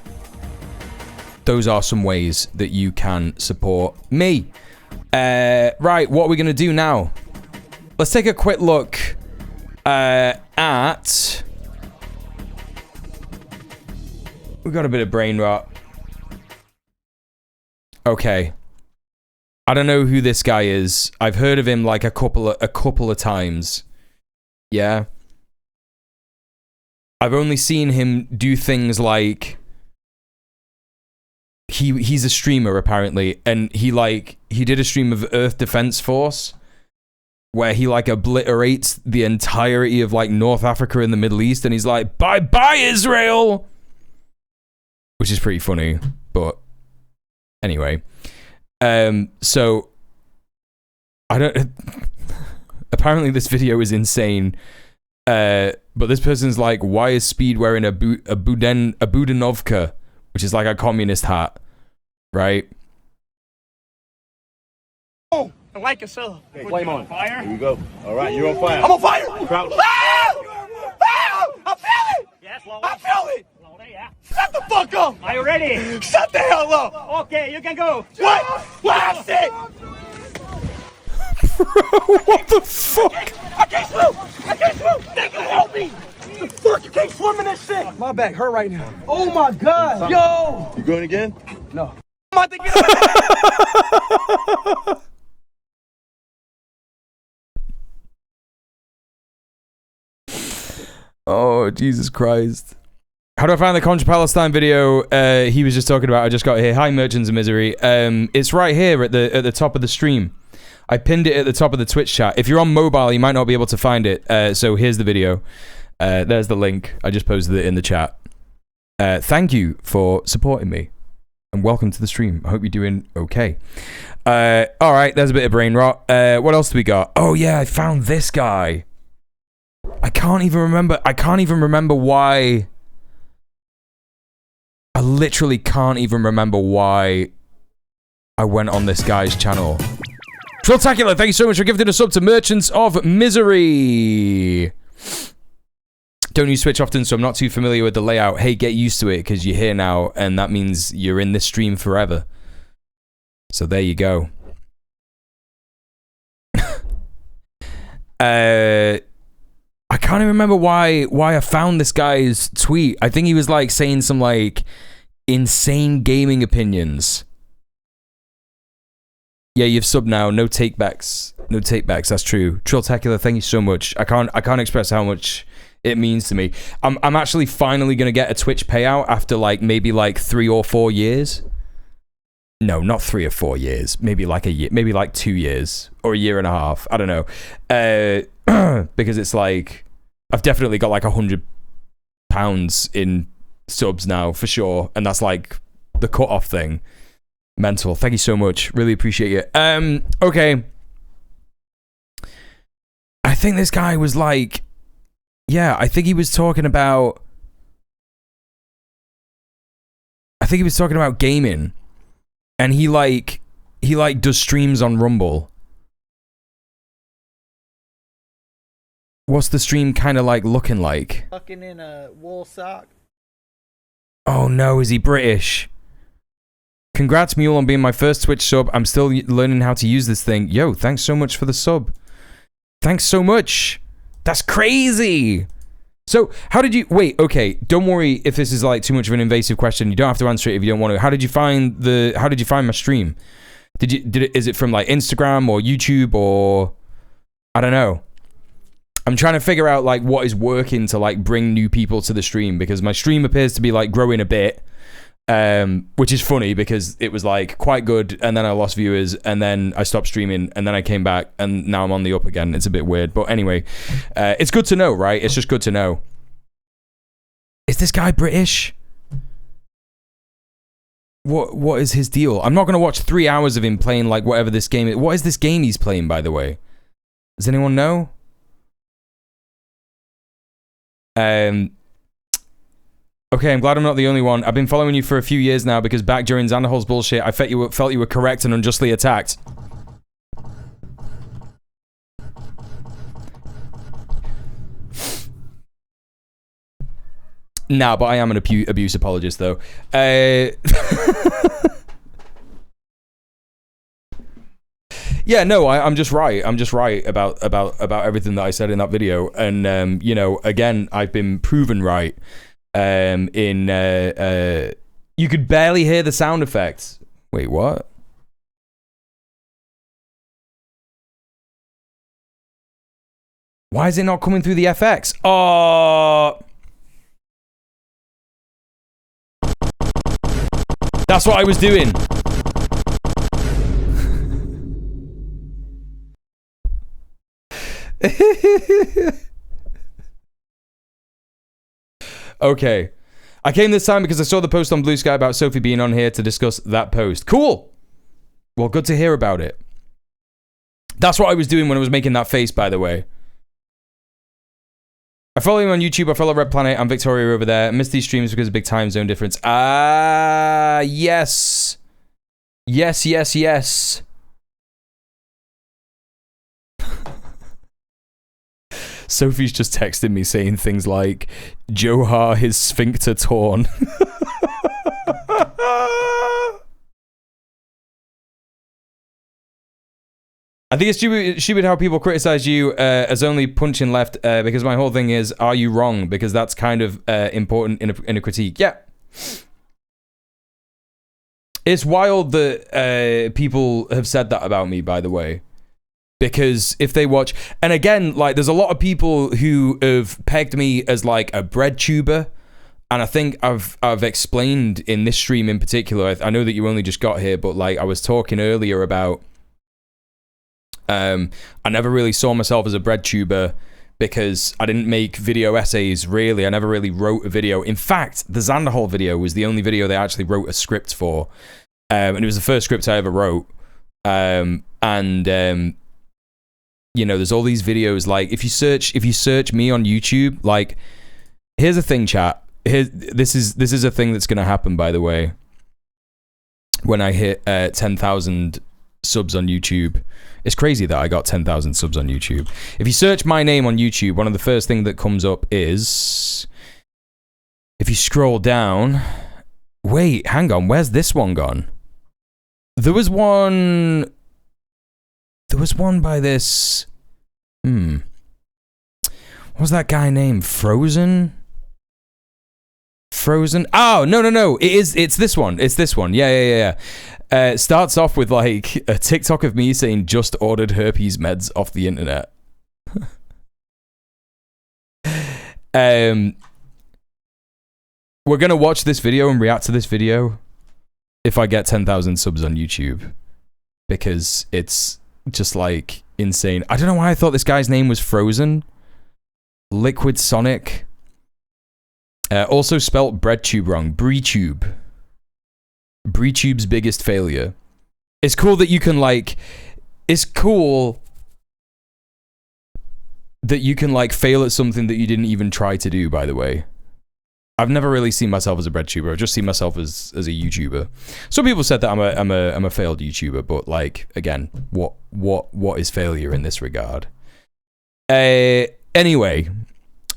those are some ways that you can support me. Right, what are we going to do now? Let's take a quick look at... We've got a bit of brain rot. Okay. I don't know who this guy is. I've heard of him like a couple of times. Yeah. I've only seen him do things like... He's a streamer apparently, and he did a stream of Earth Defense Force where he like obliterates the entirety of like North Africa and the Middle East, and he's like, bye bye Israel, which is pretty funny. But anyway, so I don't apparently this video is insane, but this person's like, why is Speed wearing a Budanovka, which is like a communist hat, right?
Oh, I like it, sir.
Okay, flame on.
Fire.
Here you go. All right, you're on fire.
I'm on fire.
Crouch.
I feel it.
Yes,
I feel it.
yeah.
Shut the fuck up.
Are you ready?
Shut the hell up.
Okay, you can go.
What? What? Shit.
What the fuck?
I can't swim. I can't swim. They can help me. The fuck? You can't swim in this shit. My back hurt right now. Oh my god. Yo.
You going again?
No. I'm about to get up.
Oh, Jesus Christ. How do I find the Palestine video he was just talking about? I just got here. Hi, Merchants of Misery. It's right here at the top of the stream. I pinned it at the top of the Twitch chat. If you're on mobile, you might not be able to find it. So here's the video. There's the link. I just posted it in the chat. Thank you for supporting me. And welcome to the stream. I hope you're doing okay. Alright, there's a bit of brain rot. What else do we got? Oh yeah, I found this guy. I can't even remember why. I literally can't even remember why I went on this guy's channel. Trilltacular, thank you so much for gifting a sub to Merchants of Misery. Don't use Switch often, so I'm not too familiar with the layout. Hey, get used to it, because you're here now, and that means you're in this stream forever. So there you go. I can't even remember why I found this guy's tweet. I think he was like saying some like insane gaming opinions. Yeah, you've subbed now. No takebacks. No takebacks. That's true. Trilltacular, thank you so much. I can't express how much it means to me. I'm actually finally gonna get a Twitch payout after like maybe like 3 or 4 years. No, not 3 or 4 years. Maybe like a year. Maybe like 2 years or a year and a half. I don't know. Because it's like I've definitely got like £100 in subs now for sure, and that's like the cut-off thing. Mental. Thank you so much. Really appreciate it. Okay. I think this guy was like, yeah, I think he was talking about gaming, and he does streams on Rumble. What's the stream kind of like looking like?
Fucking in a wool sock.
Oh no, is he British? Congrats, Muel, on being my first Twitch sub. I'm still learning how to use this thing. Yo, thanks so much for the sub. Thanks so much. That's crazy. So, how did you... Wait, okay. Don't worry if this is like too much of an invasive question. You don't have to answer it if you don't want to. How did you find my stream? Is it from like Instagram or YouTube or... I don't know. I'm trying to figure out like what is working to like bring new people to the stream, because my stream appears to be like growing a bit. which is funny because it was like quite good, and then I lost viewers, and then I stopped streaming, and then I came back, and now I'm on the up again. It's a bit weird, but anyway, it's good to know, right? It's just good to know. Is this guy British? What is his deal? I'm not going to watch 3 hours of him playing like whatever this game is. What is this game he's playing, by the way? Does anyone know? Okay, I'm glad I'm not the only one. I've been following you for a few years now because back during Xanderhol's bullshit, I felt you were correct and unjustly attacked. Nah, but I am an abuse apologist, though. Yeah, no, I'm just right. I'm just right about everything that I said in that video, and you know, again, I've been proven right. You could barely hear the sound effects. Wait, what? Why is it not coming through the FX? Oh. That's what I was doing. Okay. I came this time because I saw the post on Blue Sky about Sophie being on here to discuss that post. Cool. Well, good to hear about it. That's what I was doing when I was making that face, by the way. I follow him on YouTube. I follow Red Planet. I'm Victoria over there. I miss these streams because of big time zone difference. Ah, yes. Yes, yes, yes. Sophie's just texted me saying things like, Johar, his sphincter torn. I think it's stupid how people criticize you as only punching left because my whole thing is, are you wrong? Because that's kind of important in a critique. Yeah. It's wild that people have said that about me, by the way. Because if they watch, and again, like, there's a lot of people who have pegged me as like a bread tuber, and I think I've explained in this stream in particular. I know that you only just got here, but like I was talking earlier about, I never really saw myself as a bread tuber because I didn't make video essays. Really, I never really wrote a video. In fact, the Xanderhol video was the only video they actually wrote a script for, and it was the first script I ever wrote, you know, there's all these videos, like, if you search me on YouTube, like, here's a thing, chat. This is a thing that's going to happen, by the way, when I hit 10,000 subs on YouTube. It's crazy that I got 10,000 subs on YouTube. If you search my name on YouTube, one of the first things that comes up is, if you scroll down, wait, hang on, where's this one gone? There was one by this, what was that guy named? Frozen? Oh, no. It's this one. Yeah. It starts off with like a TikTok of me saying just ordered herpes meds off the internet. We're going to watch this video and react to this video if I get 10,000 subs on YouTube, because it's just like insane. I don't know why I thought this guy's name was Frozen. Liquid Sonic. Also spelt breadtube wrong. Breetube. Breetube's biggest failure. It's cool that you can like, it's cool that you can like fail at something that you didn't even try to do, by the way. I've never really seen myself as a breadtuber. I've just seen myself as a YouTuber. Some people said that I'm a failed YouTuber, but like, again, what is failure in this regard? Anyway,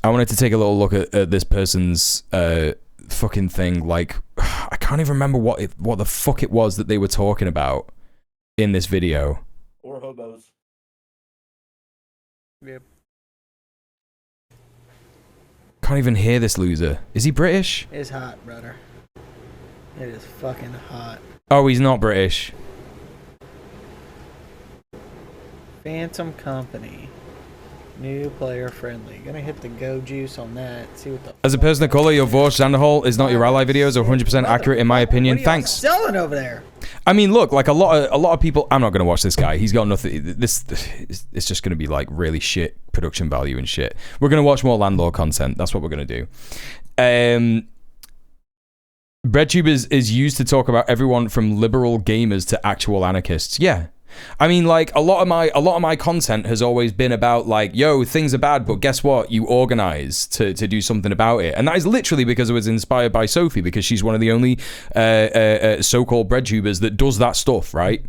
I wanted to take a little look at this person's fucking thing. Like, I can't even remember what the fuck it was that they were talking about in this video.
Or hobos.
Yep.
Can't even hear this loser. Is he British?
It's hot, brother. It is fucking hot.
Oh, he's not British.
Phantom Company. New player friendly. Gonna hit the go juice on that. See what the.
As a person of color, your voice, Zanderhol, is not your ally videos are 100% accurate in my opinion.
What are y'all
Thanks.
selling over there?
I mean, look, like a lot of people. I'm not going to watch this guy. He's got nothing. This it's just going to be like really shit production value and shit. We're going to watch more landlord content. That's what we're going to do. BreadTube is used to talk about everyone from liberal gamers to actual anarchists. Yeah. I mean, like a lot of my content has always been about like, yo, things are bad, but guess what? You organize to do something about it, and that is literally because I was inspired by Sophie, because she's one of the only so-called breadtubers that does that stuff, right?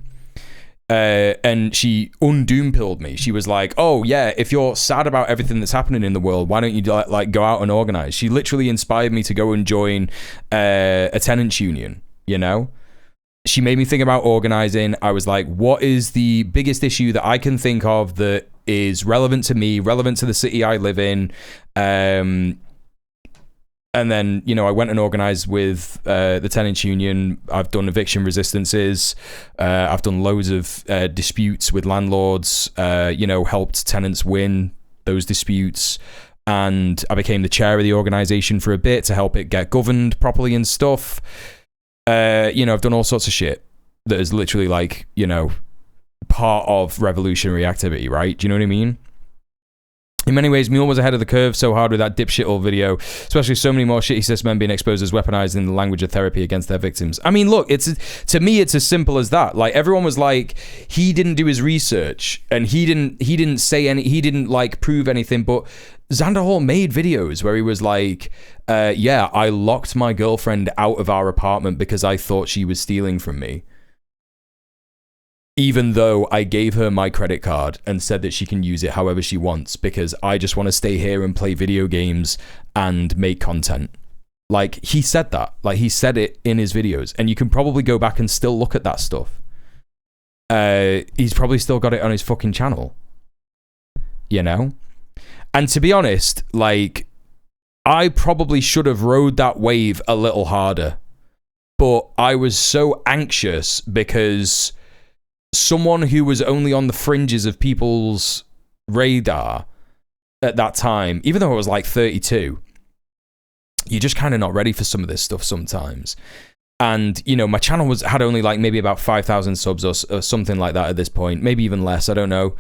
And she undoom-pilled me. She was like, oh yeah, if you're sad about everything that's happening in the world, why don't you like go out and organize? She literally inspired me to go and join a tenants union, you know? She made me think about organizing. I was like, what is the biggest issue that I can think of that is relevant to me, relevant to the city I live in? And then, you know, I went and organized with the tenants union. I've done eviction resistances. I've done loads of disputes with landlords, you know, helped tenants win those disputes. And I became the chair of the organization for a bit to help it get governed properly and stuff. You know, I've done all sorts of shit that is literally like, you know, part of revolutionary activity, right? Do you know what I mean? In many ways, Muel was ahead of the curve so hard with that dipshit video, especially so many more shitty cis men being exposed as weaponized in the language of therapy against their victims. I mean, look, to me, it's as simple as that. Like, everyone was like, he didn't do his research and he didn't say any, he didn't like prove anything, but Zanderhol made videos where he was like, yeah, I locked my girlfriend out of our apartment because I thought she was stealing from me. Even though I gave her my credit card and said that she can use it however she wants because I just want to stay here and play video games and make content. Like, he said that. Like, he said it in his videos. And you can probably go back and still look at that stuff. He's probably still got it on his fucking channel. You know? And to be honest, like, I probably should have rode that wave a little harder. But I was so anxious because someone who was only on the fringes of people's radar at that time, even though I was like 32, you're just kind of not ready for some of this stuff sometimes. And, you know, my channel had only like maybe about 5,000 subs or something like that at this point, maybe even less, I don't know.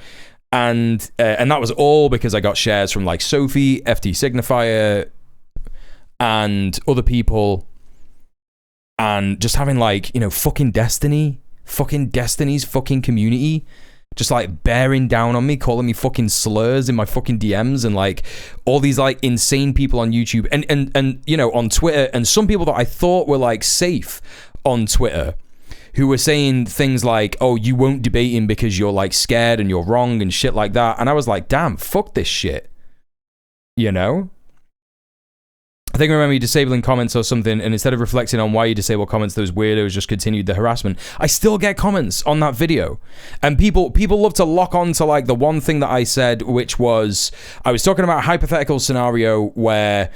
And that was all because I got shares from like Sophie, FT Signifier, and other people, and just having like, you know, fucking Destiny's fucking community just like bearing down on me, calling me fucking slurs in my fucking DMs, and like all these like insane people on YouTube and you know, on Twitter, and some people that I thought were like safe on Twitter who were saying things like, oh, you won't debate him because you're like scared and you're wrong and shit like that. And I was like, damn, fuck this shit, you know? I think I remember you disabling comments or something, and instead of reflecting on why you disable comments, those weirdos just continued the harassment. I still get comments on that video, and people love to lock on to like the one thing that I said, which was I was talking about a hypothetical scenario where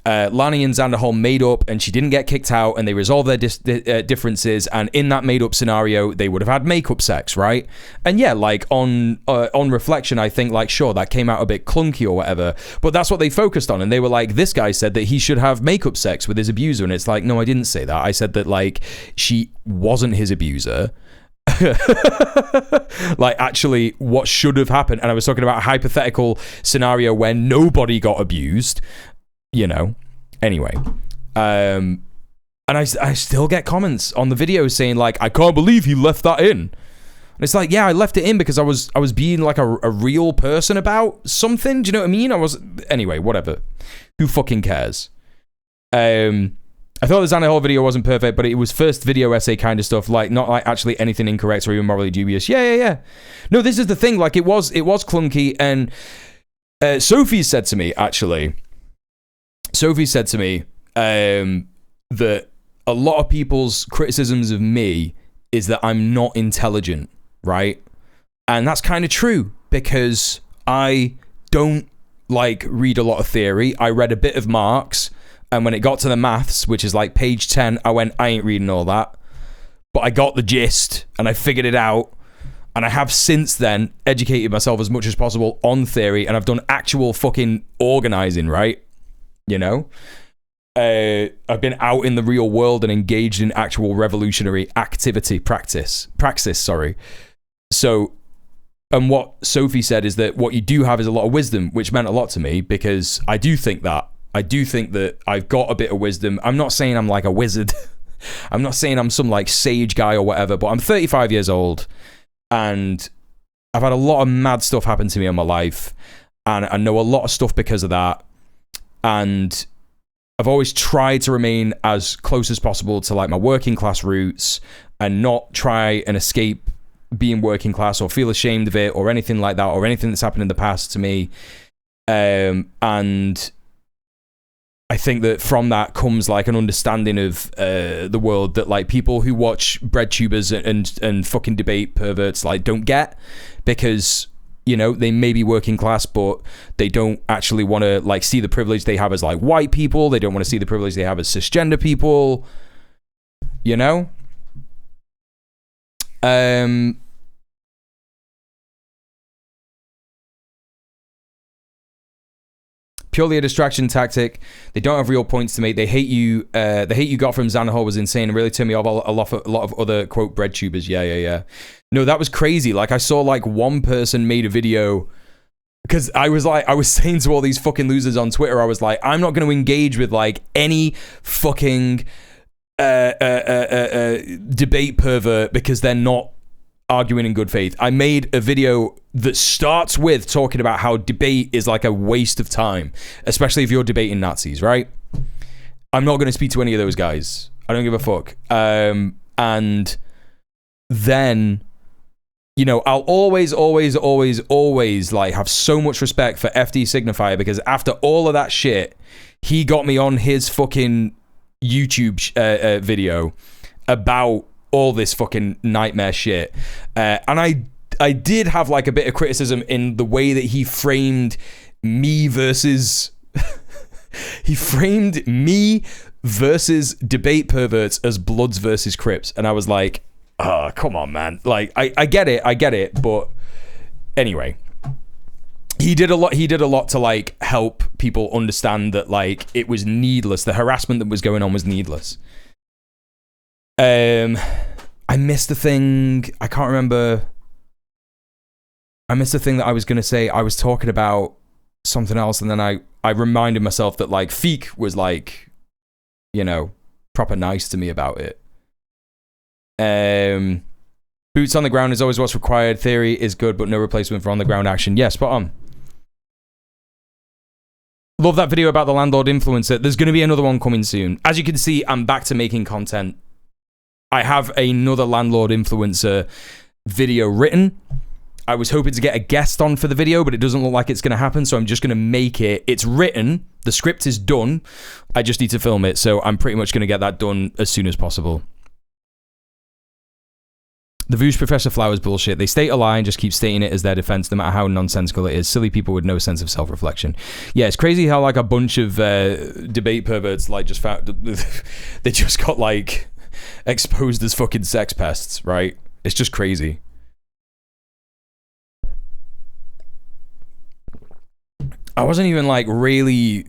Lani and Zanderhol made up and she didn't get kicked out, and they resolved their differences, and in that made up scenario they would have had makeup sex, right? And yeah, like on reflection, I think like sure, that came out a bit clunky or whatever, but that's what they focused on, and they were like, this guy said that he should have makeup sex with his abuser, and it's like, no, I didn't say that. I said that like she wasn't his abuser. Like actually what should have happened, and I was talking about a hypothetical scenario where nobody got abused, you know. Anyway, and I still get comments on the video saying like, I can't believe he left that in. And it's like, yeah, I left it in because I was being like a real person about something. Do you know what I mean? Anyway, whatever. Who fucking cares? I thought the Zanderhol video wasn't perfect, but it was first video essay kind of stuff, like not like actually anything incorrect or even morally dubious. Yeah. No, this is the thing. Like it was clunky, and Sophie said to me that a lot of people's criticisms of me is that I'm not intelligent, right? And that's kind of true because I don't like read a lot of theory. I read a bit of Marx, and when it got to the maths, which is like page 10, I went, I ain't reading all that. But I got the gist and I figured it out. And I have since then educated myself as much as possible on theory, and I've done actual fucking organizing, right? You know? I've been out in the real world and engaged in actual revolutionary activity, praxis, sorry. So, and what Sophie said is that what you do have is a lot of wisdom, which meant a lot to me, because I do think that I've got a bit of wisdom. I'm not saying I'm like a wizard. I'm not saying I'm some like sage guy or whatever, but I'm 35 years old and I've had a lot of mad stuff happen to me in my life, and I know a lot of stuff because of that. And I've always tried to remain as close as possible to like my working class roots and not try and escape being working class or feel ashamed of it or anything like that, or anything that's happened in the past to me. And I think that from that comes like an understanding of the world that like people who watch bread tubers and fucking debate perverts like don't get, because you know they may be working class but they don't actually want to like see the privilege they have as like white people. They don't want to see the privilege they have as cisgender people, you know. Purely a distraction tactic. They don't have real points to make. They hate you. The hate you got from Xanathar was insane and really turned me off a lot of other quote bread tubers. Yeah. No, that was crazy. Like I saw like one person made a video, because I was saying to all these fucking losers on Twitter, I was like, I'm not going to engage with like any fucking debate pervert because they're not arguing in good faith. I made a video that starts with talking about how debate is like a waste of time, especially if you're debating Nazis, right? I'm not going to speak to any of those guys. I don't give a fuck. And then, you know, I'll always like have so much respect for FD Signifier, because after all of that shit, he got me on his fucking YouTube video about all this fucking nightmare shit. And I did have like a bit of criticism in the way that he framed me versus debate perverts as Bloods versus Crips. And I was like, oh, come on, man. Like, I get it. But anyway, he did a lot to like help people understand that like it was needless. The harassment that was going on was needless. I missed the thing. I can't remember. I missed the thing that I was going to say. I was talking about something else, and then I reminded myself that like Feek was like, you know, proper nice to me about it. Boots on the ground is always what's required. Theory is good, but no replacement for on the ground action. Yes, spot on. Love that video about the landlord influencer. There's going to be another one coming soon. As you can see, I'm back to making content. I have another landlord influencer video written. I was hoping to get a guest on for the video, but it doesn't look like it's going to happen, so I'm just going to make it. It's written. The script is done. I just need to film it, so I'm pretty much going to get that done as soon as possible. The Voosh Professor Flowers bullshit. They state a lie and just keep stating it as their defense, no matter how nonsensical it is. Silly people with no sense of self-reflection. Yeah, it's crazy how like a bunch of debate perverts like just found they just got like exposed as fucking sex pests, right? It's just crazy. I wasn't even like really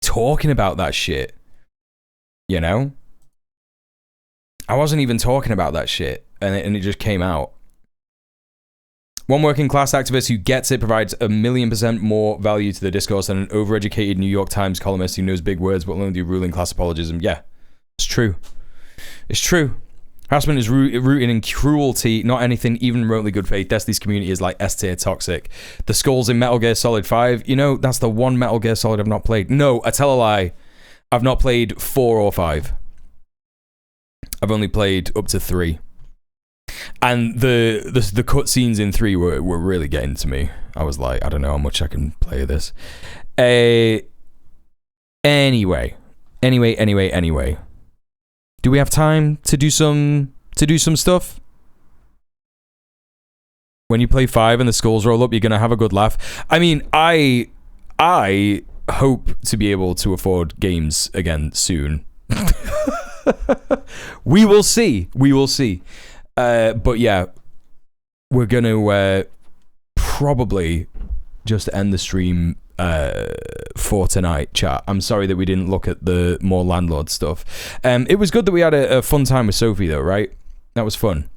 talking about that shit, you know? I wasn't even talking about that shit, and it just came out. One working class activist who gets it provides 1,000,000% more value to the discourse than an overeducated New York Times columnist who knows big words but will only do ruling class apologism. Yeah, it's true. It's true. Harassment is rooted in cruelty, not anything even remotely good faith. Destiny's community is like S-tier toxic. The skulls in Metal Gear Solid 5, you know, that's the one Metal Gear Solid I've not played. No, I tell a lie. I've not played 4 or 5. I've only played up to 3. And the cutscenes in 3 were really getting to me. I was like, I don't know how much I can play of this. Anyway. Do we have time to do some stuff? When you play 5 and the skulls roll up, you're gonna have a good laugh. I mean, I hope to be able to afford games again soon. We will see. But yeah, we're going to probably just end the stream for tonight, chat. I'm sorry that we didn't look at the more landlord stuff. It was good that we had a fun time with Sophie, though, right? That was fun.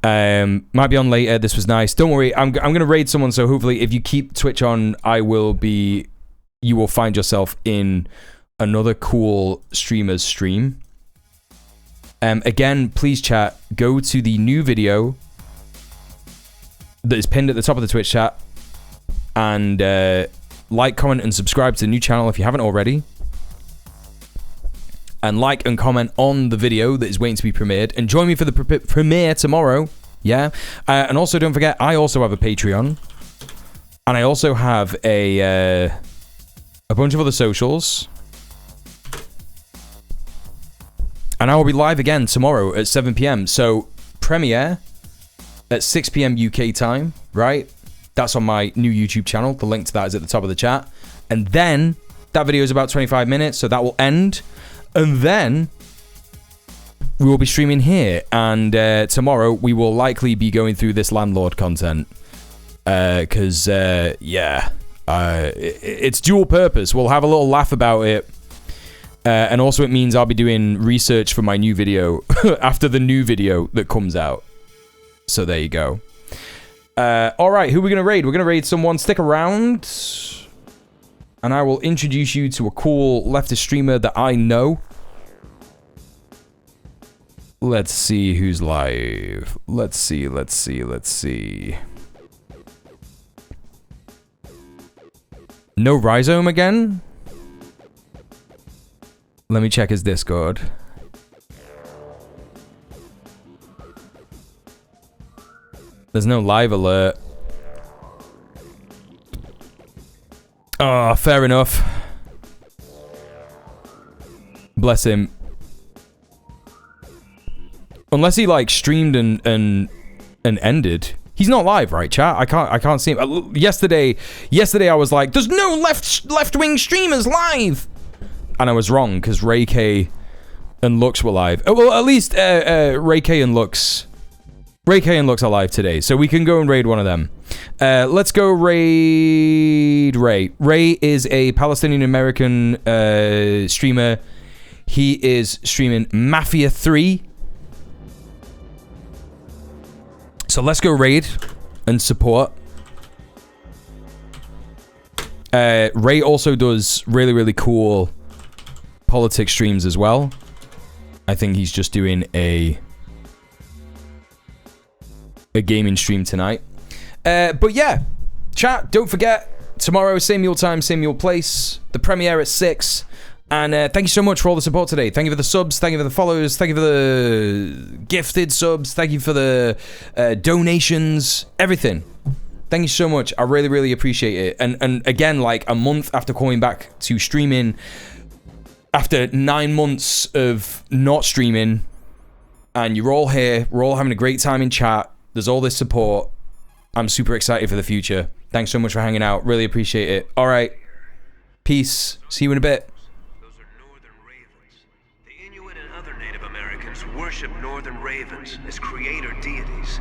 Might be on later. This was nice. Don't worry. I'm gonna raid someone. So hopefully, if you keep Twitch on, you will find yourself in another cool streamer's stream. Again, please chat. Go to the new video that is pinned at the top of the Twitch chat, and like, comment, and subscribe to the new channel if you haven't already. And like and comment on the video that is waiting to be premiered. And join me for the premiere tomorrow. Yeah. And also, don't forget, I also have a Patreon. And I also have a bunch of other socials. And I will be live again tomorrow at 7 p.m. So, premiere at 6 p.m. UK time, right? That's on my new YouTube channel. The link to that is at the top of the chat. And then, that video is about 25 minutes, so that will end. And then we will be streaming here, and tomorrow we will likely be going through this landlord content because it's dual purpose. We'll have a little laugh about it, and also it means I'll be doing research for my new video after the new video that comes out. So there you go. All right, who are we gonna raid? We're gonna raid someone. Stick around. And I will introduce you to a cool leftist streamer that I know. Let's see who's live. Let's see. No Rhizome again? Let me check his Discord. There's no live alert. Oh, fair enough. Bless him. Unless he like streamed and ended. He's not live, right, chat? I can't see him. Yesterday I was like, there's no left-wing streamers live, and I was wrong because Ray K and Lux were live. Oh, well, at least Ray K and Lux are live today, so we can go and raid one of them. Let's go raid Ray. Ray is a Palestinian American streamer. He is streaming Mafia 3. So let's go raid and support. Ray also does really, really cool politics streams as well. I think he's just doing a gaming stream tonight. But yeah, chat, don't forget, tomorrow, same Muel time, same Muel place. The premiere at 6. And thank you so much for all the support today. Thank you for the subs, thank you for the follows, thank you for the gifted subs, thank you for the donations, everything. Thank you so much. I really, really appreciate it. And again, like a month after coming back to streaming, after 9 months of not streaming, and you're all here, we're all having a great time in chat, there's all this support. I'm super excited for the future. Thanks so much for hanging out. Really appreciate it. All right. Peace. See you in a bit.
Worship northern ravens as creator deities.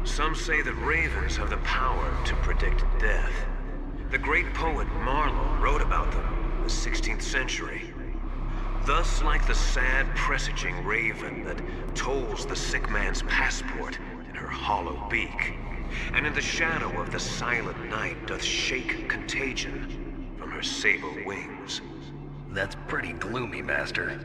Some say that ravens have the power to predict death. The great poet Marlowe wrote about them in the 16th century. Thus, like the sad presaging raven that tolls the sick man's passport in her hollow beak, and in the shadow of the silent night doth shake contagion from her sable wings.
That's pretty gloomy, Master.